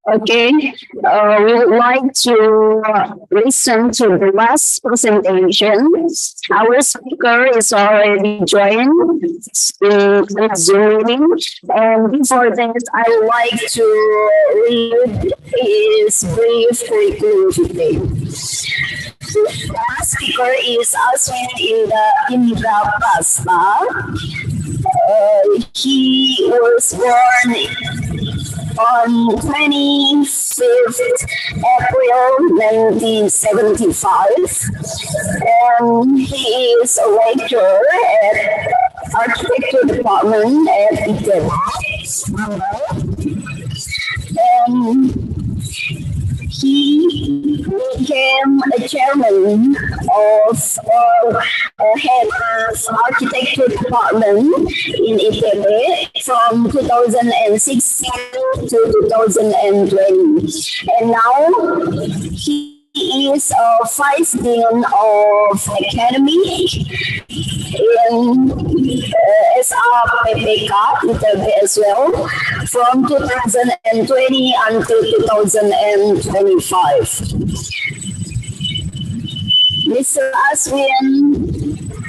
Okay, we would like to listen to the last presentation. Our speaker is already joined in Zoom meeting. And before that, I would like to read his brief curriculum today. The last speaker is Aswin Indra Pasta. He was born on 25th April 1975, and he is a lecturer at Architecture Department at IAW. And he became a chairman of head of architecture department in ITB from 2016 to 2020. And now he is a vice dean of academic in SRPPK ITB as well from 2020 until 2025. Mr. Aswin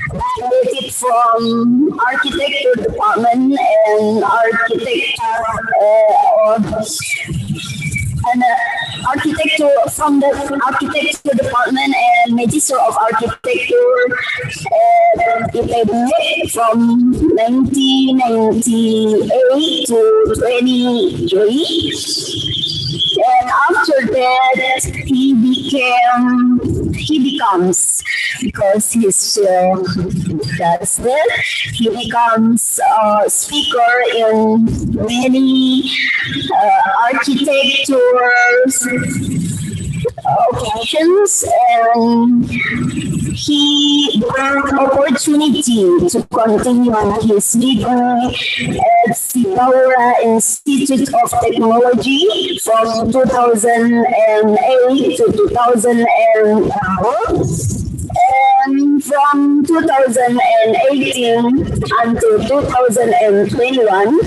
graduated from architecture department and architecture from the architecture department and Magister of Architecture at ITB from 1998 to 23. And after that, because he's that's that, he becomes a speaker in many architecture occasions, and he got opportunity to continue his degree at Singapore Institute of Technology from 2008 to 2012. And from 2018 until 2021,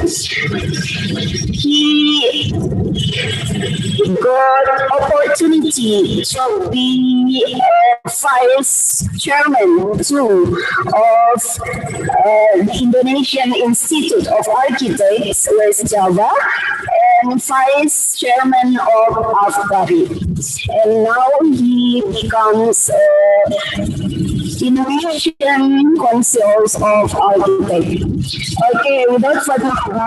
he got opportunity to be vice chairman too of the Indonesian Institute of Architects, West Java, and vice chairman of AFGARI. And now he becomes Indonesian Councils of Architects. Okay, without further ado, I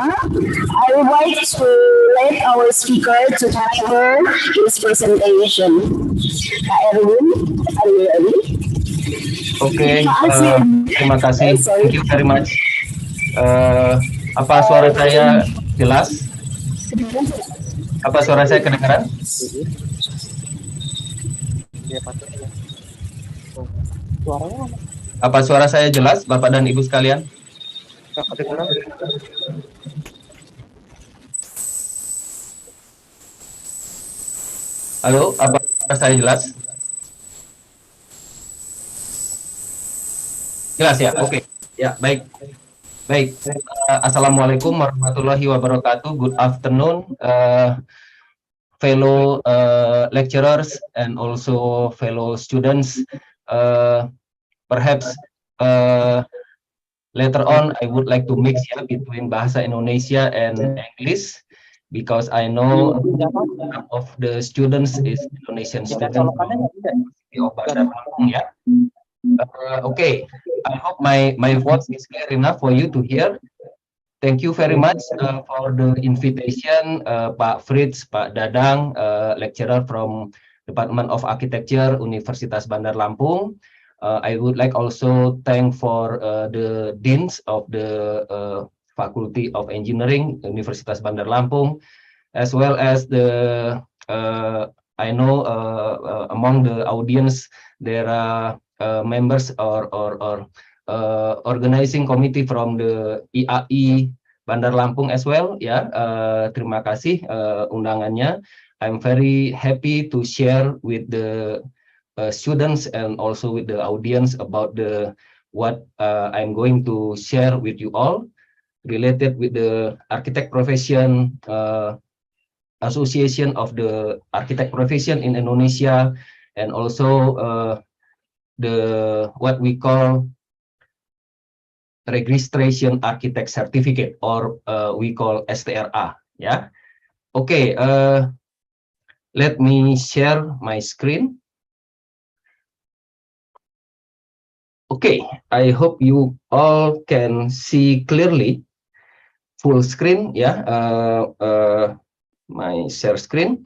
would like to let our speaker to deliver his presentation. Kak Erwin, are you ready?
Okay, terima kasih. Thank you very much. Apa suara saya jelas? Apa suara saya kedengaran? Apa suara saya jelas, Bapak dan Ibu sekalian? Halo, apa suara saya jelas? Jelas ya? Oke. Ya, baik. Baik. Assalamualaikum warahmatullahi wabarakatuh. Good afternoon, fellow lecturers and also fellow students. Perhaps later on I would like to mix between Bahasa Indonesia and English because I know some of the students is Indonesian students. of Bandar Lampung, ya. Okay, I hope my voice is clear enough for you to hear. Thank you very much for the invitation, Pak Fritz, Pak Dadang, lecturer from Department of Architecture, Universitas Bandar Lampung. I would like also thank for the deans of the Faculty of Engineering, Universitas Bandar Lampung, as well as the I know among the audience there are members or organizing committee from the IAI Bandar Lampung as well, ya. Terima kasih undangannya. I'm very happy to share with the students and also with the audience about the what I'm going to share with you all related with the architect profession, association of the architect profession in Indonesia, and also the what we call registration architect certificate, or we call STRA, yeah. Okay, let me share my screen. Okay, I hope you all can see clearly full screen, yeah. My share screen.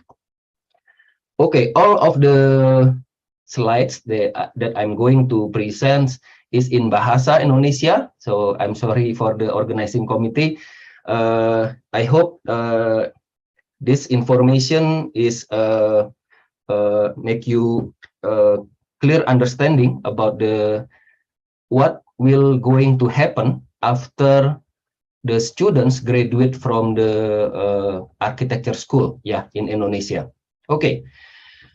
Okay, all of the slides that I'm going to present is in Bahasa Indonesia, so I'm sorry for the organizing committee. I hope this information is make you clear understanding about the what will going to happen after the students graduate from the architecture school, yeah, in Indonesia. Okay,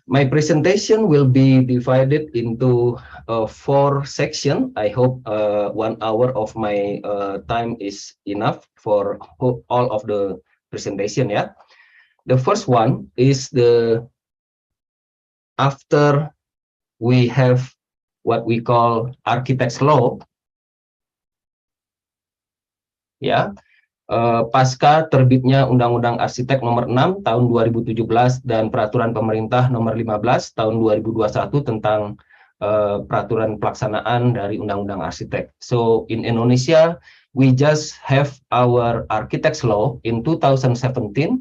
my presentation will be divided into 4 sections. I hope 1 hour of my time is enough for all of the presentation, yeah. The first one is the after we have what we call architect's law, ya. Pasca terbitnya Undang-Undang Arsitek Nomor 6 Tahun 2017 dan Peraturan Pemerintah Nomor 15 Tahun 2021 tentang peraturan pelaksanaan dari Undang-Undang Arsitek. So in Indonesia, we just have our architect's law in 2017,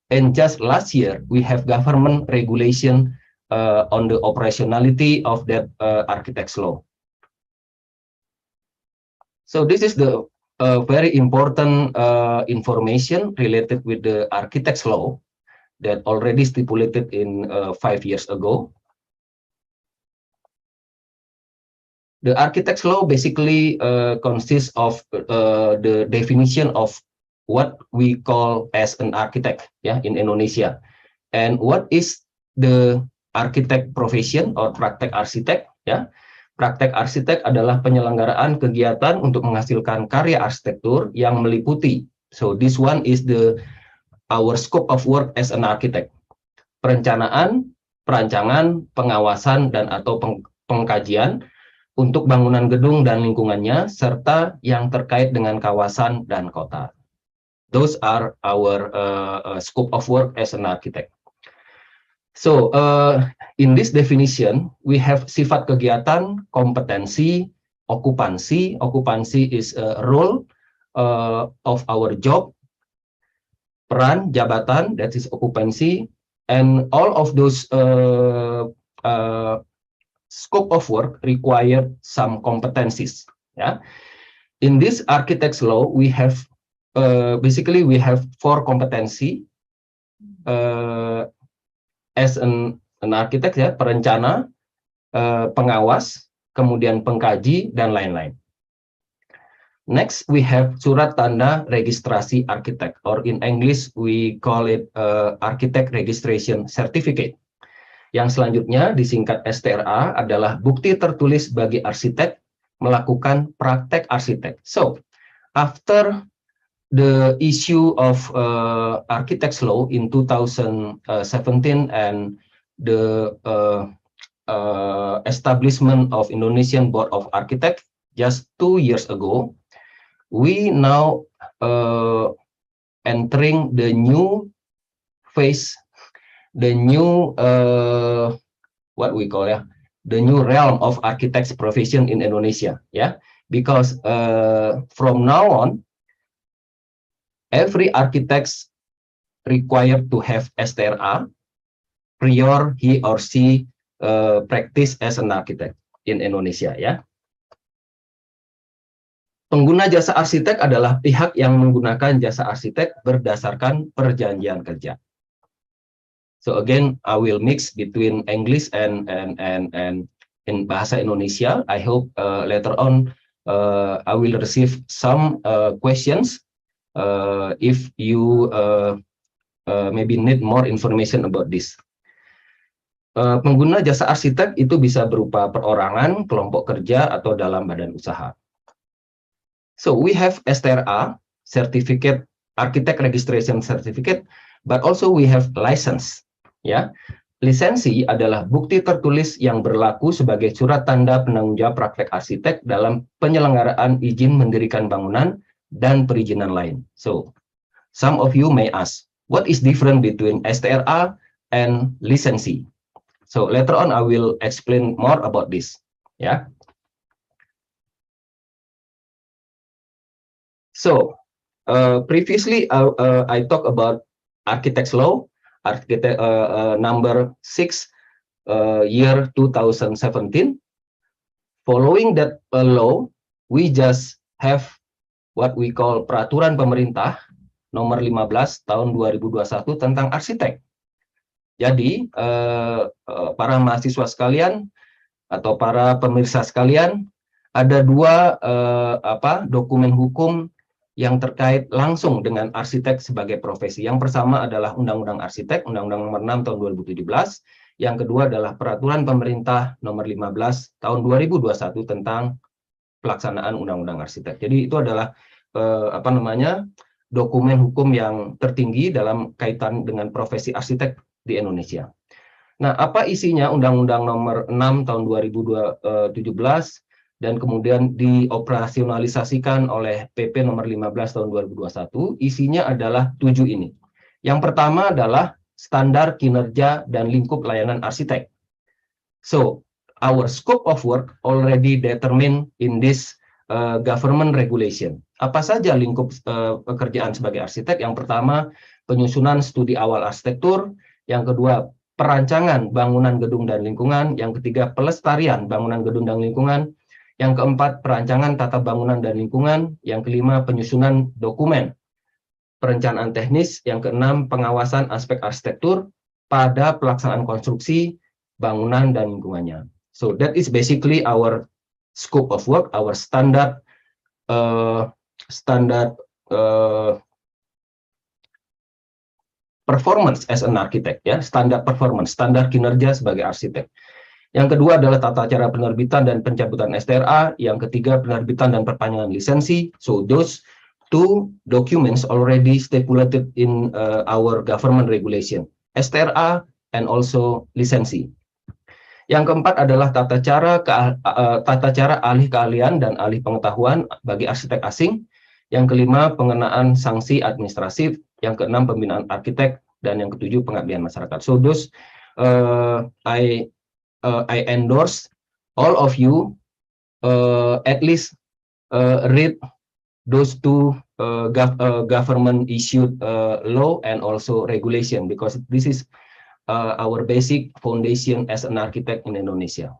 and just last year we have government regulation on the operationality of that architect's law. So this is the very important information related with the architect's law that already stipulated in 5 years ago. The architect's law basically consists of the definition of what we call as an architect, yeah, in Indonesia, and what is the architect profession or praktek arsitek, ya. Praktek arsitek adalah penyelenggaraan kegiatan untuk menghasilkan karya arsitektur yang meliputi. So this one is our scope of work as an architect. Perencanaan, perancangan, pengawasan, dan atau pengkajian untuk bangunan gedung dan lingkungannya, serta yang terkait dengan kawasan dan kota. Those are our scope of work as an architect. So, in this definition, we have sifat kegiatan, kompetensi, okupansi. Okupansi is a role of our job. Peran, jabatan, that is occupancy. And all of those scope of work require some competencies. Yeah. In this architect's law, we have basically we have 4 competency. As an architect, ya, perencana, pengawas, kemudian pengkaji, dan lain-lain. Next, we have surat tanda registrasi arsitek, or in English we call it architect registration certificate. Yang selanjutnya disingkat STRA adalah bukti tertulis bagi arsitek melakukan praktek arsitek. So, after the issue of architect's law in 2017 and the establishment of Indonesian Board of Architects just 2 years ago, we now entering the new phase, the new what we call, yeah, the new realm of architects profession in Indonesia, yeah, because from now on, every architect required to have STRA prior he or she practice as an architect in Indonesia, ya. Pengguna jasa arsitek adalah pihak yang menggunakan jasa arsitek berdasarkan perjanjian kerja. So again, I will mix between English and in bahasa Indonesia. I hope later on I will receive some questions if you maybe need more information about this. Pengguna jasa arsitek itu bisa berupa perorangan, kelompok kerja, atau dalam badan usaha. So we have STRA, Certificate Architect Registration Certificate, but also we have license. Ya, lisensi adalah bukti tertulis yang berlaku sebagai surat tanda penanggungjawab praktek arsitek dalam penyelenggaraan izin mendirikan bangunan dan perizinan lain. So some of you may ask, what is different between STRA and lisensi? So later on I will explain more about this. Ya. So previously I talked about architect's law, architect number 6 year 2017. Following that law, we just have what we call peraturan pemerintah nomor 15 tahun 2021 tentang arsitek. Jadi para mahasiswa sekalian atau para pemirsa sekalian, ada dua dokumen hukum yang terkait langsung dengan arsitek sebagai profesi. Yang pertama adalah Undang-Undang Arsitek, Undang-Undang Nomor 6 Tahun 2017. Yang kedua adalah Peraturan Pemerintah Nomor 15 Tahun 2021 tentang pelaksanaan Undang-Undang Arsitek. Jadi itu adalah dokumen hukum yang tertinggi dalam kaitan dengan profesi arsitek di Indonesia. Nah, apa isinya Undang-Undang Nomor 6 Tahun 2017 dan kemudian dioperasionalisasikan oleh PP nomor 15 tahun 2021, isinya adalah 7 ini. Yang pertama adalah standar kinerja dan lingkup layanan arsitek. So, our scope of work already determined in this government regulation. Apa saja lingkup pekerjaan sebagai arsitek? Yang pertama, penyusunan studi awal arsitektur. Yang kedua, perancangan bangunan gedung dan lingkungan. Yang ketiga, pelestarian bangunan gedung dan lingkungan. Yang keempat, perancangan tata bangunan dan lingkungan. Yang kelima, penyusunan dokumen perencanaan teknis. Yang keenam, pengawasan aspek arsitektur pada pelaksanaan konstruksi, bangunan, dan lingkungannya. So that is basically our scope of work, our standard performance as an architect, ya, standar performance, standar kinerja sebagai arsitek. Yang kedua adalah tata cara penerbitan dan pencabutan STRA. Yang ketiga, penerbitan dan perpanjangan lisensi. So those two documents already stipulated in our government regulation, STRA and also lisensi. Yang keempat adalah tata cara alih keahlian dan alih pengetahuan bagi arsitek asing. Yang kelima, pengenaan sanksi administratif. Yang keenam, pembinaan arsitek. Dan yang ketujuh, pengabdian masyarakat. So those I endorse all of you at least read those two government issued law and also regulation, because this is our basic foundation as an architect in Indonesia.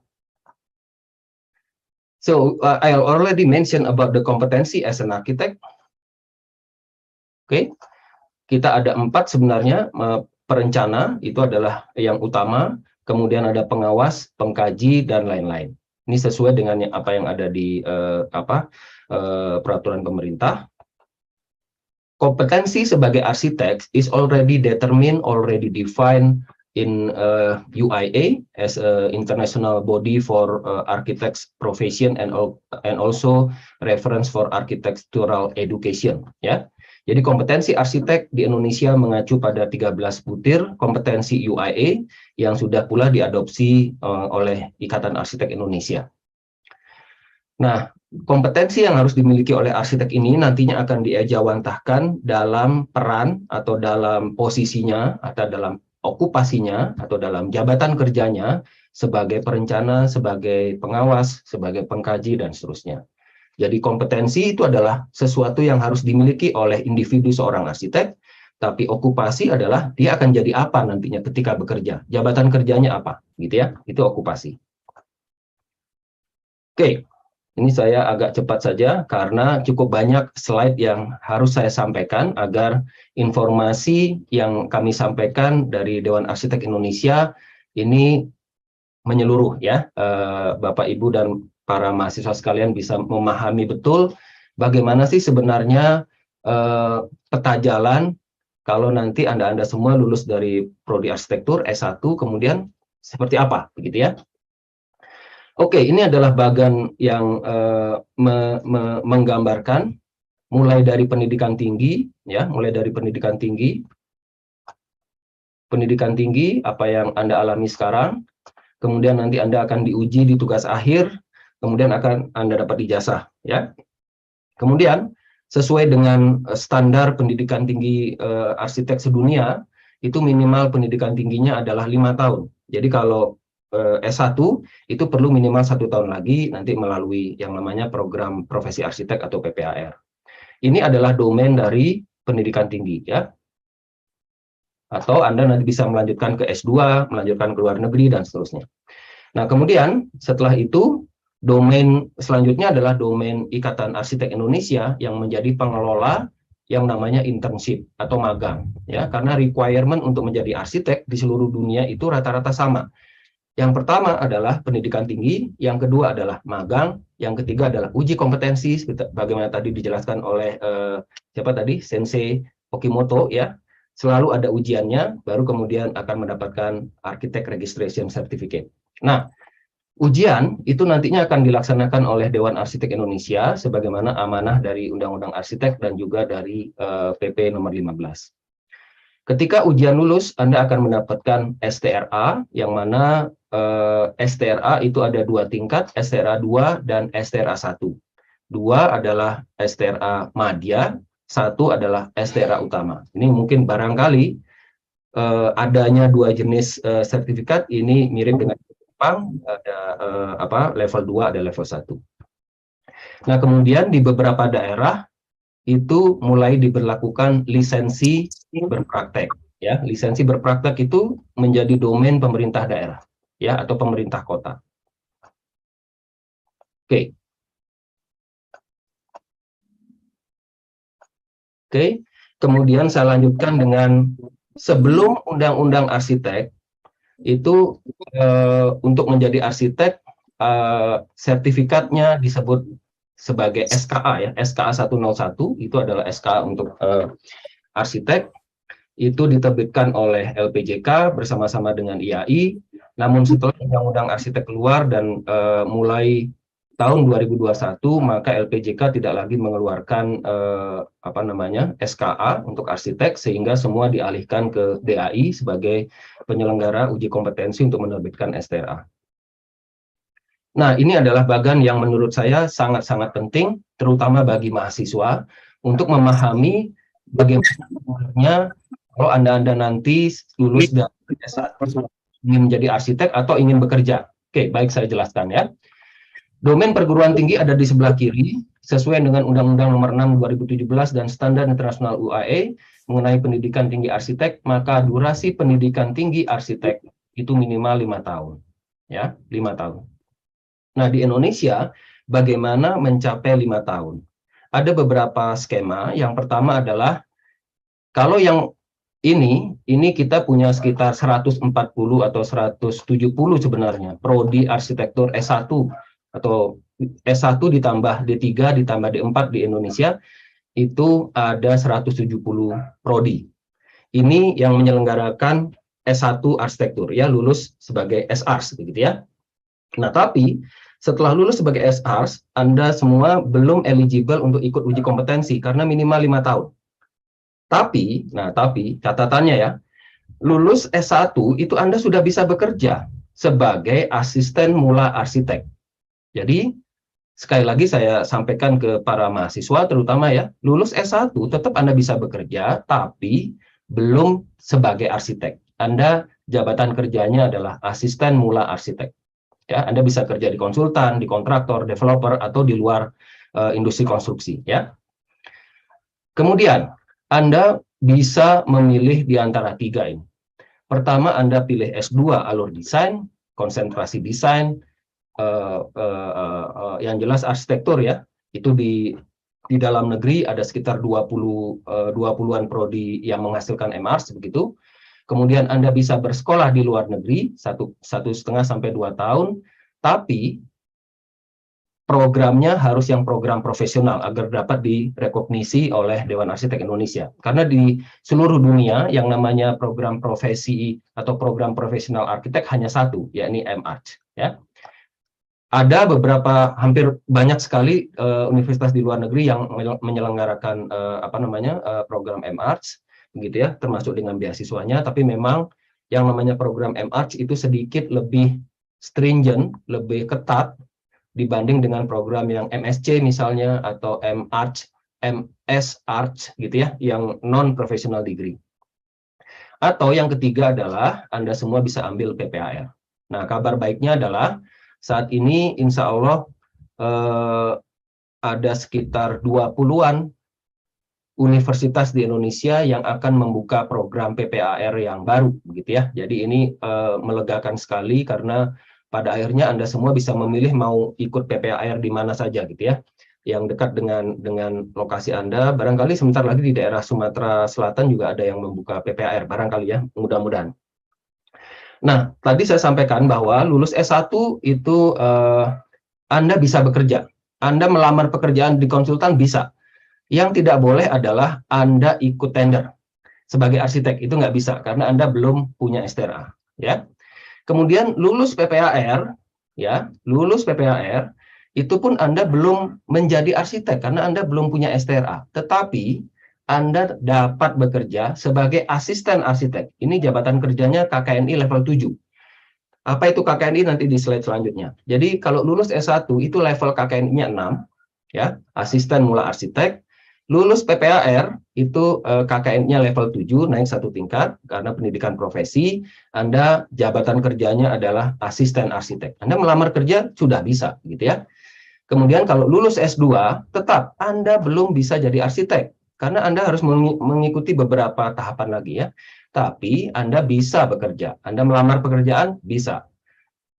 So I already mentioned about the competency as an architect. Oke, kita ada 4 sebenarnya. Perencana itu adalah yang utama. Kemudian ada pengawas, pengkaji, dan lain-lain. Ini sesuai dengan apa yang ada di peraturan pemerintah. Kompetensi sebagai arsitek is already determined, already defined in UIA as an international body for architects profession and also reference for architectural education. Ya. Jadi kompetensi arsitek di Indonesia mengacu pada 13 butir kompetensi UIA yang sudah pula diadopsi oleh Ikatan Arsitek Indonesia. Nah, kompetensi yang harus dimiliki oleh arsitek ini nantinya akan diejawantahkan dalam peran atau dalam posisinya atau dalam okupasinya atau dalam jabatan kerjanya sebagai perencana, sebagai pengawas, sebagai pengkaji, dan seterusnya. Jadi kompetensi itu adalah sesuatu yang harus dimiliki oleh individu seorang arsitek, tapi okupasi adalah dia akan jadi apa nantinya ketika bekerja, jabatan kerjanya apa, gitu ya, itu okupasi. Oke, ini saya agak cepat saja karena cukup banyak slide yang harus saya sampaikan agar informasi yang kami sampaikan dari Dewan Arsitek Indonesia ini menyeluruh ya, Bapak Ibu dan para mahasiswa sekalian bisa memahami betul bagaimana sih sebenarnya peta jalan kalau nanti Anda semua lulus dari Prodi Arsitektur S1 kemudian seperti apa begitu ya. Oke, ini adalah bagan yang menggambarkan mulai dari pendidikan tinggi ya, mulai dari pendidikan tinggi apa yang Anda alami sekarang. Kemudian nanti Anda akan diuji di tugas akhir, kemudian akan Anda dapat ijazah, ya. Kemudian, sesuai dengan standar pendidikan tinggi arsitek sedunia, itu minimal pendidikan tingginya adalah 5 tahun. Jadi kalau S1, itu perlu minimal 1 tahun lagi, nanti melalui yang namanya program profesi arsitek atau PPAR. Ini adalah domain dari pendidikan tinggi, ya. Atau Anda nanti bisa melanjutkan ke S2, melanjutkan ke luar negeri, dan seterusnya. Nah, kemudian setelah itu, domain selanjutnya adalah domain Ikatan Arsitek Indonesia yang menjadi pengelola yang namanya internship atau magang. Ya, karena requirement untuk menjadi arsitek di seluruh dunia itu rata-rata sama. Yang pertama adalah pendidikan tinggi, yang kedua adalah magang, yang ketiga adalah uji kompetensi, bagaimana tadi dijelaskan oleh siapa tadi, Sensei Okimoto, ya. Selalu ada ujiannya, baru kemudian akan mendapatkan Architect Registration Certificate. Nah, ujian itu nantinya akan dilaksanakan oleh Dewan Arsitek Indonesia, sebagaimana amanah dari Undang-Undang Arsitek dan juga dari PP nomor 15. Ketika ujian lulus, Anda akan mendapatkan STRA, yang mana STRA itu ada 2 tingkat, STRA 2 dan STRA 1. 2 adalah STRA Madya, 1 adalah STRA Utama. Ini mungkin barangkali adanya 2 jenis sertifikat, ini mirip dengan Jepang, ada level 2, ada level 1. Nah, kemudian di beberapa daerah, itu mulai diberlakukan lisensi berpraktek. Ya, lisensi berpraktek itu menjadi domain pemerintah daerah, ya, atau pemerintah kota. Oke. Oke, kemudian saya lanjutkan dengan sebelum Undang-Undang Arsitek itu untuk menjadi arsitek sertifikatnya disebut sebagai SKA ya, SKA 101 itu adalah SKA untuk arsitek, itu diterbitkan oleh LPJK bersama-sama dengan IAI. Namun setelah Undang-Undang Arsitek keluar dan mulai tahun 2021 maka LPJK tidak lagi mengeluarkan SKA untuk arsitek, sehingga semua dialihkan ke DAI sebagai penyelenggara uji kompetensi untuk menerbitkan STRA. Nah, ini adalah bagian yang menurut saya sangat-sangat penting, terutama bagi mahasiswa, untuk memahami bagaimana kalau Anda nanti lulus dari S1 ingin menjadi arsitek atau ingin bekerja. Oke, baik, saya jelaskan ya. Domain perguruan tinggi ada di sebelah kiri, sesuai dengan Undang-Undang Nomor 6 2017 dan Standar Internasional UAE mengenai pendidikan tinggi arsitek, maka durasi pendidikan tinggi arsitek itu minimal 5 tahun. Ya, 5 tahun. Nah, di Indonesia, bagaimana mencapai 5 tahun? Ada beberapa skema. Yang pertama adalah, kalau yang ini kita punya sekitar 140 atau 170 sebenarnya, Prodi Arsitektur S1, atau S1 ditambah D3 ditambah D4 di Indonesia, itu ada 170 Prodi. Ini yang menyelenggarakan S1 Arsitektur, ya, lulus sebagai SARS, begitu ya. Nah, tapi setelah lulus sebagai SARS, Anda semua belum eligible untuk ikut uji kompetensi karena minimal 5 tahun. Tapi catatannya ya, lulus S1 itu Anda sudah bisa bekerja sebagai asisten mula arsitek. Jadi, sekali lagi saya sampaikan ke para mahasiswa terutama ya, lulus S1 tetap Anda bisa bekerja, tapi belum sebagai arsitek. Anda jabatan kerjanya adalah asisten mula arsitek. Ya, Anda bisa kerja di konsultan, di kontraktor, developer, atau di luar industri konstruksi. Ya. Kemudian, Anda bisa memilih di antara 3 ini. Pertama, Anda pilih S2 alur desain, konsentrasi desain, yang jelas arsitektur ya. Itu di dalam negeri ada sekitar 20-an prodi yang menghasilkan MArs begitu. Kemudian Anda bisa bersekolah di luar negeri 1,5 sampai 2 tahun, tapi programnya harus yang program profesional agar dapat direkognisi oleh Dewan Arsitek Indonesia. Karena di seluruh dunia yang namanya program profesi atau program profesional arsitek hanya satu, yakni MArch. Ya. Ada beberapa, hampir banyak sekali universitas di luar negeri yang menyelenggarakan program MArch, begitu ya, termasuk dengan beasiswanya. Tapi memang yang namanya program MArch itu sedikit lebih stringent, lebih ketat dibanding dengan program yang MSc misalnya atau MArch, MS-Arch gitu ya, yang non-professional degree. Atau yang ketiga adalah Anda semua bisa ambil PPAR. Nah, kabar baiknya adalah saat ini insya Allah ada sekitar 20-an universitas di Indonesia yang akan membuka program PPAR yang baru, begitu ya. Jadi ini melegakan sekali karena pada akhirnya Anda semua bisa memilih mau ikut PPAR di mana saja, gitu ya. Yang dekat dengan lokasi Anda, barangkali sebentar lagi di daerah Sumatera Selatan juga ada yang membuka PPAR, barangkali ya, mudah-mudahan. Nah, tadi saya sampaikan bahwa lulus S1 itu Anda bisa bekerja. Anda melamar pekerjaan di konsultan bisa. Yang tidak boleh adalah Anda ikut tender sebagai arsitek, itu nggak bisa karena Anda belum punya STRA. Ya. Kemudian lulus PPAR, ya, lulus PPAR itu pun Anda belum menjadi arsitek karena Anda belum punya STRA. Tetapi Anda dapat bekerja sebagai asisten arsitek. Ini jabatan kerjanya KKNI level 7. Apa itu KKNI nanti di slide selanjutnya. Jadi kalau lulus S1 itu level KKNI-nya 6, ya, asisten mula arsitek. Lulus PPAR itu KKN-nya level 7, naik 1 tingkat karena pendidikan profesi. Anda jabatan kerjanya adalah asisten arsitek. Anda melamar kerja sudah bisa, gitu ya. Kemudian kalau lulus S2, tetap Anda belum bisa jadi arsitek karena Anda harus mengikuti beberapa tahapan lagi ya. Tapi Anda bisa bekerja. Anda melamar pekerjaan bisa.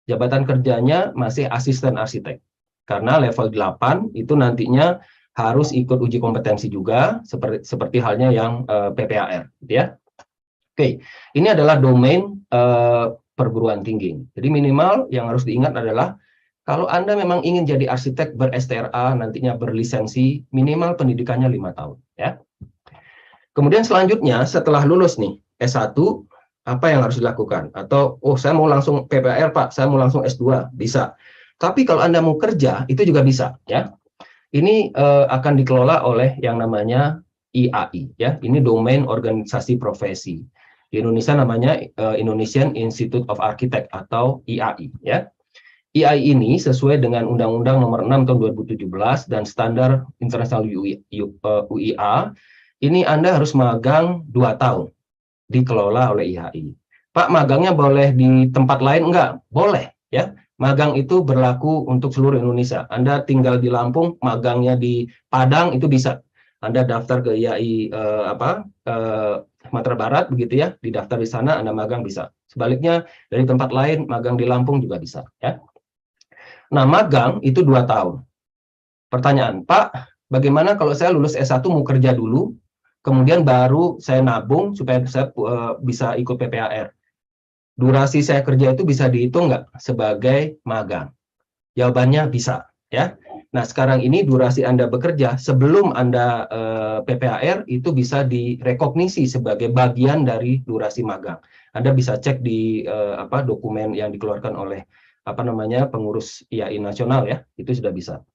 Jabatan kerjanya masih asisten arsitek. Karena level 8 itu nantinya harus ikut uji kompetensi juga seperti halnya yang PPAR, gitu ya. Oke, ini adalah domain perguruan tinggi. Jadi minimal yang harus diingat adalah kalau Anda memang ingin jadi arsitek ber-STRA, nantinya berlisensi, minimal pendidikannya 5 tahun, ya. Kemudian selanjutnya setelah lulus nih S1, apa yang harus dilakukan? Atau saya mau langsung PPAR, Pak, saya mau langsung S2, bisa. Tapi kalau Anda mau kerja itu juga bisa, ya. Ini akan dikelola oleh yang namanya IAI, ya. Ini domain organisasi profesi. Di Indonesia namanya Indonesian Institute of Architect atau IAI, ya. IAI ini sesuai dengan Undang-Undang Nomor 6 Tahun 2017 dan Standar Internasional UIA, ini Anda harus magang 2 tahun, dikelola oleh IAI. Pak, magangnya boleh di tempat lain? Enggak, boleh, ya. Magang itu berlaku untuk seluruh Indonesia. Anda tinggal di Lampung, magangnya di Padang itu bisa. Anda daftar ke IAI Sumatera Barat begitu ya, didaftar di sana Anda magang bisa. Sebaliknya dari tempat lain magang di Lampung juga bisa, ya. Nah, magang itu 2 tahun. Pertanyaan, Pak, bagaimana kalau saya lulus S1 mau kerja dulu, kemudian baru saya nabung supaya saya bisa ikut PPAR? Durasi saya kerja itu bisa dihitung nggak sebagai magang? Jawabannya bisa, ya. Nah, sekarang ini durasi Anda bekerja sebelum Anda PPAR itu bisa direkognisi sebagai bagian dari durasi magang. Anda bisa cek di dokumen yang dikeluarkan oleh pengurus IAI nasional, ya, itu sudah bisa.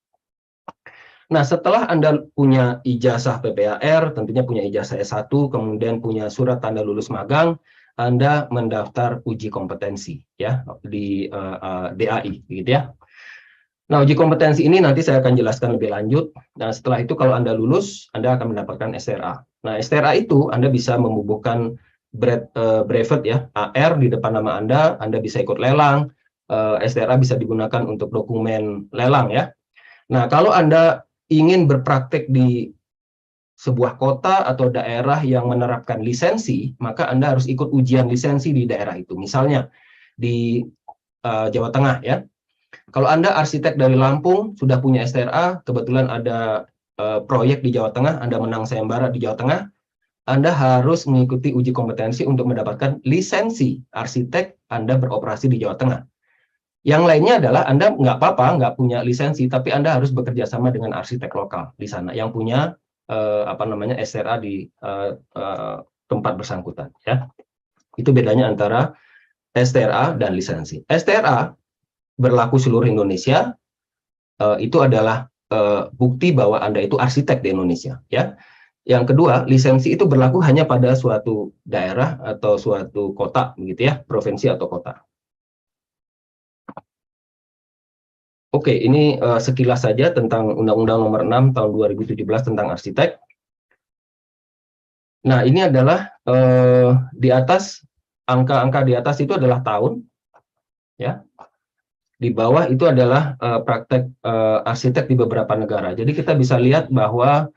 Nah, setelah Anda punya ijazah PPAR, tentunya punya ijazah S1, kemudian punya surat tanda lulus magang, Anda mendaftar uji kompetensi, ya, di DAI, gitu ya. Nah, uji kompetensi ini nanti saya akan jelaskan lebih lanjut. Nah, setelah itu kalau Anda lulus, Anda akan mendapatkan STRA. Nah, STRA itu Anda bisa membubuhkan brevet ya, AR di depan nama Anda bisa ikut lelang, STRA bisa digunakan untuk dokumen lelang ya. Nah, kalau Anda ingin berpraktek di sebuah kota atau daerah yang menerapkan lisensi, maka Anda harus ikut ujian lisensi di daerah itu. Misalnya di Jawa Tengah ya. Kalau Anda arsitek dari Lampung, sudah punya STRA, kebetulan ada proyek di Jawa Tengah, Anda menang sayembara di Jawa Tengah, Anda harus mengikuti uji kompetensi untuk mendapatkan lisensi arsitek Anda beroperasi di Jawa Tengah. Yang lainnya adalah Anda nggak apa-apa, nggak punya lisensi, tapi Anda harus bekerja sama dengan arsitek lokal di sana yang punya STRA di tempat bersangkutan. Ya, itu bedanya antara STRA dan lisensi. STRA berlaku seluruh Indonesia, itu adalah bukti bahwa Anda itu arsitek di Indonesia. Ya. Yang kedua, lisensi itu berlaku hanya pada suatu daerah atau suatu kota, begitu ya, provinsi atau kota. Oke, ini sekilas saja tentang Undang-Undang Nomor 6 Tahun 2017 tentang arsitek. Nah, ini adalah di atas, angka-angka di atas itu adalah tahun, ya. Di bawah itu adalah praktek arsitek di beberapa negara. Jadi kita bisa lihat bahwa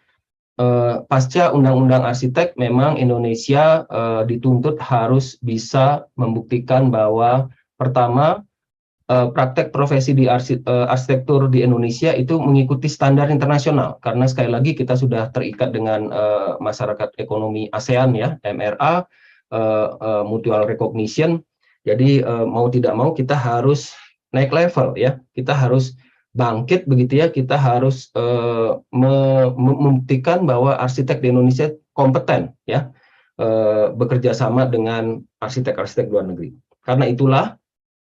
pasca Undang-Undang Arsitek, memang Indonesia dituntut harus bisa membuktikan bahwa pertama, praktek profesi di arsitektur di Indonesia itu mengikuti standar internasional, karena sekali lagi kita sudah terikat dengan masyarakat ekonomi ASEAN ya, MRA, mutual recognition. Jadi mau tidak mau kita harus naik level ya, kita harus bangkit begitu ya, kita harus membuktikan bahwa arsitek di Indonesia kompeten ya, bekerja sama dengan arsitek-arsitek luar negeri. Karena itulah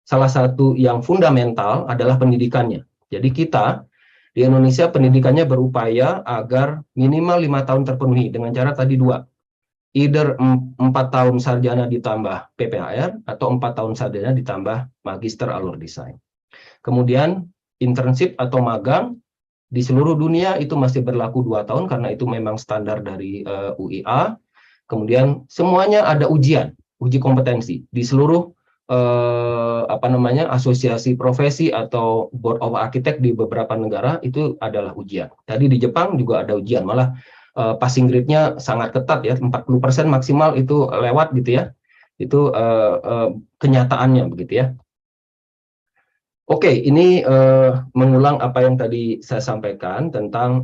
salah satu yang fundamental adalah pendidikannya. Jadi kita di Indonesia pendidikannya berupaya agar minimal 5 tahun terpenuhi dengan cara tadi dua. Either 4 tahun sarjana ditambah PPHR atau 4 tahun sarjana ditambah magister alur desain. Kemudian internship atau magang di seluruh dunia itu masih berlaku 2 tahun karena itu memang standar dari UIA. Kemudian semuanya ada uji kompetensi di seluruh asosiasi profesi atau board of architect di beberapa negara itu adalah ujian. Tadi di Jepang juga ada ujian, malah passing grade-nya sangat ketat ya, 40% maksimal itu lewat gitu ya. Itu kenyataannya begitu ya. Oke, ini mengulang apa yang tadi saya sampaikan tentang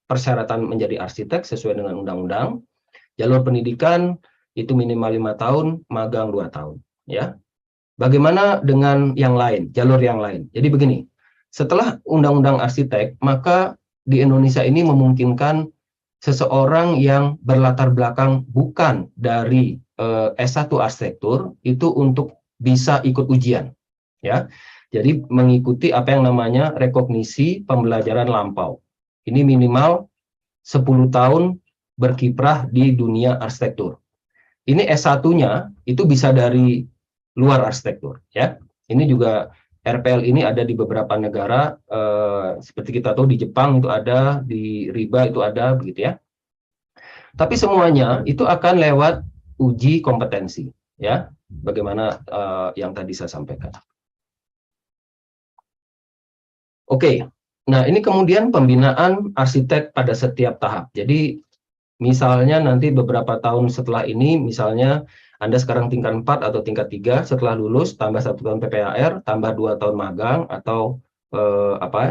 persyaratan menjadi arsitek sesuai dengan undang-undang. Jalur pendidikan itu minimal 5 tahun, magang 2 tahun. Ya. Bagaimana dengan yang lain, jalur yang lain? Jadi begini, setelah undang-undang arsitek, maka di Indonesia ini memungkinkan seseorang yang berlatar belakang bukan dari S1 arsitektur itu untuk bisa ikut ujian. Ya. Jadi mengikuti apa yang namanya rekognisi pembelajaran lampau. Ini minimal 10 tahun berkiprah di dunia arsitektur. Ini S1-nya itu bisa dari luar arsitektur ya. Ini juga RPL ini ada di beberapa negara, seperti kita tahu di Jepang itu ada, di Riba itu ada begitu ya. Tapi semuanya itu akan lewat uji kompetensi ya. Bagaimana yang tadi saya sampaikan. Oke. Nah, ini kemudian pembinaan arsitek pada setiap tahap. Jadi misalnya nanti beberapa tahun setelah ini, misalnya Anda sekarang tingkat 4 atau tingkat 3, setelah lulus tambah 1 tahun PPAR, tambah 2 tahun magang atau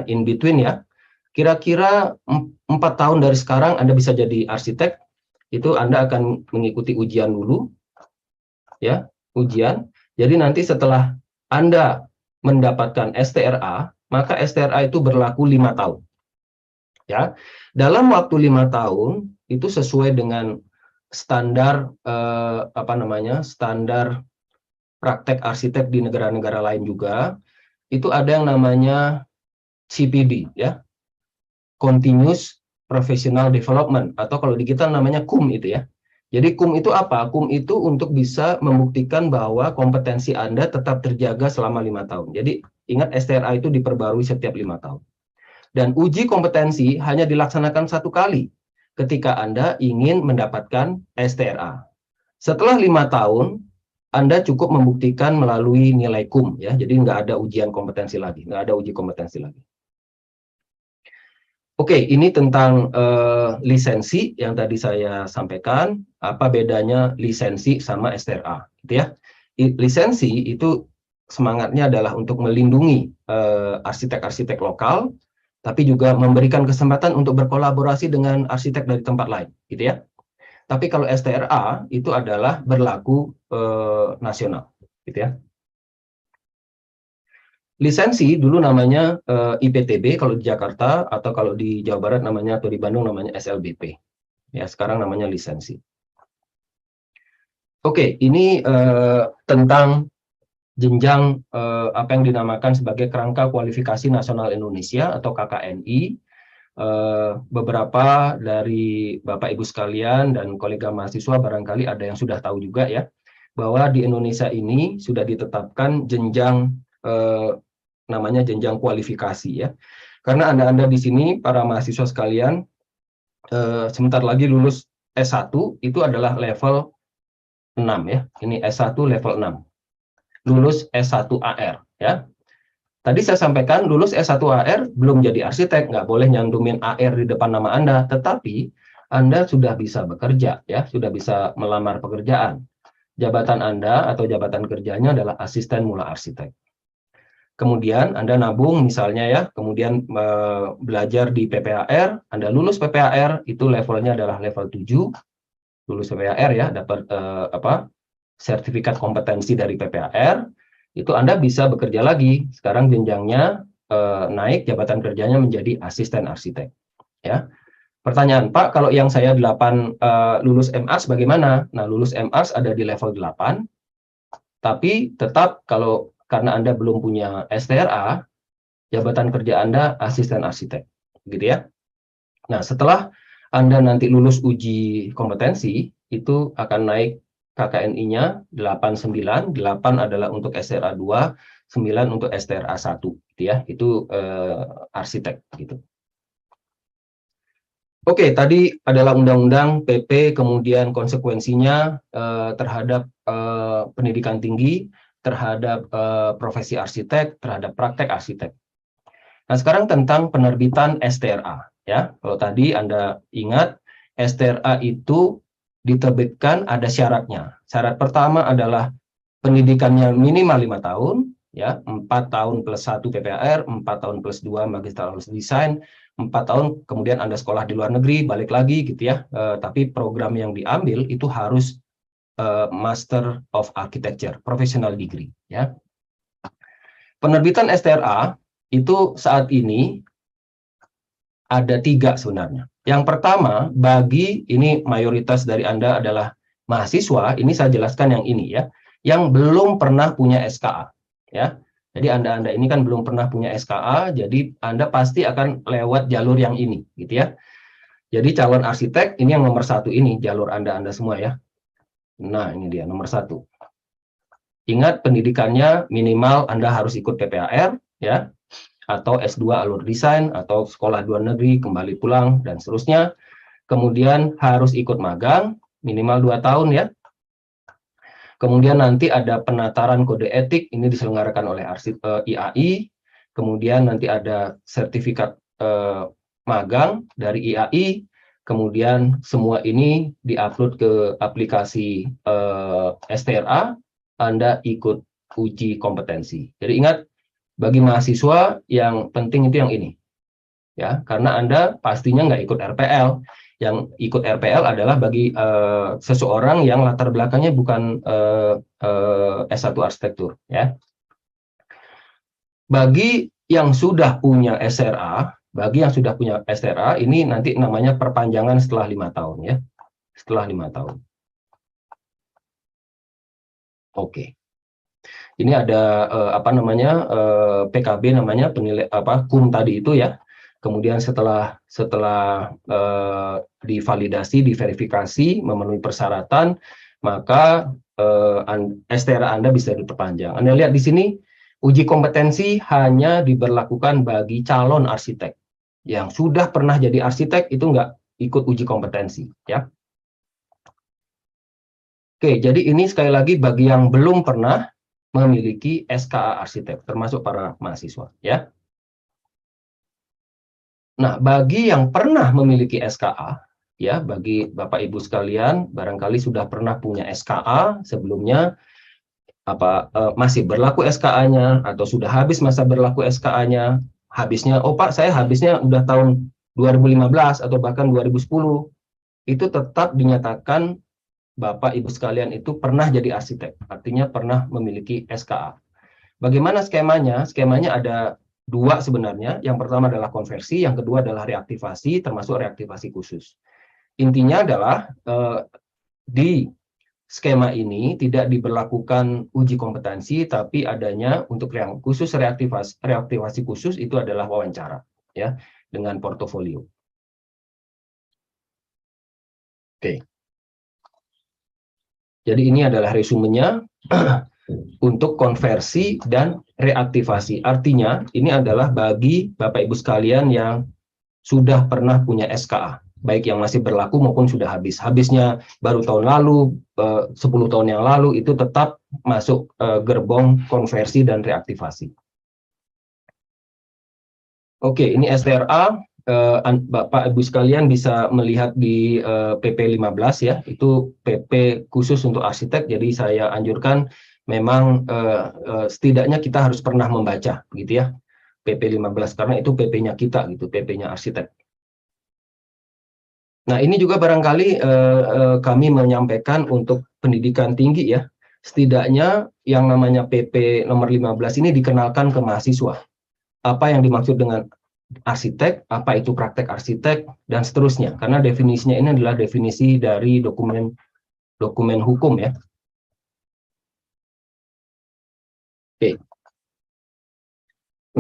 in between ya. Kira-kira 4 tahun dari sekarang Anda bisa jadi arsitek, itu Anda akan mengikuti ujian dulu. Ya, ujian. Jadi nanti setelah Anda mendapatkan STRA, maka STRA itu berlaku 5 tahun. Ya. Dalam waktu 5 tahun itu sesuai dengan standar standar praktek arsitek di negara-negara lain juga, itu ada yang namanya CPD ya, Continuous Professional Development, atau kalau di kita namanya KUM itu ya. Jadi KUM itu apa? KUM itu untuk bisa membuktikan bahwa kompetensi Anda tetap terjaga selama 5 tahun. Jadi ingat, STRA itu diperbarui setiap 5 tahun. Dan uji kompetensi hanya dilaksanakan 1 kali. ketika Anda ingin mendapatkan STRA. Setelah 5 tahun, Anda cukup membuktikan melalui nilai KUM, ya. Jadi nggak ada ujian kompetensi lagi, nggak ada uji kompetensi lagi. Oke, ini tentang lisensi yang tadi saya sampaikan. Apa bedanya lisensi sama STRA, gitu ya? Lisensi itu semangatnya adalah untuk melindungi arsitek-arsitek lokal, tapi juga memberikan kesempatan untuk berkolaborasi dengan arsitek dari tempat lain, gitu ya. Tapi kalau STRA itu adalah berlaku nasional, gitu ya. Lisensi dulu namanya IPTB kalau di Jakarta, atau kalau di Jawa Barat namanya, atau di Bandung namanya SLBP. Ya, sekarang namanya lisensi. Oke, ini tentang jenjang apa yang dinamakan sebagai Kerangka Kualifikasi Nasional Indonesia atau KKNI. Beberapa dari Bapak Ibu sekalian dan kolega mahasiswa barangkali ada yang sudah tahu juga ya, bahwa di Indonesia ini sudah ditetapkan jenjang namanya jenjang kualifikasi ya. Karena Anda-Anda di sini para mahasiswa sekalian sebentar lagi lulus S1 itu adalah level 6 ya. Ini S1 level 6. Lulus S1 AR ya. Tadi saya sampaikan lulus S1 AR belum jadi arsitek, nggak boleh nyantumin AR di depan nama Anda, tetapi Anda sudah bisa bekerja ya, sudah bisa melamar pekerjaan. Jabatan Anda atau jabatan kerjanya adalah asisten mula arsitek. Kemudian Anda nabung misalnya ya, kemudian belajar di PPAR, Anda lulus PPAR, itu levelnya adalah level 7, lulus PPAR ya, dapat sertifikat kompetensi dari PPAR, itu Anda bisa bekerja lagi. Sekarang jenjangnya naik, jabatan kerjanya menjadi asisten arsitek. Ya. Pertanyaan, Pak, kalau yang saya 8 lulus MArs bagaimana? Nah, lulus MArs ada di level 8, tapi tetap kalau karena Anda belum punya STRA, jabatan kerja Anda asisten arsitek, gitu ya. Nah, setelah Anda nanti lulus uji kompetensi, itu akan naik KKNI-nya 89, 8 adalah untuk STRA 2, 9 untuk STRA 1, gitu ya. Itu arsitek, gitu. Oke, tadi adalah undang-undang PP, kemudian konsekuensinya terhadap pendidikan tinggi, terhadap profesi arsitek, terhadap praktek arsitek. Nah, sekarang tentang penerbitan STRA. Ya, kalau tadi Anda ingat, STRA itu diterbitkan ada syaratnya. Syarat pertama adalah pendidikannya minimal 5 tahun, ya, 4 tahun plus 1 PPAR, 4 tahun plus 2 Magister Arus Desain, 4 tahun kemudian Anda sekolah di luar negeri, balik lagi gitu ya. Tapi program yang diambil itu harus Master of Architecture, professional degree, ya. Penerbitan STRA itu saat ini ada 3 sebenarnya. Yang pertama, bagi ini mayoritas dari Anda adalah mahasiswa, ini saya jelaskan yang ini ya, yang belum pernah punya SKA, ya. Jadi Anda ini kan belum pernah punya SKA, jadi Anda pasti akan lewat jalur yang ini, gitu ya. Jadi calon arsitek ini yang nomor 1 ini, jalur Anda semua ya. Nah, ini dia nomor 1. Ingat pendidikannya minimal Anda harus ikut PPAR, ya, atau S2 alur desain, atau sekolah luar negeri, kembali pulang, dan seterusnya. Kemudian harus ikut magang, minimal 2 tahun ya. Kemudian nanti ada penataran kode etik, ini diselenggarakan oleh IAI. Kemudian nanti ada sertifikat magang dari IAI. Kemudian semua ini diupload ke aplikasi STRA, Anda ikut uji kompetensi. Jadi ingat, bagi mahasiswa yang penting itu yang ini, ya, karena Anda pastinya nggak ikut RPL. Yang ikut RPL adalah bagi seseorang yang latar belakangnya bukan S1 arsitektur, ya. Bagi yang sudah punya SRA, ini nanti namanya perpanjangan setelah 5 tahun, ya, setelah 5 tahun. Oke. Ini ada PKB namanya, KUM tadi itu ya. Kemudian setelah divalidasi, diverifikasi, memenuhi persyaratan, maka STRA Anda bisa diperpanjang. Anda lihat di sini, uji kompetensi hanya diberlakukan bagi calon arsitek. Yang sudah pernah jadi arsitek itu ikut uji kompetensi ya. Oke, jadi ini sekali lagi bagi yang belum pernah memiliki SKA arsitek, termasuk para mahasiswa ya. Nah, bagi yang pernah memiliki SKA, ya, bagi Bapak Ibu sekalian, barangkali sudah pernah punya SKA sebelumnya, masih berlaku SKA-nya, atau sudah habis masa berlaku SKA-nya, habisnya, oh Pak, saya habisnya udah tahun 2015 atau bahkan 2010, itu tetap dinyatakan Bapak Ibu sekalian itu pernah jadi arsitek, artinya pernah memiliki SKA. Bagaimana skemanya? Skemanya ada dua sebenarnya. Yang pertama adalah konversi, yang kedua adalah reaktivasi, termasuk reaktivasi khusus. Intinya adalah di skema ini tidak diberlakukan uji kompetensi, tapi adanya untuk yang khusus reaktivasi khusus itu adalah wawancara, ya, dengan portofolio. Oke. Jadi ini adalah resumenya untuk konversi dan reaktivasi. Artinya ini adalah bagi Bapak Ibu sekalian yang sudah pernah punya SKA, baik yang masih berlaku maupun sudah habis. Habisnya baru tahun lalu, 10 tahun yang lalu, itu tetap masuk gerbong konversi dan reaktivasi. Oke, ini STRA. Bapak Ibu sekalian bisa melihat di PP 15 ya, itu PP khusus untuk arsitek, jadi saya anjurkan memang setidaknya kita harus pernah membaca gitu ya, PP 15, karena itu PP-nya kita gitu, PP-nya arsitek. Nah, ini juga barangkali kami menyampaikan untuk pendidikan tinggi ya, setidaknya yang namanya PP nomor 15 ini dikenalkan ke mahasiswa. Apa yang dimaksud dengan arsitek, apa itu praktek arsitek, dan seterusnya. Karena definisinya ini adalah definisi dari dokumen hukum ya. Oke.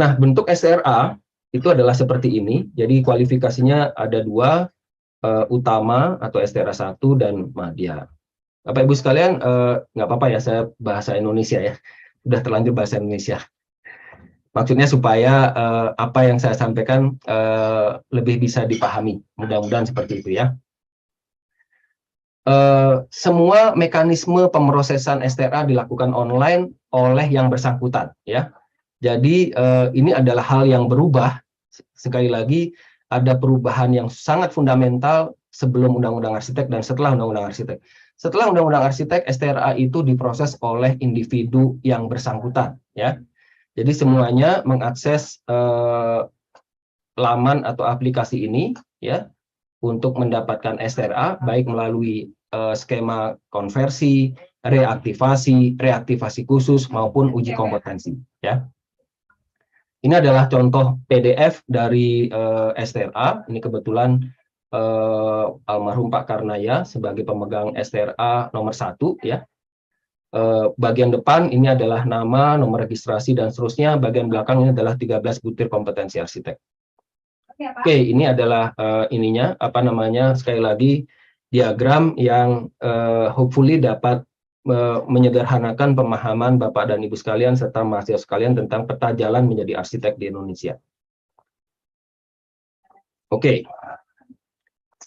Nah, bentuk SRA itu adalah seperti ini. Jadi kualifikasinya ada dua, utama atau STRA 1 dan madya. Bapak Ibu sekalian, nggak apa-apa ya saya bahasa Indonesia ya. Sudah terlanjur bahasa Indonesia. Maksudnya supaya apa yang saya sampaikan lebih bisa dipahami. Mudah-mudahan seperti itu ya. Semua mekanisme pemrosesan STRA dilakukan online oleh yang bersangkutan ya. Jadi ini adalah hal yang berubah. Sekali lagi ada perubahan yang sangat fundamental sebelum Undang-Undang Arsitek dan setelah Undang-Undang Arsitek. Setelah Undang-Undang Arsitek, STRA itu diproses oleh individu yang bersangkutan ya. Jadi semuanya mengakses laman atau aplikasi ini ya untuk mendapatkan STRA baik melalui skema konversi, reaktivasi khusus maupun uji kompetensi ya. Ini adalah contoh PDF dari STRA. Ini kebetulan almarhum Pak Karnaya sebagai pemegang STRA nomor 1 ya. Bagian depan ini adalah nama, nomor registrasi, dan seterusnya. Bagian belakang ini adalah 13 butir kompetensi arsitek. Oke, ini adalah ininya, apa namanya, sekali lagi, diagram yang hopefully dapat menyederhanakan pemahaman Bapak dan Ibu sekalian, serta mahasiswa sekalian tentang peta jalan menjadi arsitek di Indonesia. Oke.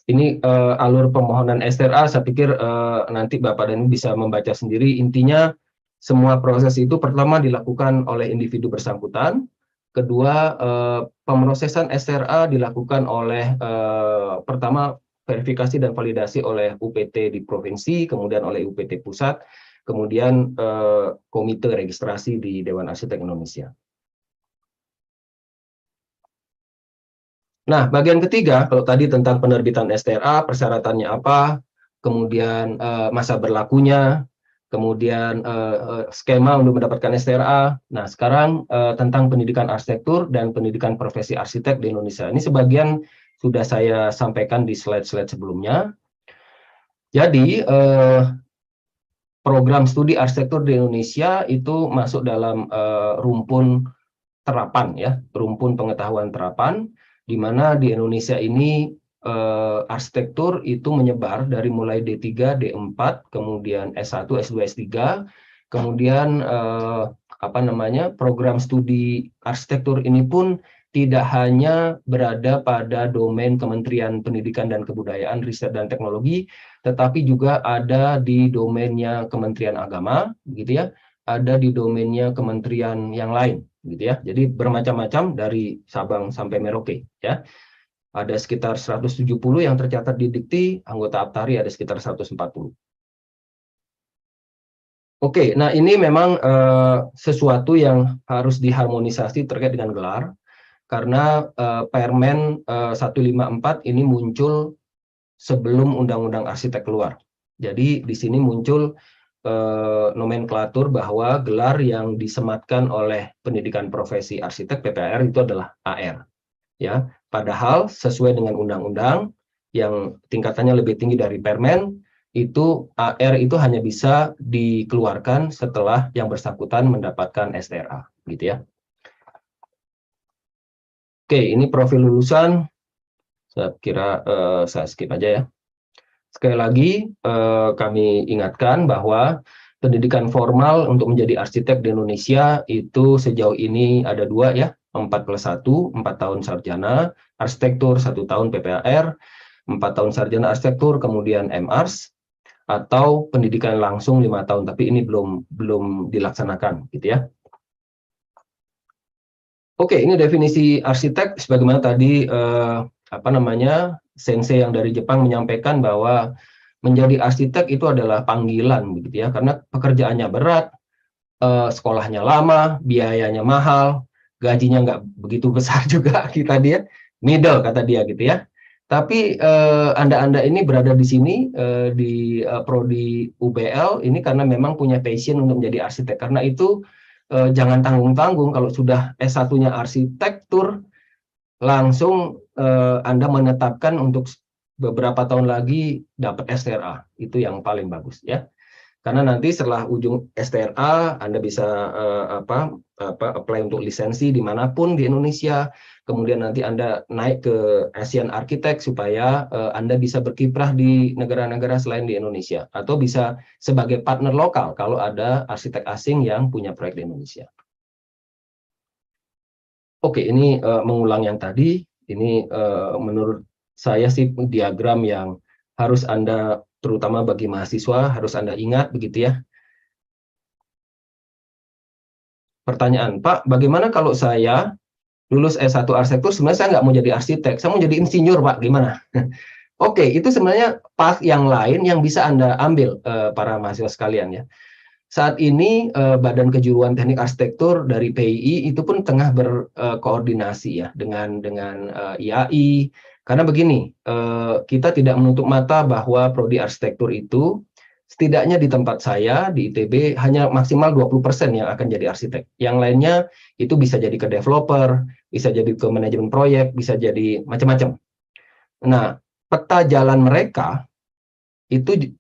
Ini alur pemohonan STRA, saya pikir nanti Bapak dan Ibu bisa membaca sendiri. Intinya semua proses itu pertama dilakukan oleh individu bersangkutan, kedua pemrosesan STRA dilakukan oleh pertama verifikasi dan validasi oleh UPT di provinsi, kemudian oleh UPT pusat, kemudian komite registrasi di Dewan Arsitek Indonesia. Nah, bagian ketiga, kalau tadi tentang penerbitan STRA, persyaratannya apa, kemudian masa berlakunya, kemudian skema untuk mendapatkan STRA. Nah, sekarang tentang pendidikan arsitektur dan pendidikan profesi arsitek di Indonesia. Ini sebagian sudah saya sampaikan di slide-slide sebelumnya. Jadi, program studi arsitektur di Indonesia itu masuk dalam rumpun terapan, ya, rumpun pengetahuan terapan, di mana di Indonesia ini arsitektur itu menyebar dari mulai D3, D4, kemudian S1, S2, S3, kemudian program studi arsitektur ini pun tidak hanya berada pada domain Kementerian Pendidikan dan Kebudayaan, Riset dan Teknologi, tetapi juga ada di domainnya Kementerian Agama, gitu ya, ada di domainnya kementerian yang lain, gitu ya. Jadi bermacam-macam dari Sabang sampai Merauke, ya. Ada sekitar 170 yang tercatat di Dikti, anggota Aptari ada sekitar 140. Oke, nah ini memang sesuatu yang harus diharmonisasi terkait dengan gelar, karena Permen 154 ini muncul sebelum Undang-Undang Arsitek keluar. Jadi di sini muncul nomenklatur bahwa gelar yang disematkan oleh pendidikan profesi arsitek PPAR itu adalah AR. Ya, padahal sesuai dengan undang-undang yang tingkatannya lebih tinggi dari Permen, itu AR itu hanya bisa dikeluarkan setelah yang bersangkutan mendapatkan STRA, gitu ya. Oke, ini profil lulusan. Saya kira saya skip aja ya. Sekali lagi kami ingatkan bahwa pendidikan formal untuk menjadi arsitek di Indonesia itu sejauh ini ada 2 ya, 4+1, 4 tahun sarjana arsitektur, 1 tahun PPAR, 4 tahun sarjana arsitektur, kemudian MArs, atau pendidikan langsung 5 tahun, tapi ini belum dilaksanakan, gitu ya. Oke, ini definisi arsitek sebagaimana tadi sensei yang dari Jepang menyampaikan bahwa menjadi arsitek itu adalah panggilan, begitu ya, karena pekerjaannya berat, sekolahnya lama, biayanya mahal, gajinya nggak begitu besar juga, kita dia middle kata dia gitu ya. Tapi Anda ini berada di sini di prodi UBL ini karena memang punya passion untuk menjadi arsitek. Karena itu jangan tanggung-tanggung kalau sudah S1-nya arsitektur langsung Anda menetapkan untuk beberapa tahun lagi dapat STRA. Itu yang paling bagus ya. Karena nanti setelah ujung STRA Anda bisa apply untuk lisensi dimanapun di Indonesia, kemudian nanti Anda naik ke Asian Architect supaya Anda bisa berkiprah di negara-negara selain di Indonesia, atau bisa sebagai partner lokal kalau ada arsitek asing yang punya proyek di Indonesia. Oke, ini mengulang yang tadi, ini menurut saya sih diagram yang harus Anda, terutama bagi mahasiswa, harus Anda ingat begitu ya. Pertanyaan, Pak, bagaimana kalau saya lulus S1 arsitektur, sebenarnya saya nggak mau jadi arsitek, saya mau jadi insinyur, Pak, gimana? Oke, itu sebenarnya path yang lain yang bisa Anda ambil, para mahasiswa sekalian ya. Saat ini Badan Kejuruan Teknik Arsitektur dari PII itu pun tengah berkoordinasi ya dengan IAI, karena begini, kita tidak menutup mata bahwa prodi arsitektur itu setidaknya di tempat saya di ITB hanya maksimal 20% yang akan jadi arsitek. Yang lainnya itu bisa jadi ke developer, bisa jadi ke manajemen proyek, bisa jadi macam-macam. Nah, peta jalan mereka itu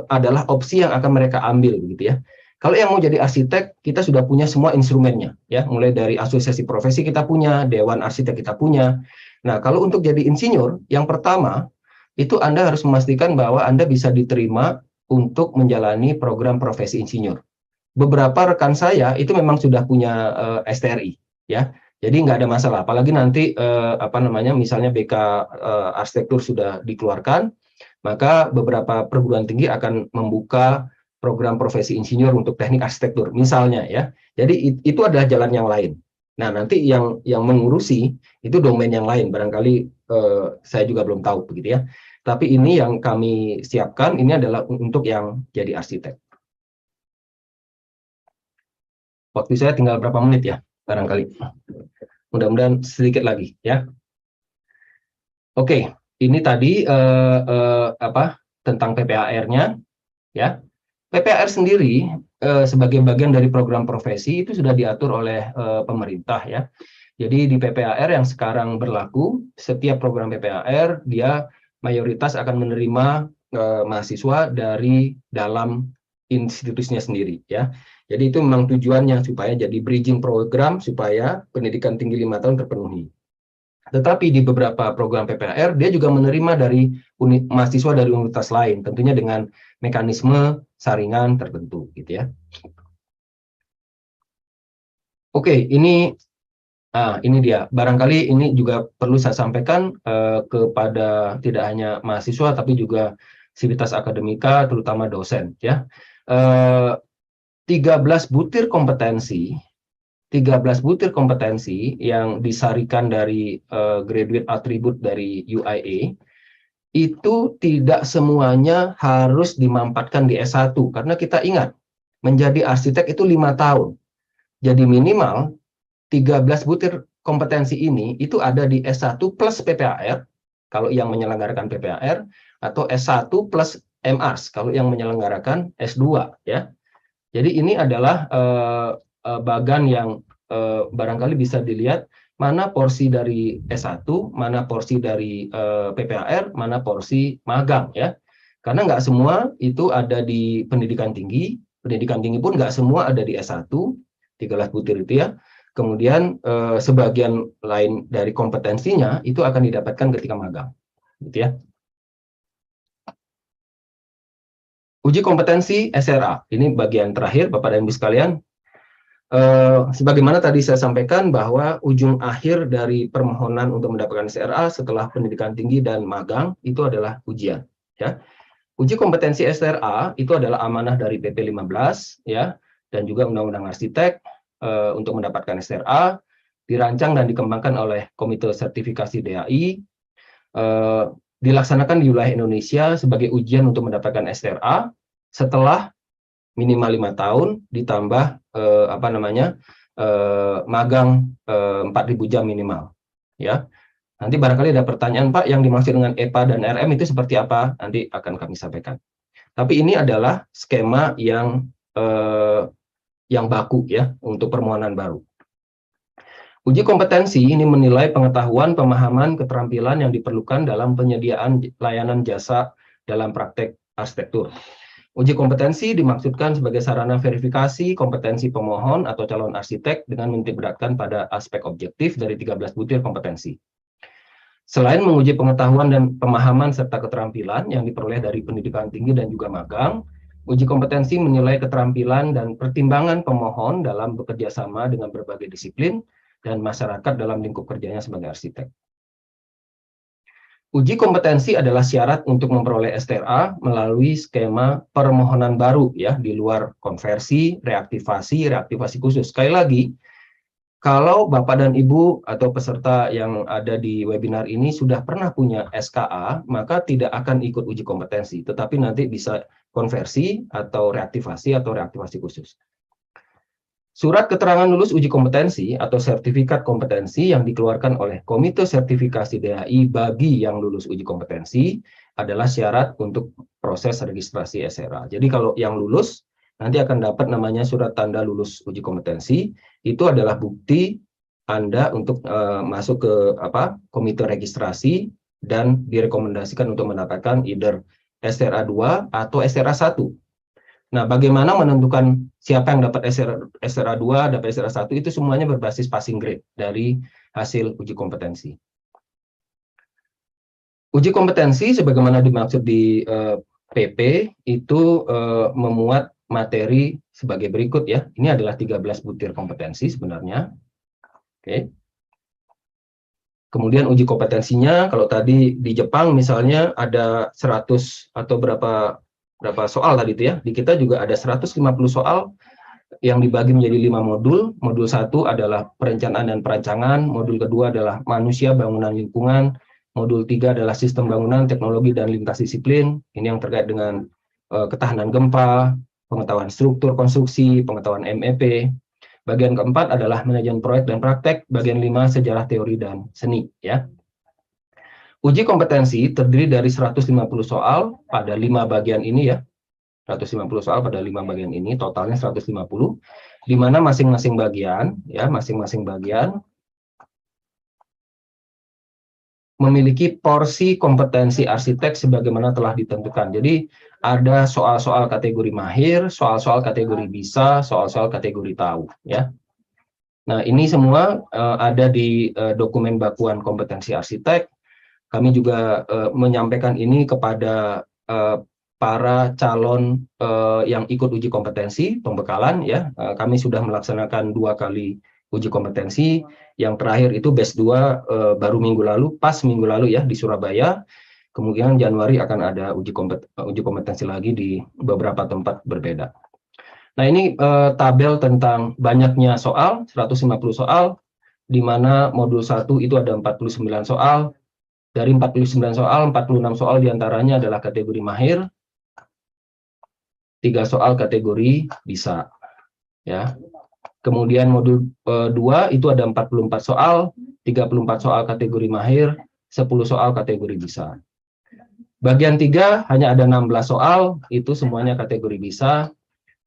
adalah opsi yang akan mereka ambil, begitu ya. Kalau yang mau jadi arsitek, kita sudah punya semua instrumennya, ya. Mulai dari asosiasi profesi kita punya, dewan arsitek kita punya. Nah, kalau untuk jadi insinyur, yang pertama itu Anda harus memastikan bahwa Anda bisa diterima untuk menjalani program profesi insinyur. Beberapa rekan saya itu memang sudah punya STRI, ya. Jadi nggak ada masalah. Apalagi nanti misalnya BK arsitektur sudah dikeluarkan, maka beberapa perguruan tinggi akan membuka program profesi insinyur untuk teknik arsitektur, misalnya ya. Jadi itu adalah jalan yang lain. Nah, nanti yang mengurusi itu domain yang lain. Barangkali saya juga belum tahu begitu ya. Tapi ini yang kami siapkan, ini adalah untuk yang jadi arsitek. Waktu saya tinggal berapa menit ya, barangkali. Mudah-mudahan sedikit lagi ya. Oke, ini tadi tentang PPAR-nya ya. PPAR sendiri sebagai bagian dari program profesi itu sudah diatur oleh pemerintah ya. Jadi di PPAR yang sekarang berlaku, setiap program PPAR dia mayoritas akan menerima mahasiswa dari dalam institusinya sendiri ya. Jadi itu memang tujuannya supaya jadi bridging program supaya pendidikan tinggi 5 tahun terpenuhi. Tetapi di beberapa program PPAR dia juga menerima dari mahasiswa dari universitas lain, tentunya dengan mekanisme saringan tertentu gitu ya. Oke, ini Ini dia. Barangkali ini juga perlu saya sampaikan kepada tidak hanya mahasiswa tapi juga sivitas akademika, terutama dosen. Ya, 13 butir kompetensi yang disarikan dari graduate attribute dari UIA itu tidak semuanya harus dimampatkan di S1 karena kita ingat menjadi arsitek itu 5 tahun. Jadi minimal 13 butir kompetensi ini itu ada di S1 plus PPAR kalau yang menyelenggarakan PPAR atau S1 plus MARS kalau yang menyelenggarakan S2 ya. Jadi ini adalah bagan yang barangkali bisa dilihat mana porsi dari S1, mana porsi dari PPAR, mana porsi magang ya. Karena nggak semua itu ada di pendidikan tinggi pun nggak semua ada di S1, 13 butir itu ya. Kemudian sebagian lain dari kompetensinya itu akan didapatkan ketika magang, gitu ya. Uji kompetensi SRA, ini bagian terakhir Bapak dan Ibu sekalian. Sebagaimana tadi saya sampaikan bahwa ujung akhir dari permohonan untuk mendapatkan SRA setelah pendidikan tinggi dan magang itu adalah ujian. Ya. Uji kompetensi SRA itu adalah amanah dari PP 15 ya dan juga Undang-Undang Arsitek untuk mendapatkan SRA dirancang dan dikembangkan oleh Komite Sertifikasi DAI dilaksanakan di wilayah Indonesia sebagai ujian untuk mendapatkan SRA setelah minimal 5 tahun ditambah magang 4.000 jam minimal ya. Nanti barangkali ada pertanyaan, Pak, yang dimaksud dengan EPA dan RM itu seperti apa? Nanti akan kami sampaikan. Tapi ini adalah skema yang baku ya untuk permohonan baru. Uji kompetensi ini menilai pengetahuan, pemahaman, keterampilan yang diperlukan dalam penyediaan layanan jasa dalam praktek arsitektur. Uji kompetensi dimaksudkan sebagai sarana verifikasi kompetensi pemohon atau calon arsitek dengan menitikberatkan pada aspek objektif dari 13 butir kompetensi. Selain menguji pengetahuan dan pemahaman serta keterampilan yang diperoleh dari pendidikan tinggi dan juga magang, uji kompetensi menilai keterampilan dan pertimbangan pemohon dalam bekerja sama dengan berbagai disiplin dan masyarakat dalam lingkup kerjanya sebagai arsitek. Uji kompetensi adalah syarat untuk memperoleh STRA melalui skema permohonan baru ya di luar konversi, reaktivasi khusus. Sekali lagi, kalau Bapak dan Ibu atau peserta yang ada di webinar ini sudah pernah punya SKA, maka tidak akan ikut uji kompetensi, tetapi nanti bisa konversi atau reaktivasi khusus. Surat keterangan lulus uji kompetensi atau sertifikat kompetensi yang dikeluarkan oleh Komite Sertifikasi DAI bagi yang lulus uji kompetensi adalah syarat untuk proses registrasi SRA. Jadi kalau yang lulus nanti akan dapat namanya surat tanda lulus uji kompetensi. Itu adalah bukti Anda untuk masuk ke komite registrasi dan direkomendasikan untuk mendapatkan either SRA 2 atau SRA 1. Nah, bagaimana menentukan siapa yang dapat SRA 2, dapat SRA 1 itu semuanya berbasis passing grade dari hasil uji kompetensi. Uji kompetensi sebagaimana dimaksud di PP itu memuat materi sebagai berikut ya. Ini adalah 13 butir kompetensi sebenarnya. Oke. Kemudian uji kompetensinya kalau tadi di Jepang misalnya ada 100 atau berapa soal tadi itu ya. Di kita juga ada 150 soal yang dibagi menjadi 5 modul. Modul 1 adalah perencanaan dan perancangan, modul kedua adalah manusia, bangunan, lingkungan, modul 3 adalah sistem bangunan, teknologi dan lintas disiplin. Ini yang terkait dengan ketahanan gempa, pengetahuan struktur konstruksi, pengetahuan MEP. Bagian keempat adalah manajemen proyek dan praktek, bagian 5 sejarah teori dan seni ya. Uji kompetensi terdiri dari 150 soal pada 5 bagian ini ya. 150 soal pada 5 bagian ini, totalnya 150, di mana masing-masing bagian memiliki porsi kompetensi arsitek sebagaimana telah ditentukan. Jadi ada soal-soal kategori mahir, soal-soal kategori bisa, soal-soal kategori tahu ya. Nah, ini semua ada di dokumen bakuan kompetensi arsitek. Kami juga menyampaikan ini kepada para calon yang ikut uji kompetensi pembekalan ya. Kami sudah melaksanakan 2 kali uji kompetensi. Yang terakhir itu batch 2 baru minggu lalu ya di Surabaya. Kemudian Januari akan ada uji kompetensi lagi di beberapa tempat berbeda. Nah, ini tabel tentang banyaknya soal, 150 soal, di mana modul 1 itu ada 49 soal. Dari 49 soal, 46 soal diantaranya adalah kategori mahir, 3 soal kategori bisa. Ya. Kemudian modul 2 itu ada 44 soal, 34 soal kategori mahir, 10 soal kategori bisa. Bagian 3 hanya ada 16 soal, itu semuanya kategori bisa.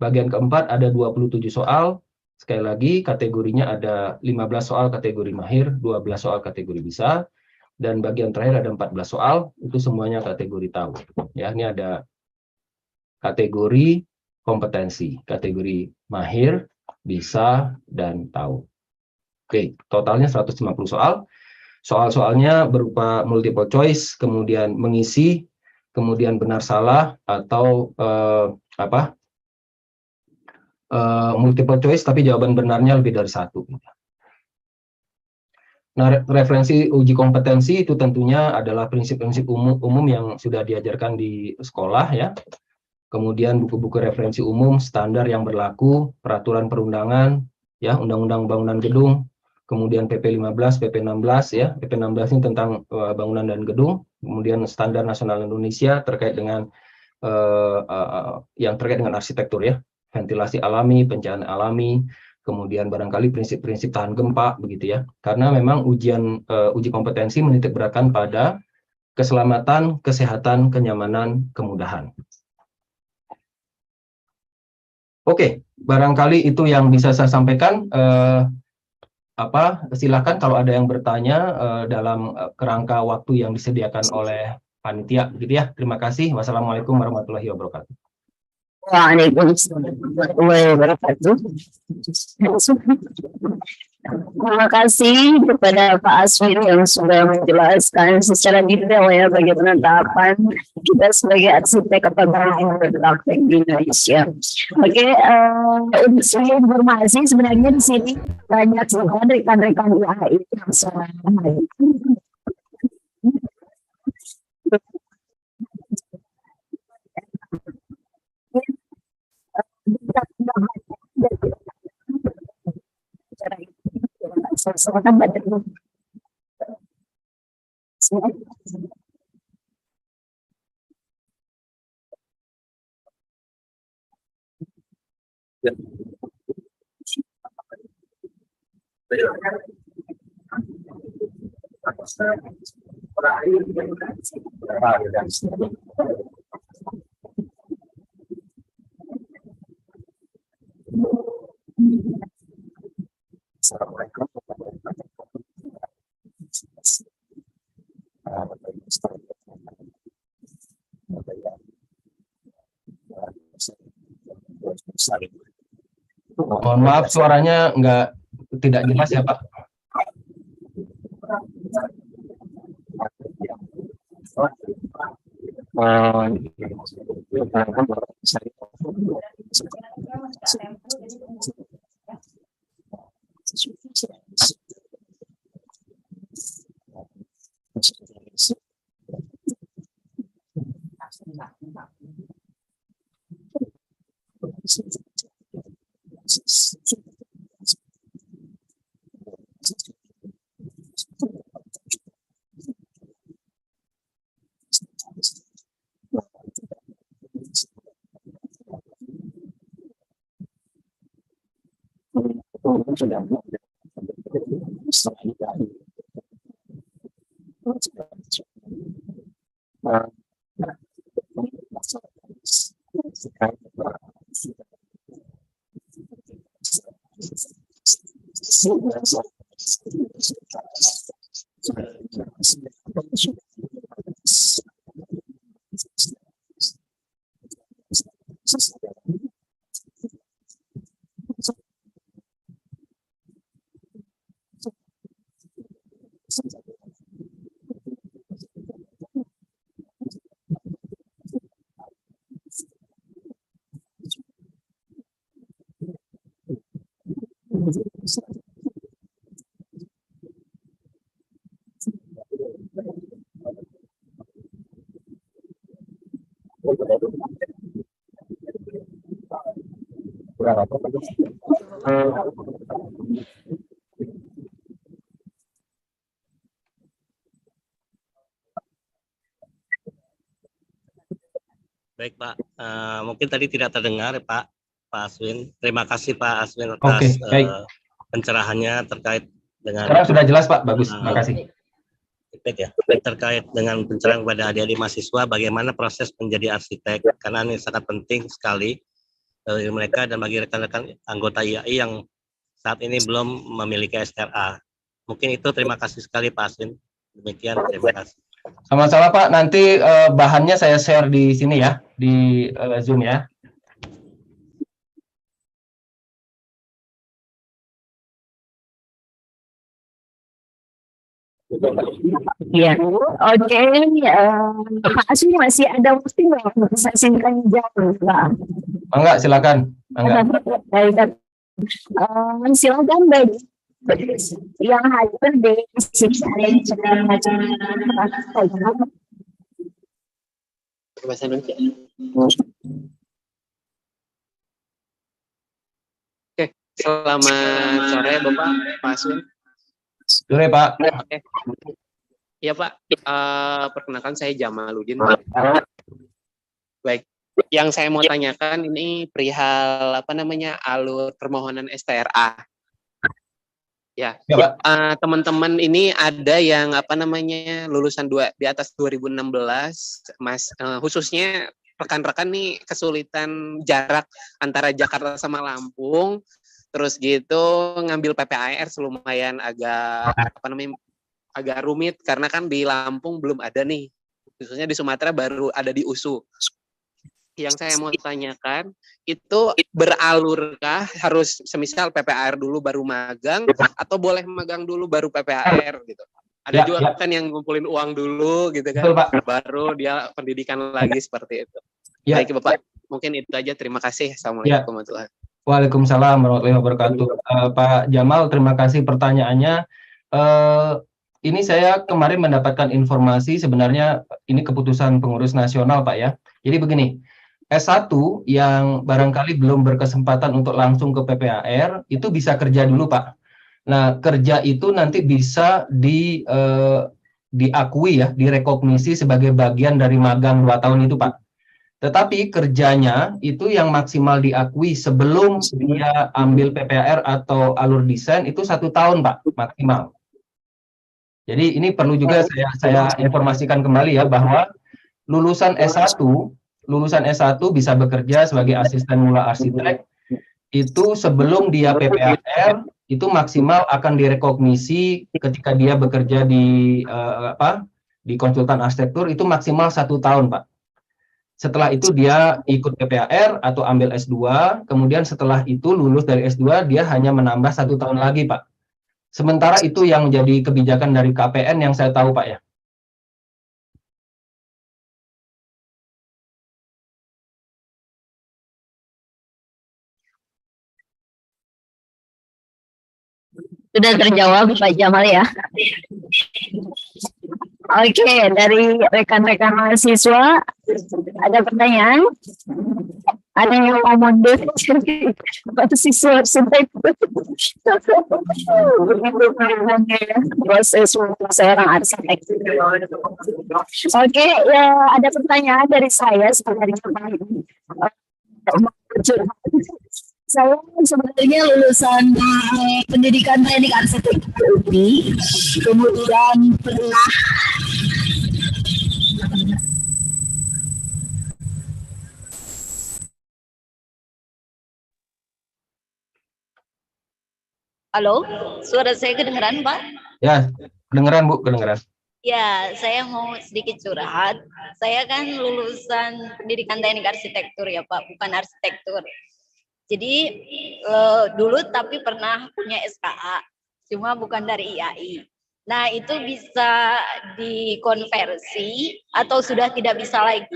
Bagian keempat ada 27 soal, sekali lagi kategorinya ada 15 soal kategori mahir, 12 soal kategori bisa. Dan bagian terakhir ada 14 soal, itu semuanya kategori tahu. Ya, ini ada kategori kompetensi, kategori mahir, bisa, dan tahu. Oke, totalnya 150 soal. Soal-soalnya berupa multiple choice, kemudian mengisi, kemudian benar salah, atau multiple choice tapi jawaban benarnya lebih dari 1. Nah, referensi uji kompetensi itu tentunya adalah prinsip-prinsip umum yang sudah diajarkan di sekolah ya. Kemudian buku-buku referensi umum, standar yang berlaku, peraturan perundangan, ya, Undang-Undang Bangunan Gedung, kemudian PP 15, PP 16 ya. PP 16 ini tentang bangunan dan gedung, kemudian standar nasional Indonesia terkait dengan yang terkait dengan arsitektur ya, ventilasi alami, pencahayaan alami, kemudian barangkali prinsip-prinsip tahan gempa begitu ya. Karena memang uji kompetensi menitik beratkan pada keselamatan, kesehatan, kenyamanan, kemudahan. Oke, barangkali itu yang bisa saya sampaikan. Silakan kalau ada yang bertanya dalam kerangka waktu yang disediakan oleh panitia, gitu ya. Terima kasih. Wassalamualaikum warahmatullahi wabarakatuh.
Waalaikumsalam warahmatullahi wabarakatuh. Terima kasih kepada Pak Aswin yang sudah menjelaskan secara detail ya bagaimana tahapan kita sebagai arsitek atau bangunan berpraktek di Indonesia. Oke, untuk sebagai informasi sebenarnya di sini banyak sekali rekan-rekan IAI yang sudah hadir.
Mohon maaf suaranya tidak jelas ya Pak.
Baik Pak, mungkin tadi tidak terdengar Pak Aswin. Terima kasih Pak Aswin
Oke,
atas
baik.
pencerahannya terkait dengan
Sekarang sudah jelas Pak, bagus. Terima kasih.
ya, terkait dengan pencerahan kepada adik-adik mahasiswa bagaimana proses menjadi arsitek, karena ini sangat penting sekali bagi mereka dan bagi rekan-rekan anggota IAI yang saat ini belum memiliki SRA. Mungkin itu, terima kasih sekali Pak Aswin. Demikian, terima kasih.
Sama-sama Pak, nanti bahannya saya share di sini ya, di Zoom ya.
Ya, oke. Pak Asmi masih ada waktu nggak bisa singkat jawab, Pak?
Enggak, silakan. Enggak.
Baik, silakan bagi yang hadir di sini.
Bahasa Indonesia. Oke, selamat sore Bapak Pak Aswin.
Sore Pak.
Oke. Iya Pak, perkenalkan saya Jamaluddin Pak. Baik, yang saya mau tanyakan ini perihal alur permohonan STRA. Ya, teman-teman ini ada yang lulusan di atas 2016, Mas, khususnya rekan-rekan nih kesulitan jarak antara Jakarta sama Lampung, terus gitu ngambil PPAR lumayan agak agak rumit karena kan di Lampung belum ada nih, khususnya di Sumatera baru ada di USU. Yang saya mau tanyakan itu beralurkah, harus semisal PPAR dulu baru magang atau boleh magang dulu baru PPAR gitu? Ada juga kan yang ngumpulin uang dulu gitu kan.
Betul,
baru dia pendidikan lagi seperti itu. Baik Bapak, mungkin itu aja, terima kasih. Assalamualaikum warahmatullahi wabarakatuh.
Waalaikumsalam warahmatullahi wabarakatuh. Pak Jamal, terima kasih pertanyaannya. Ini saya kemarin mendapatkan informasi, sebenarnya ini keputusan pengurus nasional Pak ya. Jadi begini, S1 yang barangkali belum berkesempatan untuk langsung ke PPAR, itu bisa kerja dulu Pak. Nah, kerja itu nanti bisa diakui ya, direkognisi sebagai bagian dari magang 2 tahun itu Pak. Tetapi kerjanya itu yang maksimal diakui sebelum dia ambil PPAR atau alur desain itu 1 tahun Pak, maksimal. Jadi ini perlu juga saya informasikan kembali ya, bahwa lulusan S1 bisa bekerja sebagai asisten mula arsitek itu sebelum dia PPAR itu maksimal akan direkognisi ketika dia bekerja di di konsultan arsitektur itu maksimal 1 tahun Pak. Setelah itu dia ikut PPAR atau ambil S2, kemudian setelah itu lulus dari S2 dia hanya menambah 1 tahun lagi Pak. Sementara itu yang menjadi kebijakan dari KPN yang saya tahu Pak ya.
Sudah terjawab Pak Jamal ya. Oke, dari rekan-rekan mahasiswa ada pertanyaan? Ada yang mau mundur? Mahasiswa arsitek. Proses seorang arsitek. Oke, ya ada pertanyaan dari saya sebenarnya. Saya sebenarnya lulusan pendidikan teknik arsitektur, kemudian pernah
Halo, suara saya kedengeran Pak?
Ya, kedengeran Bu, kedengeran.
Ya, saya mau sedikit curhat. Saya kan lulusan pendidikan teknik arsitektur ya Pak, bukan arsitektur. Jadi dulu tapi pernah punya SKA, cuma bukan dari IAI. Nah itu bisa dikonversi atau sudah tidak bisa lagi?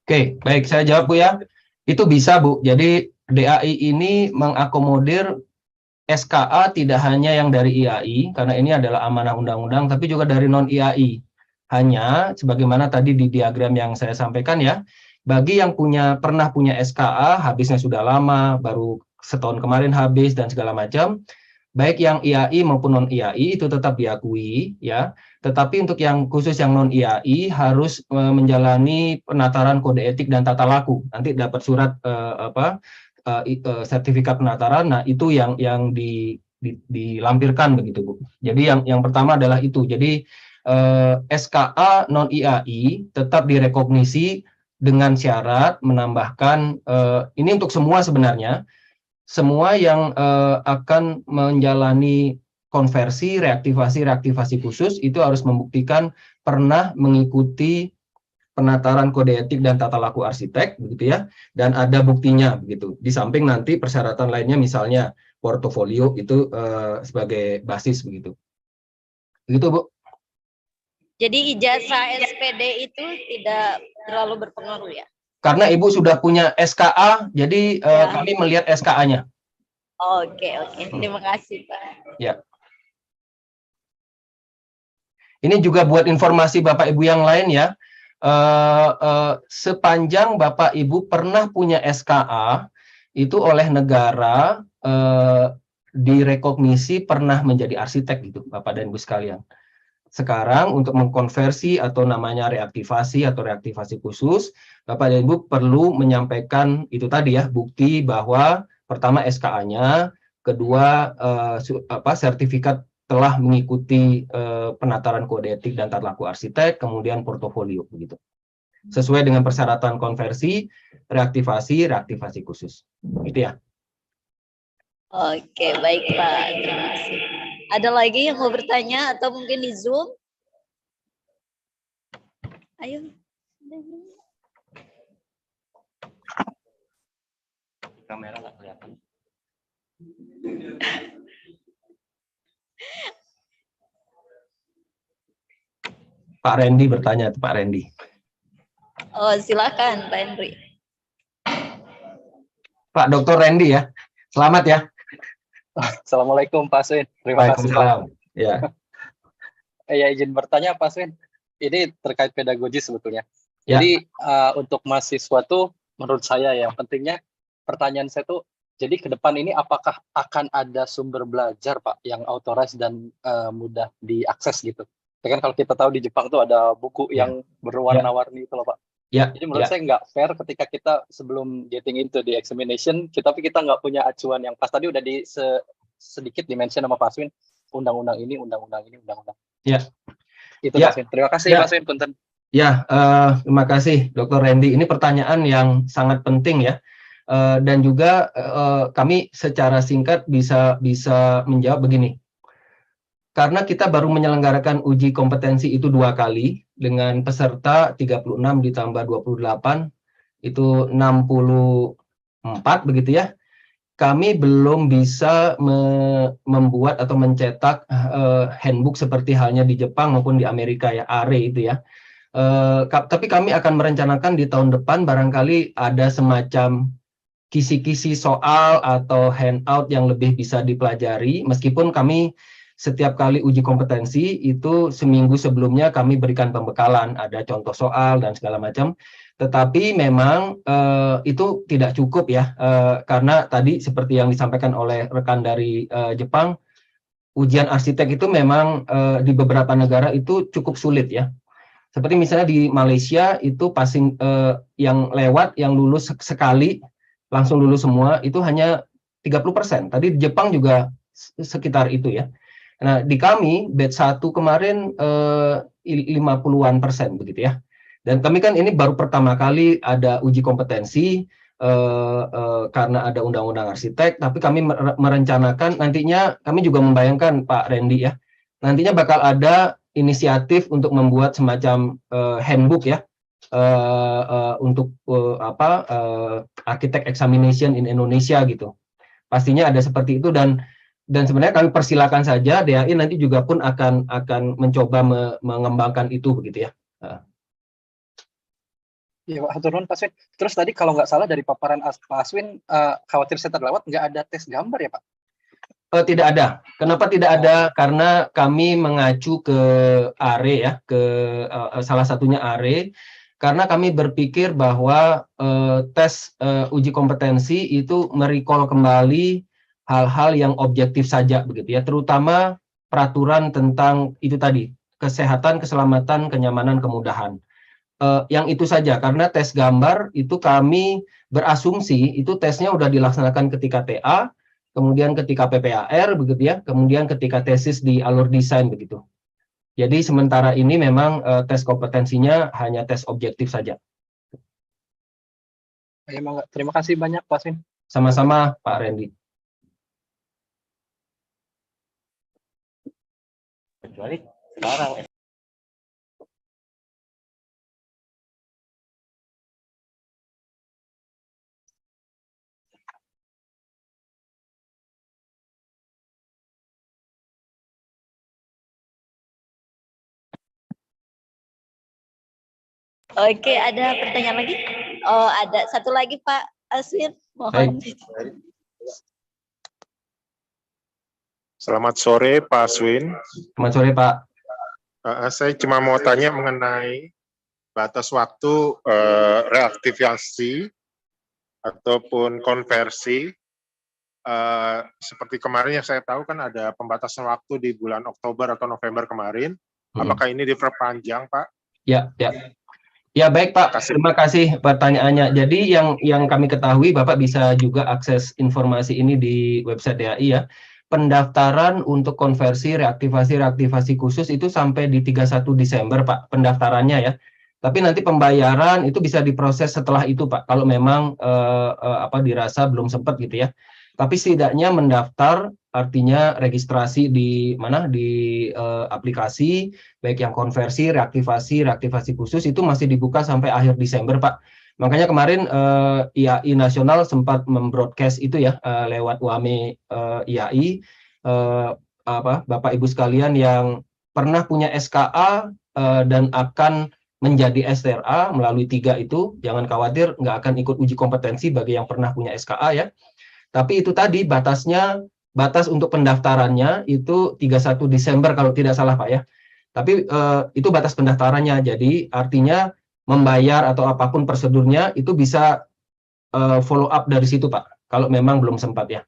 Oke, baik, saya jawab Bu ya. Itu bisa Bu, jadi DAI ini mengakomodir SKA tidak hanya yang dari IAI, karena ini adalah amanah undang-undang, tapi juga dari non-IAI. Hanya, sebagaimana tadi di diagram yang saya sampaikan ya, Bagi yang pernah punya SKA, habisnya sudah lama, baru setahun kemarin habis dan segala macam, baik yang IAI maupun non IAI itu tetap diakui ya. Tetapi untuk yang khusus yang non IAI harus menjalani penataran kode etik dan tata laku. Nanti dapat surat sertifikat penataran. Nah, itu yang dilampirkan begitu, Bu. Jadi yang pertama adalah itu. Jadi SKA non IAI tetap direkognisi dengan syarat menambahkan ini untuk semua sebenarnya, semua yang akan menjalani konversi, reaktivasi khusus itu harus membuktikan pernah mengikuti penataran kode etik dan tata laku arsitek, begitu ya, dan ada buktinya begitu. Di samping nanti persyaratan lainnya, misalnya portofolio itu sebagai basis begitu. Begitu, Bu.
Jadi ijazah SPD itu tidak terlalu berpengaruh ya?
Karena Ibu sudah punya SKA, jadi kami melihat SKA-nya.
Oke. Terima kasih, Pak.
Ya. Ini juga buat informasi Bapak Ibu yang lain ya. Sepanjang Bapak Ibu pernah punya SKA, itu oleh negara direkognisi pernah menjadi arsitek gitu, Bapak dan Ibu sekalian. Sekarang untuk mengkonversi atau namanya reaktivasi atau reaktivasi khusus, Bapak dan Ibu perlu menyampaikan itu tadi ya, bukti bahwa pertama SKA-nya, kedua sertifikat telah mengikuti penataran kode etik dan tata laku arsitek, kemudian portofolio begitu. Sesuai dengan persyaratan konversi, reaktivasi khusus. Gitu ya.
Oke, baik Pak. Terima kasih. Ada lagi yang mau bertanya atau mungkin di Zoom? Ayo.
Kamera nggak kelihatan.
Pak Randy bertanya, Pak Randy.
Oh, silakan Pak Henry.
Pak Dr. Randy ya. Selamat ya.
Assalamualaikum Pak Swin. Terima kasih Pak.
Ya.
Ya, izin bertanya Pak Swin. Ini terkait pedagogi sebetulnya.
Ya.
Jadi untuk mahasiswa tuh menurut saya yang pentingnya pertanyaan saya tuh, jadi ke depan ini apakah akan ada sumber belajar Pak yang authorized dan mudah diakses gitu? Ya kan kalau kita tahu di Jepang tuh ada buku yang berwarna-warni itu loh Pak. Jadi menurut saya nggak fair ketika kita sebelum getting into the examination, tapi kita nggak punya acuan yang pas. Tadi udah sedikit dimention sama Pak Swin, undang-undang ini, undang-undang ini, undang-undang.
Ya.
Itu Pak Swin. Terima kasih Pak Swin, punten.
Ya, terima kasih Dr. Randy. Ini pertanyaan yang sangat penting ya. Dan juga kami secara singkat bisa menjawab begini. Karena kita baru menyelenggarakan uji kompetensi itu 2 kali dengan peserta 36 ditambah 28 itu 64 begitu ya. Kami belum bisa membuat atau mencetak handbook seperti halnya di Jepang maupun di Amerika ya, ARE itu ya. Tapi kami akan merencanakan di tahun depan barangkali ada semacam kisi-kisi soal atau handout yang lebih bisa dipelajari, meskipun kami setiap kali uji kompetensi itu seminggu sebelumnya kami berikan pembekalan, ada contoh soal dan segala macam. Tetapi memang itu tidak cukup ya, karena tadi seperti yang disampaikan oleh rekan dari Jepang, ujian arsitek itu memang di beberapa negara itu cukup sulit ya. Seperti misalnya di Malaysia itu passing yang lewat, yang lulus sekali langsung lulus semua itu hanya 30%. Tadi di Jepang juga sekitar itu ya. Nah, di kami batch 1 kemarin 50-an% begitu ya. Dan kami kan ini baru pertama kali ada uji kompetensi karena ada undang-undang arsitek, tapi kami merencanakan nantinya, kami juga membayangkan Pak Randy ya, nantinya bakal ada inisiatif untuk membuat semacam handbook ya untuk architect examination in Indonesia gitu. Pastinya ada seperti itu, dan sebenarnya kami persilakan saja DAI nanti juga pun akan mencoba mengembangkan itu begitu ya.
Ya Pak, turun Pak Swin. Terus tadi kalau nggak salah dari paparan Pak Swin, khawatir saya terlewat, nggak ada tes gambar ya Pak?
Tidak ada. Kenapa tidak ada? Karena kami mengacu ke ARE ya, ke salah satunya ARE. karena kami berpikir bahwa tes uji kompetensi itu merecall kembali hal-hal yang objektif saja begitu ya, terutama peraturan tentang itu tadi, kesehatan, keselamatan, kenyamanan, kemudahan. Yang itu saja, karena tes gambar itu kami berasumsi itu tesnya udah dilaksanakan ketika TA, kemudian ketika PPAR begitu ya, kemudian ketika tesis di alur desain begitu. Jadi sementara ini memang tes kompetensinya hanya tes objektif saja.
Terima kasih banyak Pak Swin.
Sama-sama Pak Randy.
Kecuali sekarang.
Oke, ada pertanyaan lagi? Oh, ada satu lagi Pak Aswin. Mohon.
Selamat sore Pak Aswin.
Selamat sore Pak.
Saya cuma mau tanya mengenai batas waktu reaktivasi ataupun konversi. Seperti kemarin yang saya tahu kan ada pembatasan waktu di bulan Oktober atau November kemarin. Apakah ini diperpanjang Pak?
Ya, ya. Ya baik Pak, terima kasih pertanyaannya. Jadi yang kami ketahui Bapak bisa juga akses informasi ini di website DAI ya. Pendaftaran untuk konversi reaktivasi khusus itu sampai di 31 Desember Pak pendaftarannya ya. Tapi nanti pembayaran itu bisa diproses setelah itu Pak. Kalau memang dirasa belum sempat gitu ya. Tapi setidaknya mendaftar artinya registrasi di mana di aplikasi baik yang konversi, reaktivasi khusus itu masih dibuka sampai akhir Desember Pak. Makanya kemarin IAI nasional sempat membroadcast itu ya lewat UAME IAI Bapak Ibu sekalian yang pernah punya SKA dan akan menjadi STRA melalui 3 itu, jangan khawatir nggak akan ikut uji kompetensi bagi yang pernah punya SKA ya. Tapi itu tadi batas untuk pendaftarannya itu 31 Desember kalau tidak salah Pak ya. Tapi itu batas pendaftarannya. Jadi artinya membayar atau apapun prosedurnya itu bisa follow up dari situ Pak. Kalau memang belum sempat ya.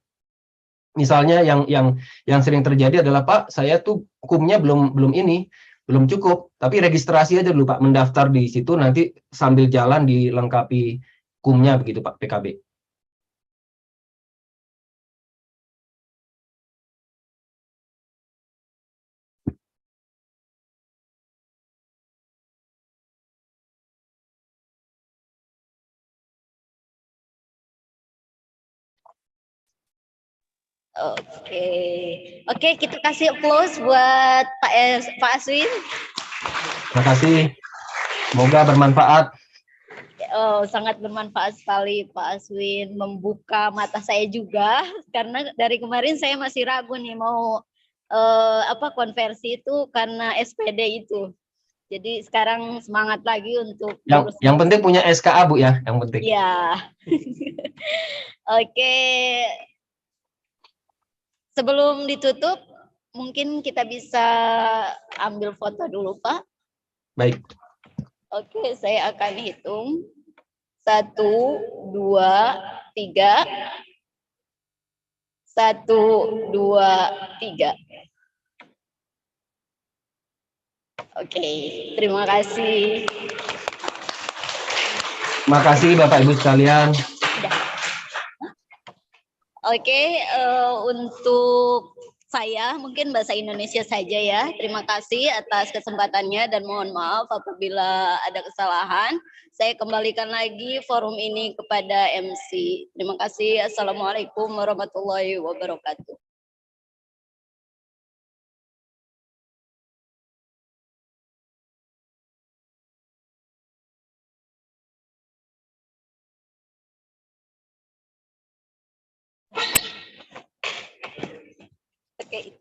Misalnya yang sering terjadi adalah Pak, saya tuh hukumnya belum cukup, tapi registrasi aja dulu Pak, mendaftar di situ nanti sambil jalan dilengkapi hukumnya begitu Pak PKB.
Oke, kita kasih applause buat Pak Aswin.
Terima kasih. Semoga bermanfaat.
Oh, sangat bermanfaat sekali Pak Aswin, membuka mata saya juga karena dari kemarin saya masih ragu nih mau konversi itu karena SPD itu. Jadi sekarang semangat lagi untuk
yang penting punya SKA Bu ya, yang penting.
Iya. Oke. Sebelum ditutup, mungkin kita bisa ambil foto dulu, Pak.
Baik.
Oke, saya akan hitung. 1, 2, 3. 1, 2, 3. Oke, terima kasih.
Terima kasih Bapak Ibu sekalian.
Oke, untuk saya mungkin bahasa Indonesia saja ya. Terima kasih atas kesempatannya dan mohon maaf apabila ada kesalahan. Saya kembalikan lagi forum ini kepada MC. Terima kasih. Assalamualaikum warahmatullahi wabarakatuh. Oke.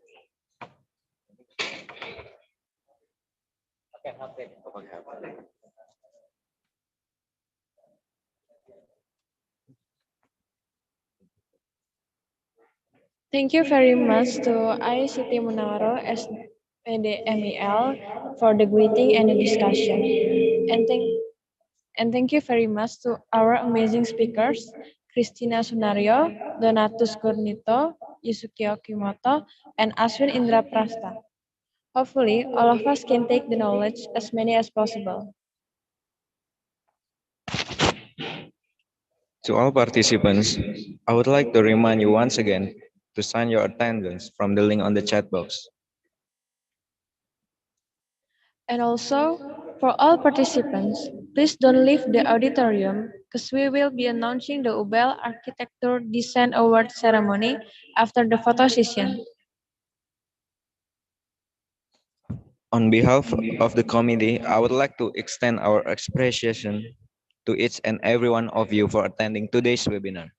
Thank you very much to ICT Munawaro SPD MEL for the greeting and the discussion. And And thank you very much to our amazing speakers, Christina Sunario, Donatus Gurnito, Yusuke Okimoto, and Aswin Indra Prasta. Hopefully, all of us can take the knowledge as many as possible.
To all participants, I would like to remind you once again to sign your attendance from the link on the chat box.
And also, for all participants, please don't leave the auditorium because we will be announcing the UBL Architecture Design Award ceremony after the photo session.
On behalf of the committee, I would like to extend our appreciation to each and every one of you for attending today's webinar.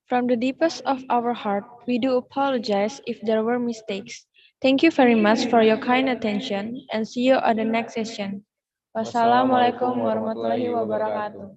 From the deepest of our heart, we do apologize if there were mistakes. Thank you very much for your kind attention and see you at the next session. Wassalamualaikum warahmatullahi wabarakatuh.